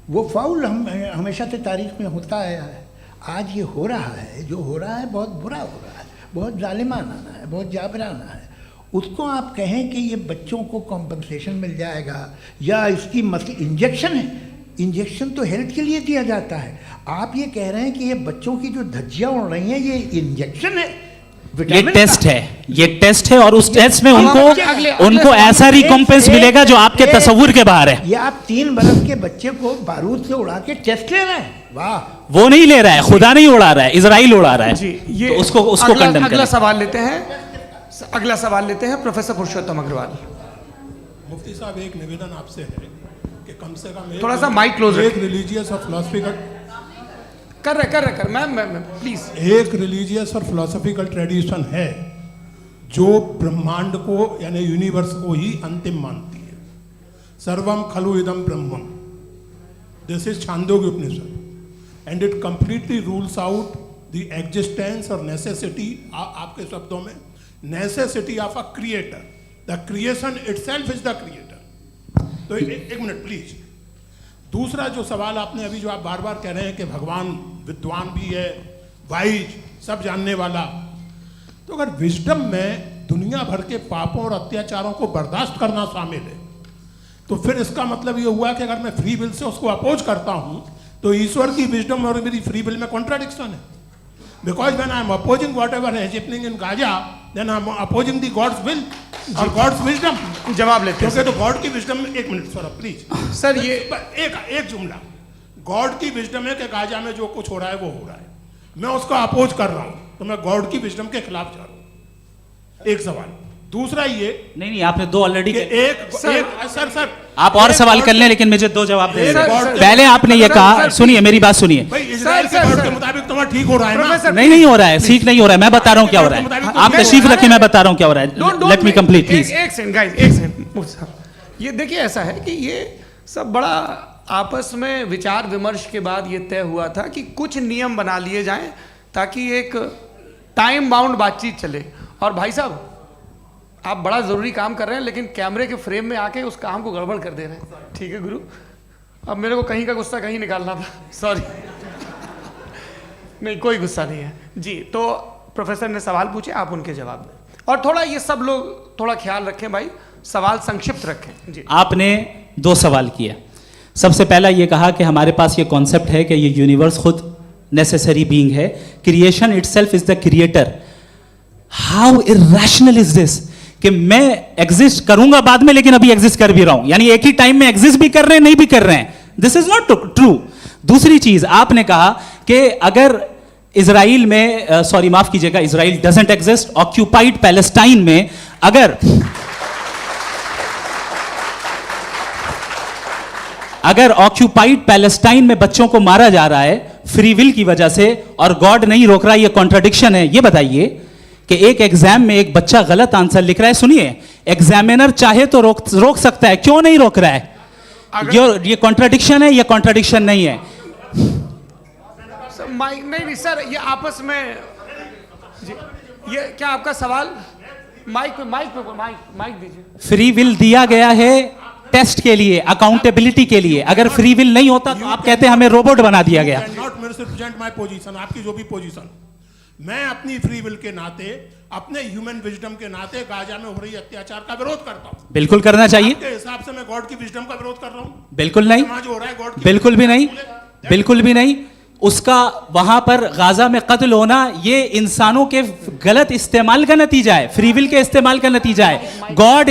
वो फाउल हमेशा से तारीख में होता आया है। आज ये हो रहा है, जो हो रहा है बहुत बुरा हो रहा है, बहुत जालिमाना है, बहुत जाबराना है। उसको आप कहें कि ये बच्चों को कॉम्पनसेशन मिल जाएगा या इसकी इंजेक्शन है। इंजेक्शन तो हेल्थ के लिए दिया जाता है। आप ये कह रहे हैं कि ये बच्चों की जो धज्जियां उड़ रही हैं ये इंजेक्शन है, ये विटामिन टेस्ट का। है, ये टेस्ट है, और उस टेस्ट में अगले उनको ऐसा रिकॉम्पेंस मिलेगा जो आपके तस्वुर के बाहर है। ये आप 3 बरस के बच्चे को बारूद से उड़ा के टेस्ट ले रहे हैं। वाह, वो नहीं ले रहा है, खुदा नहीं उड़ा रहा है, इजराइल उड़ा रहा है। जी, ये तो उसको कंडम अगला करें। सवाल लेते हैं। अगला सवाल लेते हैं प्रोफेसर पुरुषोत्तम अग्रवाल। मुफ्ती साहब, एक निवेदन आपसे है कि कम से कम थोड़ा सा माइक क्लोज एक रखिए। रिलीजियस और फिलोसफिकल कर रहे मैम प्लीज। एक रिलीजियस और फिलोसफिकल ट्रेडिशन है जो ब्रह्मांड को यानी यूनिवर्स को ही अंतिम मानती है। सर्वम खलु इदम ब्रह्मम, this is Chandogya Upanishad, and it completely rules out the existence और नेसेसिटी, आपके शब्दों में necessity of a creator. The creation itself is the creator. तो एक मिनट प्लीज। दूसरा जो सवाल आपने अभी, जो आप बार बार कह रहे हैं कि भगवान विद्वान भी है, वाइज, सब जानने वाला, तो अगर विजडम में दुनिया भर के पापों और अत्याचारों को बर्दाश्त करना शामिल है, तो फिर इसका मतलब ये हुआ कि अगर मैं फ्री विल से उसको अपोज करता हूं तो ईश्वर की विजडम और मेरी फ्री विल में कॉन्ट्राडिक्शन है। Because when I am opposing whatever is happening in Gaza, then I am opposing the God's will और गॉड्स विजडम। जवाब लेते हैं क्योंकि तो गॉड की विजडम में, एक मिनट सर प्लीज सर, ये एक जुमला, गॉड की विजडम है कि गाजा में जो कुछ हो रहा है वो हो रहा है, मैं उसको अपोज कर रहा हूं, तो मैं गॉड की विजडम के खिलाफ जा रहा हूं। एक सवाल। दूसरा ये नहीं, आपने 2 ऑलरेडी। सर आप और सवाल कर लें, लेकिन मुझे 2 जवाब दे सर, दें। सर, पहले आपने ये कहा, सर, सुनिए मेरी बात सुनिए। भाई इजराइल के गॉड के मुताबिक तुम्हारा ठीक हो रहा है ना? नहीं हो रहा है, ठीक नहीं हो रहा है, मैं बता रहा हूँ क्या हो रहा है। आप तशरीफ रखें, मैं बता रहा हूँ क्या हो रहा है। Let me complete please. एक सेकंड गाइस, एक सेकंड। ये देखिए, ऐसा है कि ये सब बड़ा आपस में विचार विमर्श के बाद ये तय हुआ था कि कुछ नियम बना लिए जाएं ताकि एक टाइम बाउंड बातचीत चले। और भाई साहब, आप बड़ा ज़रूरी काम कर रहे हैं, लेकिन कैमरे के फ्रेम में आके उस काम को गड़बड़ कर दे रहे हैं। ठीक है गुरु, अब मेरे को कहीं का गुस्सा कहीं निकालना था, सॉरी। नहीं, कोई गुस्सा नहीं है जी। तो प्रोफेसर ने सवाल पूछे, आप उनके जवाब दें, और थोड़ा ये सब लोग थोड़ा ख्याल रखें भाई, सवाल संक्षिप्त रखें जी। आपने 2 सवाल किया। सबसे पहला ये कहा कि हमारे पास ये कॉन्सेप्ट है कि ये यूनिवर्स खुद नेसेसरी बीइंग है, creation itself is the creator. How irrational is this कि मैं एग्जिस्ट करूंगा बाद में, लेकिन अभी एग्जिस्ट कर भी रहा हूं, यानी एक ही टाइम में एग्जिस्ट भी कर रहे हैं, नहीं भी कर रहे हैं। This is not true. दूसरी चीज, आपने कहा कि अगर इजराइल में, सॉरी माफ कीजिएगा, Israel doesn't exist, occupied Palestine में अगर ऑक्यूपाइड पैलेस्टाइन में बच्चों को मारा जा रहा है फ्री विल की वजह से और गॉड नहीं रोक रहा, ये कॉन्ट्रडिक्शन है। ये बताइए कि एक एग्जाम में एक बच्चा गलत आंसर लिख रहा है, सुनिए, एग्जामिनर चाहे तो रोक सकता है, क्यों नहीं रोक रहा है? ये कॉन्ट्रडिक्शन है या कॉन्ट्रडिक्शन नहीं है? नहीं सर, ये आपस में जी। ये क्या आपका सवाल? माइक दीजिए। फ्री विल दिया गया है टेस्ट के लिए, अकाउंटेबिलिटी के लिए। अगर फ्री विल नहीं होता तो आप कहते हैं हमें रोबोट बना दिया गया। नॉट मिसरिप्रेजेंट माय पोजीशन, आपकी जो भी पोजीशन, मैं अपनी फ्री विल के नाते, अपने ह्यूमन विजडम के नाते गाजा में हो रही अत्याचार का विरोध करता हूं। बिल्कुल करना चाहिए। आपके हिसाब से मैं गॉड की विजडम का विरोध कर रहा हूं? बिल्कुल नहीं, समाज हो रहा है गॉड की बिल्कुल भी नहीं, बिल्कुल भी नहीं। उसका वहां पर गाजा में कत्ल होना ये इंसानों के गलत इस्तेमाल का नतीजा है, फ्री विल के इस्तेमाल का नतीजा है। गॉड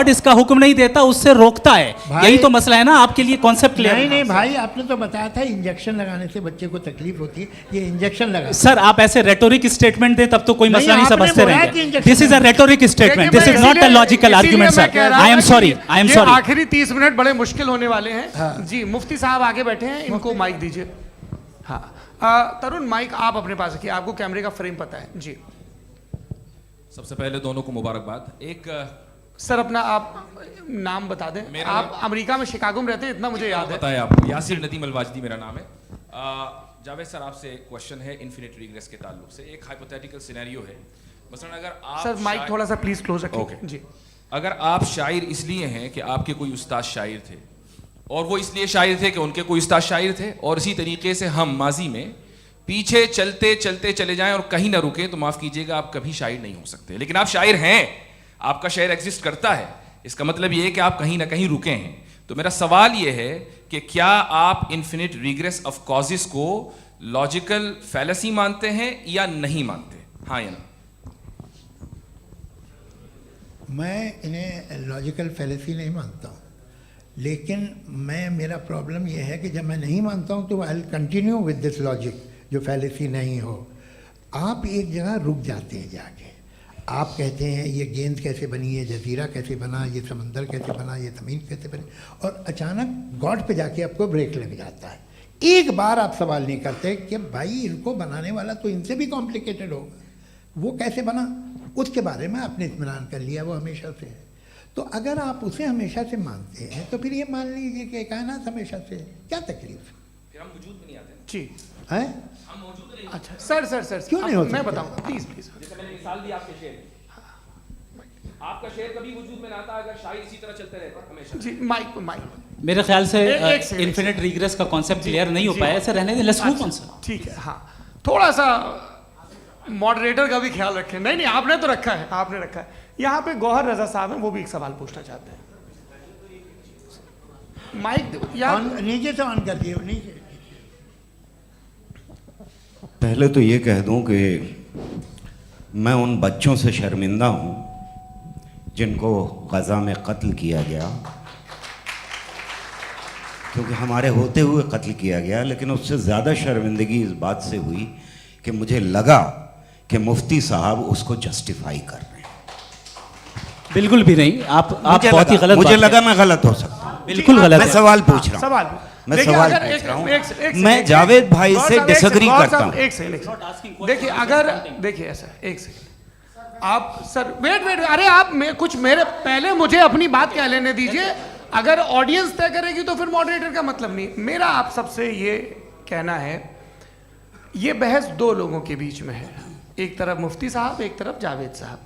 इसका हुक्म नहीं देता, उससे रोकता है। यही तो मसला है ना, आपके लिए कॉन्सेप्ट क्लियर नहीं भाई, आपने तो बताया था इंजेक्शन लगाने से बच्चे को तकलीफ होती है, ये इंजेक्शन लगा। सर आप ऐसे रेटोरिक स्टेटमेंट दे तब तो कोई मसला नहीं आपने समझते बोला कि रहेंगे। Injection this is a rhetoric statement, this is not a logical argument sir. I am sorry, I am sorry. आखिरी 30 मिनट बड़े मुश्किल होने वाले हैं। जी मुफ्ती साहब आगे बैठे हैं, इनको माइक दीजिए। हाँ तरुण, माइक आप अपने पास रखिए, आपको कैमरे का फ्रेम पता है। जी सबसे पहले दोनों को मुबारकबाद। एक सर अपना आप नाम बता दें। मेरा आप अमेरिका में शिकागो में रहते हैं, इतना मुझे याद है। बताया आपको, यासिर नदीम अलवाजदी मेरा नाम है। जावेद सर आपसे एक क्वेश्चन है इन्फिनिट रिग्रेस के ताल्लुक से। एक हाइपोथेटिकल सिनेरियो है, मसलन अगर आप सर माइक थोड़ा सा प्लीज क्लोज रखिए। ओके। जी अगर आप शायर इसलिए हैं कि आपके कोई उस्ताद शायर थे, और वो इसलिए शायर थे कि उनके कोई उस्ताद शायर थे, और इसी तरीके से हम माजी में पीछे चलते चलते चले जाएं और कहीं ना रुके, तो माफ कीजिएगा आप कभी शायर नहीं हो सकते। लेकिन आप शायर हैं, आपका शायर एग्जिस्ट करता है, इसका मतलब ये है कि आप कहीं ना कहीं रुके हैं। तो मेरा सवाल ये है कि क्या आप इन्फिनिट रिग्रेस ऑफ कॉजेस को लॉजिकल फैलेसी मानते हैं या नहीं मानते? हाँ या ना? मैं इन्हें लॉजिकल फैलेसी नहीं मानता हूँ, लेकिन मेरा प्रॉब्लम यह है कि जब मैं नहीं मानता हूँ तो I will continue with this logic जो फैलेसी नहीं हो। आप एक जगह रुक जाते हैं जाके, आप कहते हैं ये गेंद कैसे बनी, ये जजीरा कैसे बना, ये समंदर कैसे बना, ये ज़मीन कैसे बनी, और अचानक गॉड पे जाके आपको ब्रेक लग जाता है। एक बार आप सवाल नहीं करते कि भाई इनको बनाने वाला तो इनसे भी कॉम्प्लिकेटेड होगा, वो कैसे बना, उसके बारे में आपने इत्मीनान कर लिया, वो हमेशा से है। तो अगर आप उसे हमेशा से मानते हैं तो फिर ये मान लीजिए कि कायनात हमेशा से है, क्या तकलीफ? फिर हम वजूद में नहीं आते जी है? हम मौजूद नहीं। अच्छा सर क्यों नहीं हो मैं सकते? बताऊंगा प्लीज प्लीज। जैसे मैंने मिसाल दी आपके शेर की, आपका शेर कभी वजूद में ना आता अगर शायर इसी तरह चलते रहते हमेशा। जी माइक मेरे ख्याल से एक सेकंड, इन्फिनिट रिग्रेस का कॉन्सेप्ट क्लियर नहीं हो पाया। ऐसा रहने दें, लेट्स मूव ऑन सर। ठीक है। हाँ थोड़ा सा मॉडरेटर का भी ख्याल रखें। नहीं आपने तो रखा है, आपने रखा है। यहाँ पे गौहर रजा साहब हैं, वो भी एक सवाल पूछना चाहते हैं। माइक नीचे से ऑन कर दिए नीचे। पहले तो ये कह दूं कि मैं उन बच्चों से शर्मिंदा हूं जिनको गज़ा में कत्ल किया गया, क्योंकि हमारे होते हुए कत्ल किया गया। लेकिन उससे ज़्यादा शर्मिंदगी इस बात से हुई कि मुझे लगा कि मुफ्ती साहब उसको जस्टिफाई कर रहे हैं। बिल्कुल भी नहीं, आप बहुत ही गलत। मुझे लगा मैं गलत हो सकता हूं। बिल्कुल गलत मैं है। सवाल पूछ रहा हूं, सवाल मैं देखिए, सवाल अगर पूछ रहा हूं। एक मैं जावेद भाई से डिसएग्री करता हूं। एक सेकंड देखिए, अगर देखिए ऐसा एक सेकंड आप सर वेट अरे आप कुछ मेरे पहले मुझे अपनी बात कह लेने दीजिए। अगर ऑडियंस तय करेगी तो फिर मॉडरेटर का मतलब नहीं। मेरा आप सबसे ये कहना है, ये बहस दो लोगों के बीच में है, एक तरफ मुफ्ती साहब, एक तरफ जावेद साहब।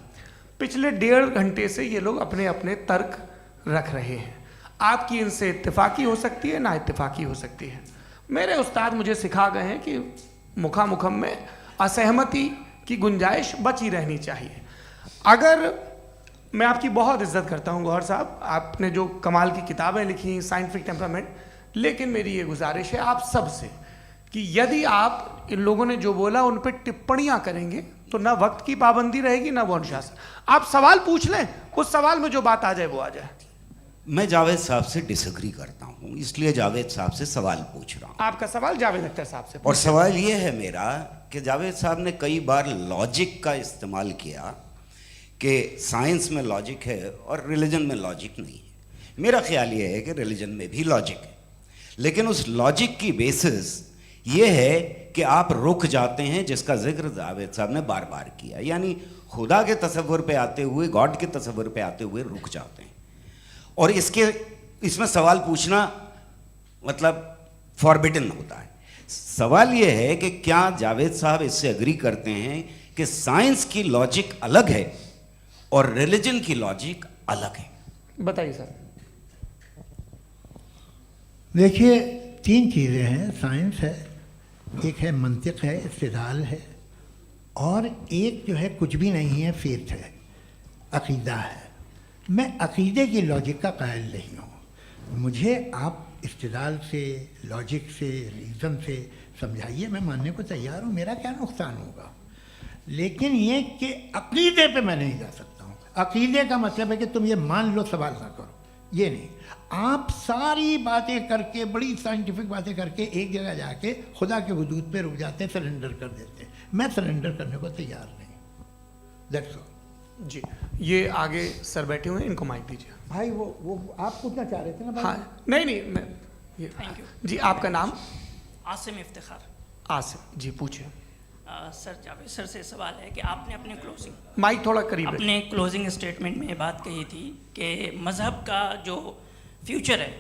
पिछले 1.5 घंटे से ये लोग अपने अपने तर्क रख रहे हैं। आपकी इनसे इत्तेफाकी हो सकती है, ना इत्तेफाकी हो सकती है। मेरे उस्ताद मुझे सिखा गए हैं कि मुखामुखम में असहमति की गुंजाइश बची रहनी चाहिए। अगर मैं आपकी बहुत इज्जत करता हूं गौहर साहब, आपने जो कमाल की किताबें लिखी, साइंटिफिक टेम्परामेंट, लेकिन मेरी ये गुजारिश है आप सबसे कि यदि आप इन लोगों ने जो बोला उन पर टिप्पणियां करेंगे तो ना वक्त की पाबंदी रहेगी, ना वो अनुशासन। आप सवाल पूछ लें, उस सवाल में जो बात आ जाए वो आ जाए। मैं जावेद साहब से डिसएग्री करता हूं, इसलिए जावेद साहब से सवाल पूछ रहा हूं। आपका सवाल जावेद अख्तर साहब से। और सवाल ये है मेरा कि जावेद साहब ने कई बार लॉजिक का इस्तेमाल किया कि साइंस में लॉजिक है और रिलीजन में लॉजिक नहीं है। मेरा ख्याल ये है कि रिलीजन में भी लॉजिक है, लेकिन उस लॉजिक की बेसिस ये है कि आप रुक जाते हैं, जिसका जिक्र जावेद साहब ने बार बार किया, यानी खुदा के तसव्वुर पे आते हुए, गॉड के तसव्वुर पे आते हुए रुक जाते हैं। और इसमें सवाल पूछना मतलब फॉरबिडन होता है। सवाल यह है कि क्या जावेद साहब इससे एग्री करते हैं कि साइंस की लॉजिक अलग है और रिलीजन की लॉजिक अलग है। बताइए सर। देखिए, तीन चीज़ें हैं, साइंस है, एक है मंतिक है, इस्तिदलाल है, और एक जो है कुछ भी नहीं है, फेथ है, अकीदा है। मैं अकीदे की लॉजिक का कायल नहीं हूँ। मुझे आप इस्तिदलाल से, लॉजिक से, रीज़न से समझाइए, मैं मानने को तैयार हूँ, मेरा क्या नुकसान होगा। लेकिन ये कि अकीदे पे मैं नहीं जा सकता हूँ। अकीदे का मतलब है कि तुम ये मान लो, सवाल ना करो, ये नहीं। आप सारी बातें करके, बड़ी साइंटिफिक बातें करके एक जगह जाके खुदा के वजूद पे रुक जाते हैं, सरेंडर कर देते हैं। मैं सरेंडर करने को तैयार नहीं। That's all. जी, ये आगे सर बैठे हुए हैं, इनको माइक दीजिए। भाई वो आप पूछना चाह रहे थे ना भाई? हाँ, नहीं मैं ये थैंक यू। जी, आपका नाम? आसिम इफ्तिखार। आसिफ जी, पूछिए। सर, जावेद सर से सवाल है कि आपने अपने क्लोजिंग माइक थोड़ा करीब रखिए। अपने क्लोजिंग स्टेटमेंट में ये बात कही थी कि मज़हब का जो फ्यूचर है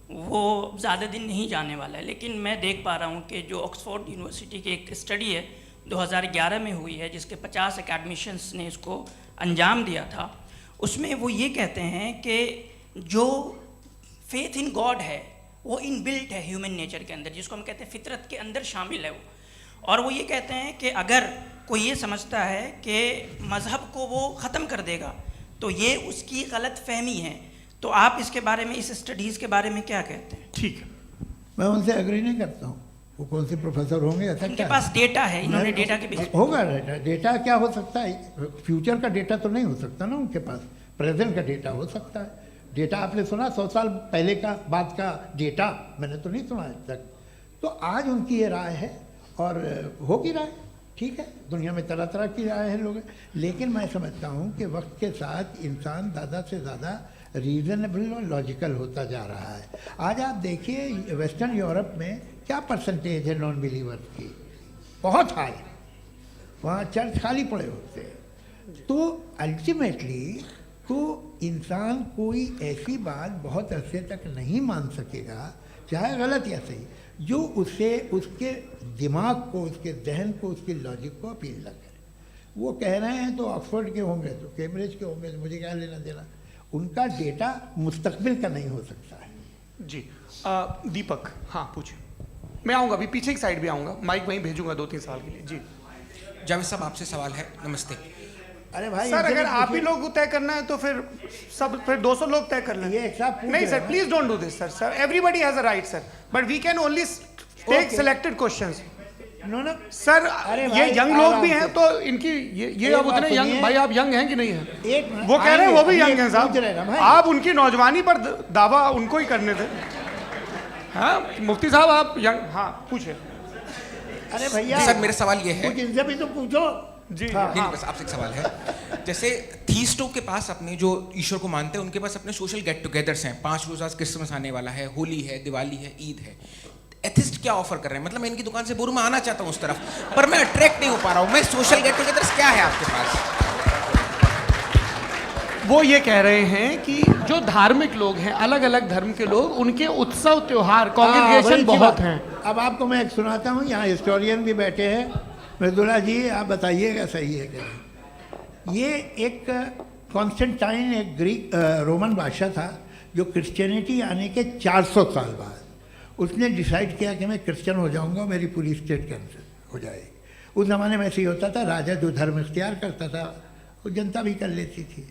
वो ज़्यादा दिन नहीं जाने वाला है, लेकिन मैं देख पा रहा हूँ कि जो ऑक्सफोर्ड यूनिवर्सिटी की एक स्टडी है 2011 में हुई है, जिसके 50 एकेडमिशियंस ने इसको अंजाम दिया था, उसमें वो ये कहते हैं कि जो फेथ इन गॉड है वो इनबिल्ट है ह्यूमन नेचर के अंदर, जिसको हम कहते हैं फितरत के अंदर शामिल है वो। और वो ये कहते हैं कि अगर कोई ये समझता है कि मज़हब को वो ख़त्म कर देगा तो ये उसकी गलत फहमी है। तो आप इसके बारे में, इस स्टडीज़ के बारे में क्या कहते हैं? ठीक है, मैं उनसे एग्री नहीं करता हूँ। वो कौन से प्रोफेसर होंगे, ऐसा उनके क्या पास डेटा है, इन्होंने डेटा के बेस होगा। डेटा क्या हो सकता है? फ्यूचर का डेटा तो नहीं हो सकता ना उनके पास, प्रेजेंट का डेटा हो सकता है। डेटा आपने सुना 100 साल पहले का बाद का डेटा? मैंने तो नहीं सुना आज तक। तो आज उनकी ये राय है और होगी राय, ठीक है। दुनिया में तरह तरह की राय है लोग, लेकिन मैं समझता हूँ कि वक्त के साथ इंसान ज़्यादा से ज़्यादा रीज़नेबल और लॉजिकल होता जा रहा है। आज आप देखिए वेस्टर्न यूरोप में क्या परसेंटेज है नॉन बिलीवर्स की, बहुत हाई। वहाँ चर्च खाली पड़े होते हैं। तो अल्टीमेटली तो इंसान कोई ऐसी बात बहुत अरसे तक नहीं मान सकेगा, चाहे गलत या सही, जो उससे उसके दिमाग को, उसके जहन को, उसकी लॉजिक को अपील न करे। वो कह रहे हैं तो ऑक्सफोर्ड के होंगे तो कैम्ब्रिज के होंगे, तो मुझे क्या लेना देना। उनका डेटा मुस्तकबिल का नहीं हो सकता है। जी, दीपक, हाँ पूछिए। मैं आऊँगा, अभी पीछे की साइड भी आऊँगा, माइक वहीं भेजूंगा 2-3 साल के लिए। जी जावेद साहब, आपसे सवाल है। नमस्ते। अरे भाई सर, अगर आप ही लोग तय करना है तो फिर 200 लोग तय कर लें। ये एक साथ नहीं sir, please don't do this sir. Everybody has a right sir, but we can only take selected questions. No sir, ये यंग लोग भी हैं तो इनकी ये अब उतने सुनिए। यंग, भाई आप यंग हैं कि नहीं हैं? एक मिनट, वो कह रहे हैं वो भी आइए, यंग हैं पूछ रहे हैं ना साहब, भाई। आप उनकी नौजवानी पर दावा उनको ही करने थे। हाँ मुफ्ती साहब, आप यंग, हाँ पूछे। अरे भैया सर, मेरा सवाल ये है। कुछ इनसे भी तो पूछो। जी नहीं, बस आपसे एक सवाल है। जैसे थीस्टों के पास अपने जो ईश्वर को मानते हैं उनके पास अपने सोशल गेट टुगेदर्स हैं। 5 रोज़ आज क्रिसमस आने वाला है, होली है, दिवाली है, ईद है। एथिस्ट क्या ऑफर कर रहे हैं? मतलब मैं इनकी दुकान से बोलूँ, मैं आना चाहता हूँ उस तरफ, पर मैं अट्रैक्ट नहीं हो पा रहा हूँ। मैं सोशल गेट टुगेदर्स क्या है आपके पास? वो ये कह रहे हैं कि जो धार्मिक लोग हैं, अलग अलग धर्म के लोग, उनके उत्सव त्योहार, कांग्रेगेशन बहुत हैं। अब आपको मैं एक सुनाता हूँ, यहाँ हिस्टोरियन भी बैठे हैं। मृदुला जी, आप बताइएगा सही है क्या? ये एक कॉन्स्टेंटाइन, एक ग्रीक रोमन बादशाह था जो क्रिश्चियनिटी आने के 400 साल बाद उसने डिसाइड किया कि मैं क्रिश्चियन हो जाऊंगा, मेरी पूरी स्टेट कैंसिल हो जाएगी। उस ज़माने में ऐसे ही होता था, राजा जो धर्म इख्तियार करता था वो जनता भी कर लेती थी।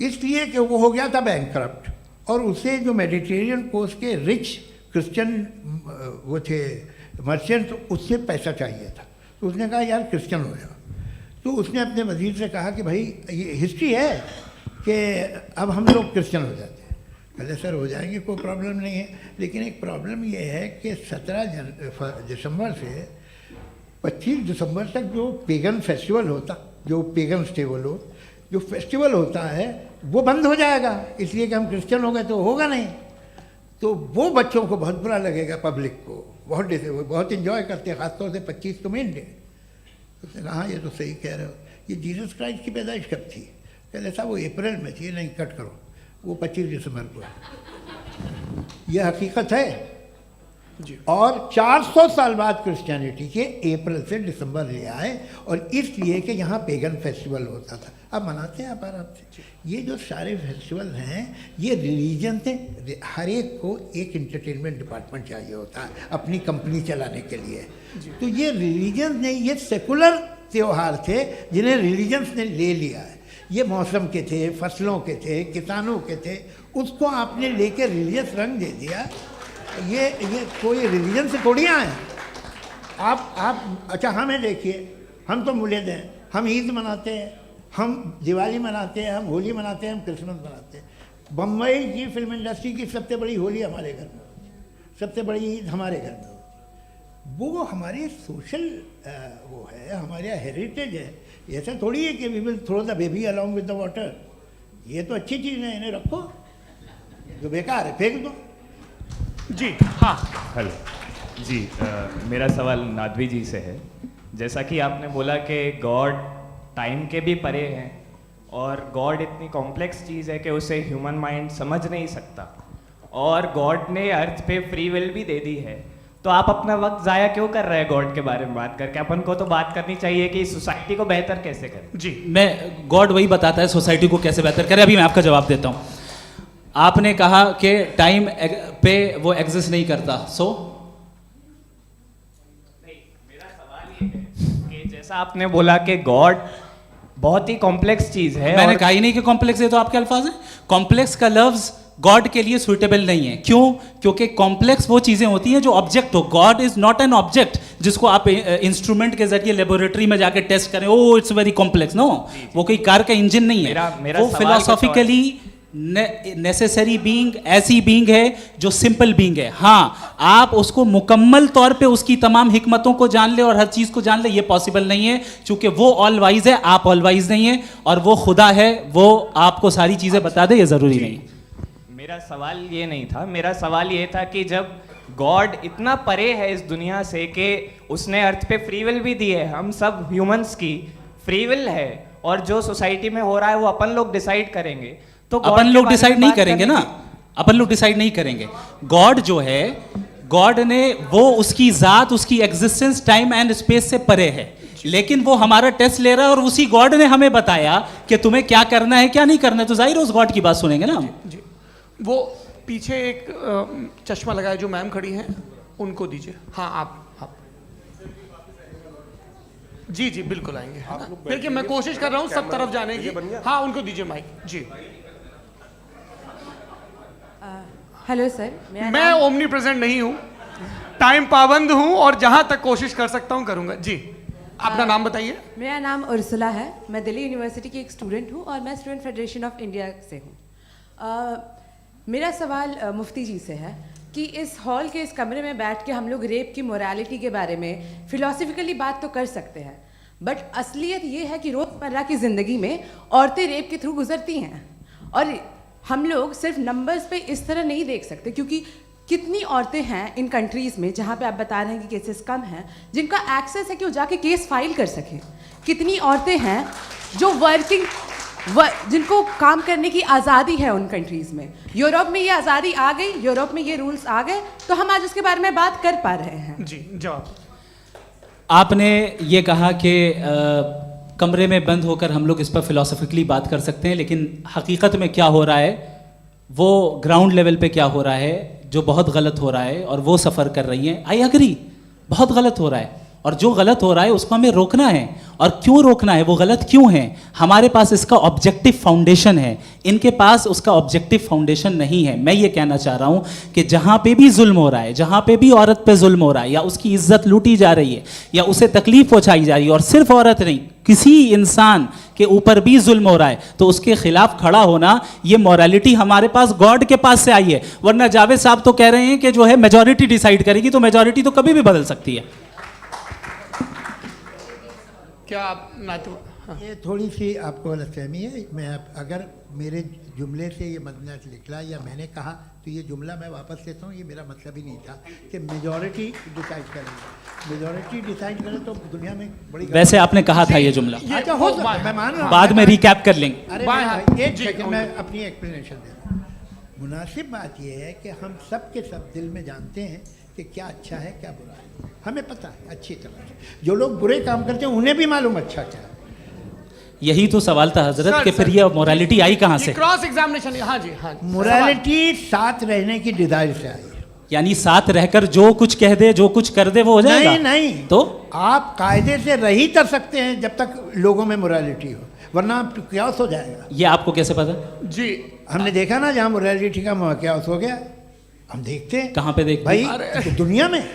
इसलिए कि वो हो गया था बैंकक्रप्ट, और उसे जो मेडिटेरियन कोस्ट के रिच क्रिश्चियन वो थे मर्चेंट, उससे पैसा चाहिए था। तो उसने कहा यार क्रिश्चियन हो जाओ। तो उसने अपने वजीर से कहा कि भाई ये हिस्ट्री है कि अब हम लोग क्रिश्चियन हो जाते हैं। कहते सर हो जाएंगे, कोई प्रॉब्लम नहीं है, लेकिन एक प्रॉब्लम ये है कि 17 दिसंबर से 25 दिसंबर तक जो पेगन फेस्टिवल होता, जो पेगन जो फेस्टिवल होता है वो बंद हो जाएगा, इसलिए कि हम क्रिश्चियन हो गए तो होगा नहीं। तो वो बच्चों को बहुत बुरा लगेगा, पब्लिक को बहुत इन्जॉय करते हैं, ख़ासतौर से 25 को मेन डे। उसने कहा हाँ ये तो सही कह रहे हो, ये जीसस क्राइस्ट की पैदाइश कब थी? कहते साहब वो अप्रैल में थी। नहीं, कट करो, वो 25 दिसंबर को है। यह हकीकत है, और 400 साल बाद क्रिश्चियनिटी के अप्रैल से दिसंबर ले आए, और इसलिए कि यहाँ पेगन फेस्टिवल होता था। अब मनाते हैं आप आराम से। ये जो सारे फेस्टिवल हैं ये रिलीजन से, हर एक को एक इंटरटेनमेंट डिपार्टमेंट चाहिए होता है अपनी कंपनी चलाने के लिए। तो ये रिलीजन ने, ये सेकुलर त्यौहार थे जिन्हें रिलीजन्स ने ले लिया है। ये मौसम के थे, फसलों के थे, किसानों के थे, उसको आपने लेके रिलीजियस रंग दे दिया। ये कोई रिलीजन से थोड़ी आए हैं आप। अच्छा हमें देखिए, हम तो मुल्द हैं, हम ईद मनाते हैं, हम दिवाली मनाते हैं, हम होली मनाते हैं, हम क्रिसमस मनाते हैं। बम्बई की फिल्म इंडस्ट्री की सबसे बड़ी होली हमारे घर में होती है, सबसे बड़ी ईद हमारे घर में होती है। वो हमारे सोशल वो है, हमारे हेरिटेज है। ऐसा थोड़ी है कि we will throw the baby along with the water. ये तो अच्छी चीज़ है, इन्हें रखो, जो बेकार है फेंक दो। जी हाँ। हेलो जी, मेरा सवाल नादवी जी से है। जैसा कि आपने बोला कि गॉड टाइम के भी परे हैं और गॉड इतनी कॉम्प्लेक्स चीज़ है कि उसे ह्यूमन माइंड समझ नहीं सकता, और गॉड ने अर्थ पे फ्री विल भी दे दी है, तो आप अपना वक्त ज़ाया क्यों कर रहे हैं गॉड के बारे में बात करके? अपन को तो बात करनी चाहिए कि सोसाइटी को बेहतर कैसे करें। जी, मैं गॉड वही बताता है सोसाइटी को कैसे बेहतर करे। अभी मैं आपका जवाब देता हूँ। आपने कहा कि टाइम पे वो एग्जिस्ट नहीं करता, सो मेरा सवाल ये है कि जैसा आपने बोला कि गॉड बहुत ही कॉम्प्लेक्स चीज़ है। मैंने और कहा ही नहीं कि कॉम्प्लेक्स है, तो आपके अल्फाज हैं। कॉम्प्लेक्स का लफ्ज गॉड के लिए सुइटेबल नहीं है। क्यों? क्योंकि कॉम्प्लेक्स वो चीज़ें होती हैं जो ऑब्जेक्ट हो। God is not an object जिसको आप इंस्ट्रूमेंट के जरिए लेबोरेटरी में जाके टेस्ट करें, oh it's very complex. No, वो कोई कार का इंजन नहीं है। मेरा वो फिलोसॉफिकली नेसेसरी बीइंग ऐसी बीइंग है जो सिंपल बीइंग है। हाँ, आप उसको मुकम्मल तौर पे उसकी तमाम हिकमतों को जान ले और हर चीज़ को जान ले, ये पॉसिबल नहीं है, क्योंकि वो ऑल वाइज है, आप ऑल वाइज नहीं है, और वो खुदा है, वो आपको सारी चीज़ें बता दे, ये ज़रूरी नहीं। मेरा सवाल ये नहीं था। मेरा सवाल ये था कि जब गॉड इतना परे है इस दुनिया से कि उसने अर्थ पे फ्री विल भी दी है, हम सब ह्यूमंस की फ्री विल है, और जो सोसाइटी में हो रहा है वो अपन लोग डिसाइड करेंगे, तो अपन लोग डिसाइड नहीं करेंगे ना, अपन लोग डिसाइड नहीं करेंगे। गॉड जो है, गॉड ने वो उसकी जात, उसकी एग्जिस्टेंस टाइम एंड स्पेस से परे है, लेकिन वो हमारा टेस्ट ले रहा है और उसी गॉड ने हमें बताया कि तुम्हें क्या करना है क्या नहीं करना है, तो जाहिर है उस गॉड की बात सुनेंगे ना हम। जी, वो पीछे एक चश्मा लगाए जो मैम खड़ी हैं, उनको दीजिए। हाँ आप जी जी बिल्कुल आएंगे। देखिए मैं कोशिश कर रहा हूँ सब तरफ जाने की। हाँ उनको दीजिए माइक। जी, हेलो सर, मैं ओमनी प्रेजेंट नहीं हूँ, टाइम पाबंद हूँ, और जहाँ तक कोशिश कर सकता हूँ करूँगा। जी, अपना नाम बताइए। मेरा नाम उर्सुला है, मैं दिल्ली यूनिवर्सिटी की एक स्टूडेंट हूँ और मैं स्टूडेंट फेडरेशन ऑफ इंडिया से हूँ। मेरा सवाल मुफ्ती जी से है कि इस हॉल के इस कमरे में बैठ के हम लोग रेप की मोरालिटी के बारे में फिलोसफिकली बात तो कर सकते हैं, बट असलियत ये है कि रोज़मर्रा की ज़िंदगी में औरतें रेप के थ्रू गुजरती हैं, और हम लोग सिर्फ नंबर्स पे इस तरह नहीं देख सकते, क्योंकि कितनी औरतें हैं इन कंट्रीज़ में जहाँ पे आप बता रहे हैं कि केसेस कम हैं, जिनका एक्सेस है कि वो जाके केस फाइल कर सकें। कितनी औरतें हैं जो जिनको काम करने की आज़ादी है उन कंट्रीज़ में। यूरोप में ये आज़ादी आ गई, यूरोप में ये रूल्स आ गए, तो हम आज उसके बारे में बात कर पा रहे हैं। जी, जवाब। आपने ये कहा कि कमरे में बंद होकर हम लोग इस पर फिलोसफिकली बात कर सकते हैं, लेकिन हकीकत में क्या हो रहा है, वो ग्राउंड लेवल पे क्या हो रहा है जो बहुत गलत हो रहा है, और वो सफ़र कर रही हैं। आई एग्री, बहुत गलत हो रहा है, और जो गलत हो रहा है उसको हमें रोकना है। और क्यों रोकना है, वो गलत क्यों है, हमारे पास इसका ऑब्जेक्टिव फाउंडेशन है, इनके पास उसका ऑब्जेक्टिव फाउंडेशन नहीं है। मैं ये कहना चाह रहा हूँ कि जहाँ पे भी जुल्म हो रहा है, जहाँ पे भी औरत पे जुल्म हो रहा है, या उसकी इज्जत लूटी जा रही है, या उसे तकलीफ पहुँचाई जा रही है, और सिर्फ औरत नहीं, किसी इंसान के ऊपर भी जुल्म हो रहा है, तो उसके खिलाफ खड़ा होना, ये मॉरलिटी हमारे पास गॉड के पास से आई है। वरना जावेद साहब तो कह रहे हैं कि जो है मेजॉरिटी डिसाइड करेगी, तो मेजॉरिटी तो कभी भी बदल सकती है। क्या आप ये थोड़ी सी आपको गलतफहमी है। मैं अगर मेरे जुमले से ये मदना निकला या मैंने कहा, तो ये जुमला मैं वापस लेता हूँ। ये मेरा मतलब ही नहीं था कि मेजॉरिटी डिसाइड करेगी। मेजॉरिटी डिसाइड करे तो दुनिया में बड़ी, वैसे आपने कहा था ये जुमला। अच्छा हो सकता है, मैं मान रहा हूँ, बाद में रिकैप कर लेंगे। अरे एक सेकंड, मैं अपनी एक्सप्लेनेशन देता हूँ। मुनासिब बात यह है कि हम सब के सब दिल में जानते हैं कि कि क्या अच्छा है क्या बुरा है, हमें पता है अच्छी तरह से। जो लोग बुरे काम करते हैं उन्हें भी मालूम अच्छा क्या है। यही तो सवाल था हजरत सर, कि फिर ये मोरालिटी आई कहाँ से? क्रॉस एग्जामिनेशन, हाँ जी हाँ जी। मोरालिटी साथ रहने की डिजायर से आई है। यानी साथ रहकर जो कुछ कह दे जो कुछ कर दे वो हो जाएगा? नहीं नहीं, तो आप कायदे से रह ही कर सकते हैं जब तक लोगों में मोरालिटी हो, वरना क्यास हो जाएगा। ये आपको कैसे पता? जी हमने देखा ना जहाँ मोरालिटी का क्यास हो गया, हम देखते हैं। कहाँ पे देखते भाई हैं? तो दुनिया में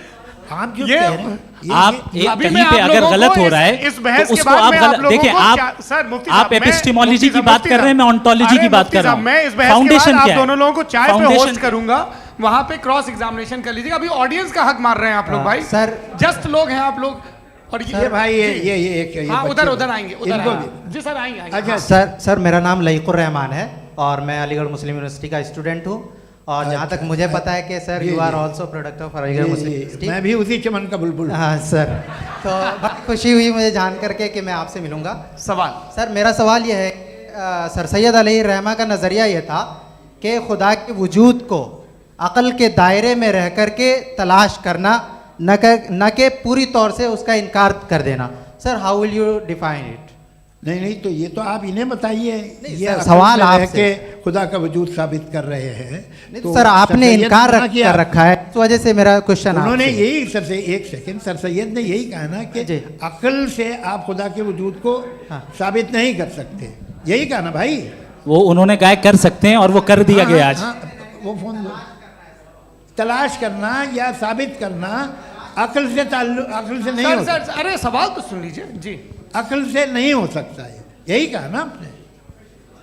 आप जो ये- कह रहे हैं आप ये- एक कहीं पे अगर गलत हो रहा है इस बहस तो के उसको बाद आप मैं गलत लोगों देखिए। को आप सर मुफ्ती आप साहब, मैं- एपिस्टेमोलॉजी की मुफ्ती बात साहब, कर रहे हैं, मैं ऑन्टोलॉजी अरे की बात मुफ्ती कर रहा साहब, हूँ। मैं इस बहस के फाउंडेशन बाद आप क्या है? दोनों लोगों को चाय पे फाउंडेशन होस्ट करूंगा, वहां पे क्रॉस एग्जामिनेशन कर लीजिएगा। अभी ऑडियंस का हक मार रहे हैं आप लोग भाई, सर जस्ट लोग हैं आप लोग। और ये भाई ये एक हाँ बच्चे उधर को- उधर आएंगे, उधर इनको आएंगे। भी। जी सर आएंगे आएंगे। अच्छा सर मेरा नाम लईकुर रहमान है और मैं अलीगढ़ मुस्लिम यूनिवर्सिटी का स्टूडेंट हूँ। और जहाँ तक मुझे पता है कि sir you are also product of Aligarh Muslim University. मैं भी उसी चमन का बुलबुल। हाँ सर, तो बहुत खुशी हुई मुझे जान करके कि मैं आपसे मिलूंगा। सवाल सर मेरा सवाल यह है, सर सैयद अलैहिर्रहमा का नज़रिया यह था कि खुदा के वजूद को अक़ल के दायरे में रह कर के तलाश करना, न कि पूरी तौर से उसका इनकार कर देना। Sir how will you define it? नहीं तो ये तो आप इन्हें बताइए। ये सर, अकल सवाल से रह आपसे। के खुदा का वजूद साबित कर रहे हैं। तो सर आपने सैयद इनकार ने किया। कर रखा है, इस वजह से मेरा क्वेश्चन उन्होंने यही सर से एक सेकंड, सर सैयद ने यही कहा ना कि अकल से आप खुदा के वजूद को साबित नहीं कर सकते, यही कहा ना भाई। वो उन्होंने कहा कर सकते हैं और वो कर दिया गया आज। वो फोन दो। तलाश करना या साबित करना अकल से अकल से नहीं सर हो सर सकता। अरे सवाल तो सुन लीजिए जी। अकल से नहीं हो सकता है, यही कहा ना आपने।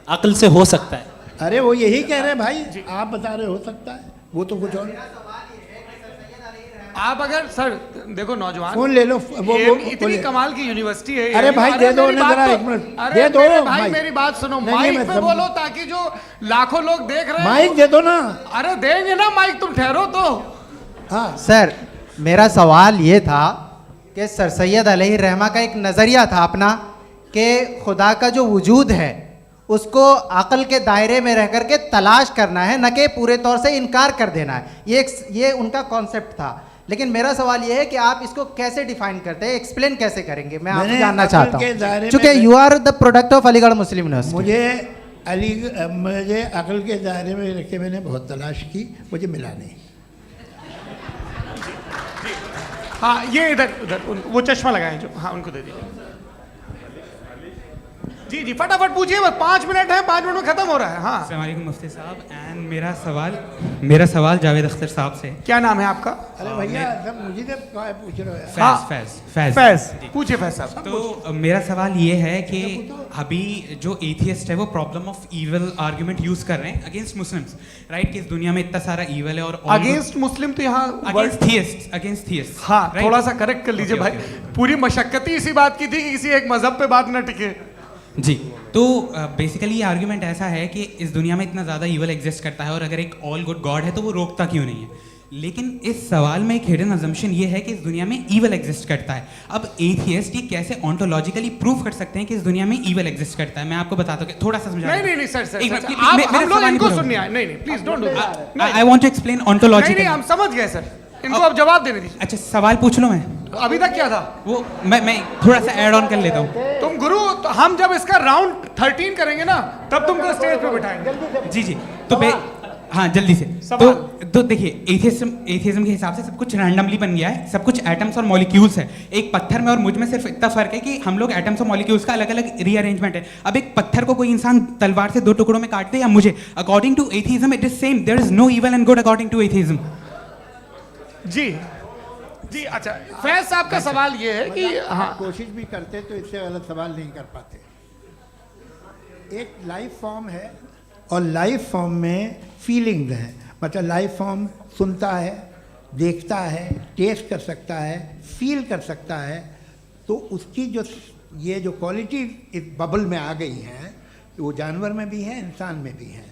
अकल से हो सकता है। अरे वो यही कह रहे हैं भाई, आप बता रहे हो सकता है, वो तो कुछ और। आप अगर सर देखो नौजवान फोन ले लो, वो इतनी कमाल की यूनिवर्सिटी है। अरे भाई दे दो मेरी ना बात जरा तो- एक मिनट, अरे दे दो मेरे भाई माइक। मेरी बात सुनो, नहीं, माइक मैं पे समझ- बोलो ताकि जो लाखों लोग देख रहे हैं माइक दे दो ना। अरे देंगे ना माइक, तुम ठहरो तो। हाँ सर मेरा सवाल ये था कि सर सैयद अलैहिर्रहमा का एक नज़रिया था अपना कि खुदा का जो वजूद है उसको अक़ल के दायरे में रह कर के तलाश करना है, न कि पूरे तौर से इनकार कर देना है। ये उनका कॉन्सेप्ट था। लेकिन मेरा सवाल ये है कि आप इसको कैसे डिफाइन करते हैं, एक्सप्लेन कैसे करेंगे, मैं आपसे जानना चाहता हूँ। चूँकि you are the product of Aligarh Muslim University. मुझे अकल के दायरे में रख के मैंने बहुत तलाश की, मुझे मिला नहीं। हाँ ये इधर उधर वो चश्मा लगाए जो, हाँ उनको दे दीजिए। जी जी फटाफट पूछिए, बस 5 मिनट है, 5 मिनट में खत्म हो रहा है। हाँ अस्सलाम वालेकुम मुफ्ती साहब। एंड मेरा सवाल जावेद अख्तर साहब से। क्या नाम है आपका? अरे भैया सब मुझे जब पूछ रहे हो। फैज पूछिए फैज साहब। तो मेरा सवाल ये है कि अभी जो एथियस्ट है वो problem of evil argument use कर रहे हैं अगेंस्ट मुस्लिम्स, राइट? कि इस दुनिया में इतना सारा ईविल है और अगेंस्ट मुस्लिम तो यहाँ अगेंस्ट थियस्ट। हाँ थोड़ा सा करेक्ट कर लीजिए भाई। पूरी मशक्कत ही इसी बात की थी कि किसी एक मजहब पे बात न टिके। जी तो बेसिकली ये आर्ग्यूमेंट ऐसा है कि इस दुनिया में इतना ज़्यादा ईवल एग्जिस्ट करता है और अगर एक ऑल गुड गॉड है तो वो रोकता क्यों नहीं है? लेकिन इस सवाल में एक हिडन अजम्पशन ये है कि इस दुनिया में ईवल एग्जिस्ट करता है। अब एथियस्ट ये कैसे ऑन्टोलॉजिकली प्रूव कर सकते हैं कि इस दुनिया में ईवल एग्जिस्ट करता है? मैं आपको बताता हूँ, थोड़ा सा समझा। नहीं सर हम लोग इनको सुनने आए। नहीं please don't do. I want to explain ontologically. नहीं हम समझ गए सर, इनको अब जवाब देने दीजिए। अच्छा सवाल पूछ लो। मैं अभी तक क्या था वो मैं थोड़ा सा ऐड ऑन कर लेता हूँ। तुम गुरु, तो हम जब इसका राउंड 13 करेंगे ना तब तुमको स्टेज पे बिठाएंगे। जी तो हाँ जल्दी से। तो देखिए एथियज्म के हिसाब से सब कुछ रैंडमली बन गया है, सब कुछ एटम्स और मॉलिक्यूल्स है। एक पत्थर में और मुझ में सिर्फ इतना फर्क है कि हम लोग एटम्स और मॉलिक्यूल्स का अलग अलग रीअरेंजमेंट है। अब एक पत्थर को कोई इंसान तलवार से 2 टुकड़ों में काट दे या मुझे, according to atheism it is same. There is no evil and good according to atheism. जी अच्छा फैज साहब का सवाल ये है कि हाँ कोशिश भी करते तो इससे गलत सवाल नहीं कर पाते। एक लाइफ फॉर्म है और लाइफ फॉर्म में फीलिंग्स हैं, मतलब लाइफ फॉर्म सुनता है, देखता है, टेस्ट कर सकता है, फील कर सकता है। तो उसकी जो ये जो क्वालिटी इस बबल में आ गई हैं वो जानवर में भी है, इंसान में भी है।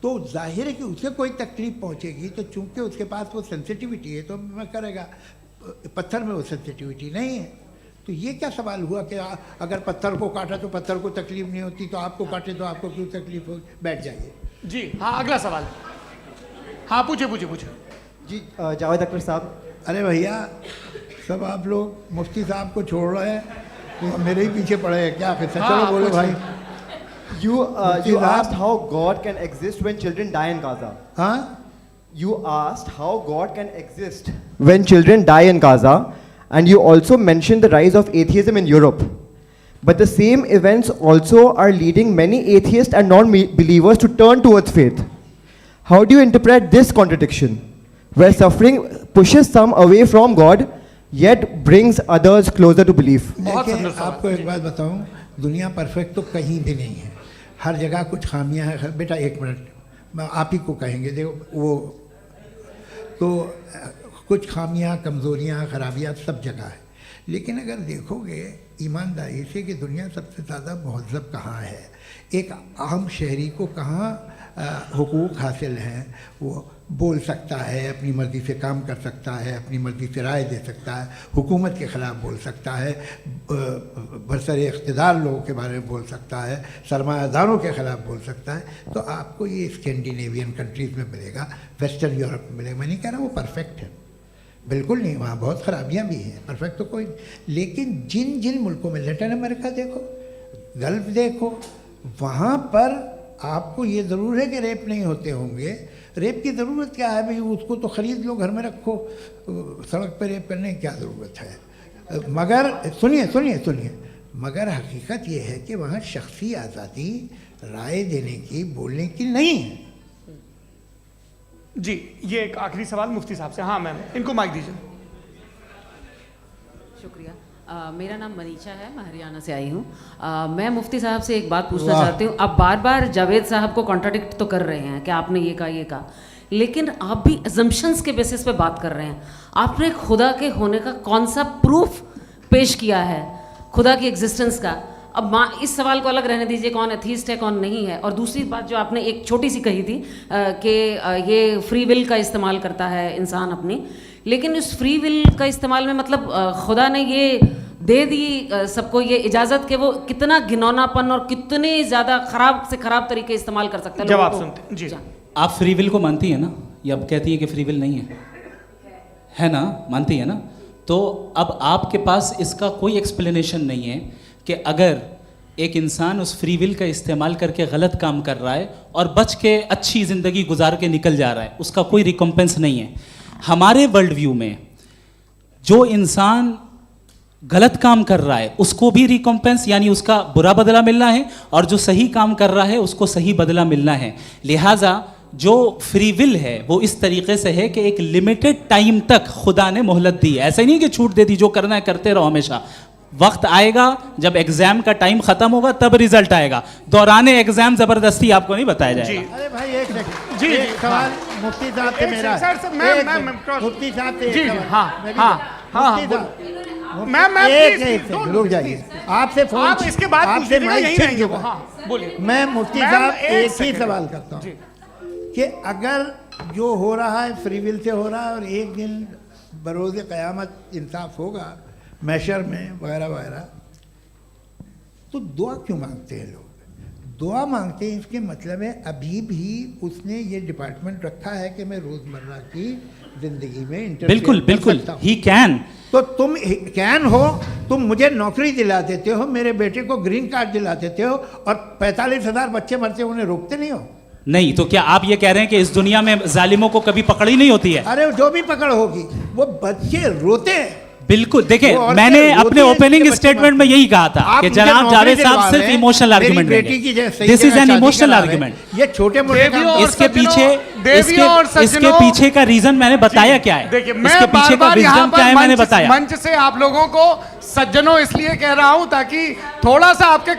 तो जाहिर है कि उसे कोई तकलीफ पहुंचेगी, तो चूंकि उसके पास वो सेंसिटिविटी है तो मैं करेगा। पत्थर में वो सेंसिटिविटी नहीं है। तो ये क्या सवाल हुआ कि अगर पत्थर को काटा तो पत्थर को तकलीफ नहीं होती, तो आपको काटे तो आपको क्यों तकलीफ हो? बैठ जाइए। जी हाँ अगला सवाल। हाँ पूछे जी जावेद अख्तर साहब। अरे भैया, सब आप लोग मुफ्ती साहब को छोड़ रहे हैं, तो मेरे ही पीछे पड़े हैं क्या? फिर चलो बोलो भाई। You asked how God can exist when children die in Gaza. हाँ? You asked how God can exist when children die in Gaza, and you also mentioned the rise of atheism in Europe. But the same events also are leading many atheists and non-believers to turn towards faith. How do you interpret this contradiction, where suffering pushes some away from God, yet brings others closer to belief? देखिए, आपको एक बात बताऊं, दुनिया perfect तो कहीं भी नहीं है, हर जगह कुछ खामियां हैं। बेटा एक मिनट, मैं आप ही को कहेंगे, देखो वो तो कुछ खामियां, कमज़ोरियां, खराबियां सब जगह है। लेकिन अगर देखोगे ईमानदारी से कि दुनिया सबसे ज़्यादा महज़ब कहाँ है, एक आम शहरी को कहाँ हुकूक हासिल हैं, वो बोल सकता है, अपनी मर्ज़ी से काम कर सकता है, अपनी मर्ज़ी से राय दे सकता है, हुकूमत के ख़िलाफ़ बोल सकता है, बरसर इक़्तिदार लोगों के बारे में बोल सकता है, सरमायादारों के ख़िलाफ़ बोल सकता है। तो आपको ये स्कैंडिनेवियन कंट्रीज़ में मिलेगा, वेस्टर्न यूरोप में मिलेगा। मैं नहीं कह रहा वो परफेक्ट है, बिल्कुल नहीं, वहाँ बहुत ख़राबियाँ भी हैं, परफेक्ट तो कोई। लेकिन जिन जिन मुल्कों में, लैटिन अमेरिका देखो, गल्फ़ देखो, वहाँ पर आपको ये ज़रूर है कि रेप नहीं होते होंगे। रेप की ज़रूरत क्या है भाई? उसको तो ख़रीद लो, घर में रखो, सड़क पर रेप करने की क्या ज़रूरत है? मगर सुनिए सुनिए सुनिए, मगर हकीकत ये है कि वहाँ शख्सी आज़ादी राय देने की, बोलने की नहीं है। जी, ये एक आखिरी सवाल मुफ्ती साहब से। हाँ मैम, इनको माइक दीजिए। शुक्रिया। मेरा नाम मनीषा है, मैं हरियाणा से आई हूँ। मैं मुफ्ती साहब से एक बात पूछना चाहती हूँ। आप बार बार जावेद साहब को कॉन्ट्राडिक्ट तो कर रहे हैं कि आपने ये कहा, लेकिन आप भी अजम्पशंस के बेसिस पे बात कर रहे हैं। आपने खुदा के होने का कौन सा प्रूफ पेश किया है, खुदा की एग्जिस्टेंस का? अब इस सवाल को अलग रहने दीजिए, कौन एथीस्ट है कौन नहीं है। और दूसरी बात जो आपने एक छोटी सी कही थी कि ये फ्री विल का इस्तेमाल करता है इंसान अपनी, लेकिन उस फ्री विल का इस्तेमाल में मतलब खुदा ने ये दे दी सबको ये इजाज़त कि वो कितना घिनौनापन और कितने ज़्यादा ख़राब से ख़राब तरीके इस्तेमाल कर सकता है। जवाब सुनते जी। आप फ्री विल को मानती है ना, या अब कहती है कि फ्री विल नहीं है ना? मानती है ना? तो अब आपके पास इसका कोई एक्सप्लेनेशन नहीं है कि अगर एक इंसान उस फ्री विल का इस्तेमाल करके गलत काम कर रहा है और बच के अच्छी ज़िंदगी गुजार के निकल जा रहा है, उसका कोई रिकम्पेंस नहीं है। हमारे वर्ल्ड व्यू में जो इंसान गलत काम कर रहा है उसको भी रिकम्पेंस यानी उसका बुरा बदला मिलना है, और जो सही काम कर रहा है उसको सही बदला मिलना है। लिहाजा जो फ्री विल है वो इस तरीके से है कि एक लिमिटेड टाइम तक खुदा ने मोहलत दी है। ऐसा ही नहीं कि छूट दे दी, जो करना है करते रहो हमेशा। वक्त आएगा जब एग्जाम का टाइम खत्म होगा तब रिजल्ट आएगा, दौराने एग्जाम जबरदस्ती आपको नहीं बताया जाएगा। अरे भाई एक सेकंड, जी सवाल मुफ्ती साहब से मेरा, मुफ्ती साहब से, जी मैम रुक जाइए, आपसे फोन, आप इसके बाद आपसे यही बोलिए। मैं मुफ्ती साहब एक ही सवाल करता हूँ कि अगर जो हो रहा है फ्री विल से हो रहा है और एक दिन बरोज़ क़यामत इंसाफ होगा मैशर में वगैरह वगैरह, तो दुआ क्यों मांगते हैं लोग? दुआ मांगते हैं इसके मतलब है अभी भी उसने ये डिपार्टमेंट रखा है कि मैं रोज़मर्रा की ज़िंदगी में बिल्कुल बिल्कुल ही कैन। तो तुम कैन हो, तुम मुझे नौकरी दिला देते हो, मेरे बेटे को ग्रीन कार्ड दिला देते हो, और 45,000 बच्चे मरते उन्हें रोकते नहीं हो। नहीं तो क्या आप ये कह रहे हैं कि इस दुनिया में जालिमों को कभी पकड़ ही नहीं होती है? अरे जो भी पकड़ होगी वो बच्चे रोते हैं। बिल्कुल, देखिए मैंने अपने ओपनिंग स्टेटमेंट में यही कहा था कि जनाब जावेद साहब सिर्फ इमोशनल आर्गुमेंट देंगे। This is an emotional argument. ये छोटे मोटे इसके पीछे का रीजन मैंने बताया क्या है, देखिए मैं इसके पीछे का रीजन क्या है मैंने बताया। मंच से आप लोगों को सज्जनों इसलिए कह रहा हूं ताकि थोड़ा सा आपके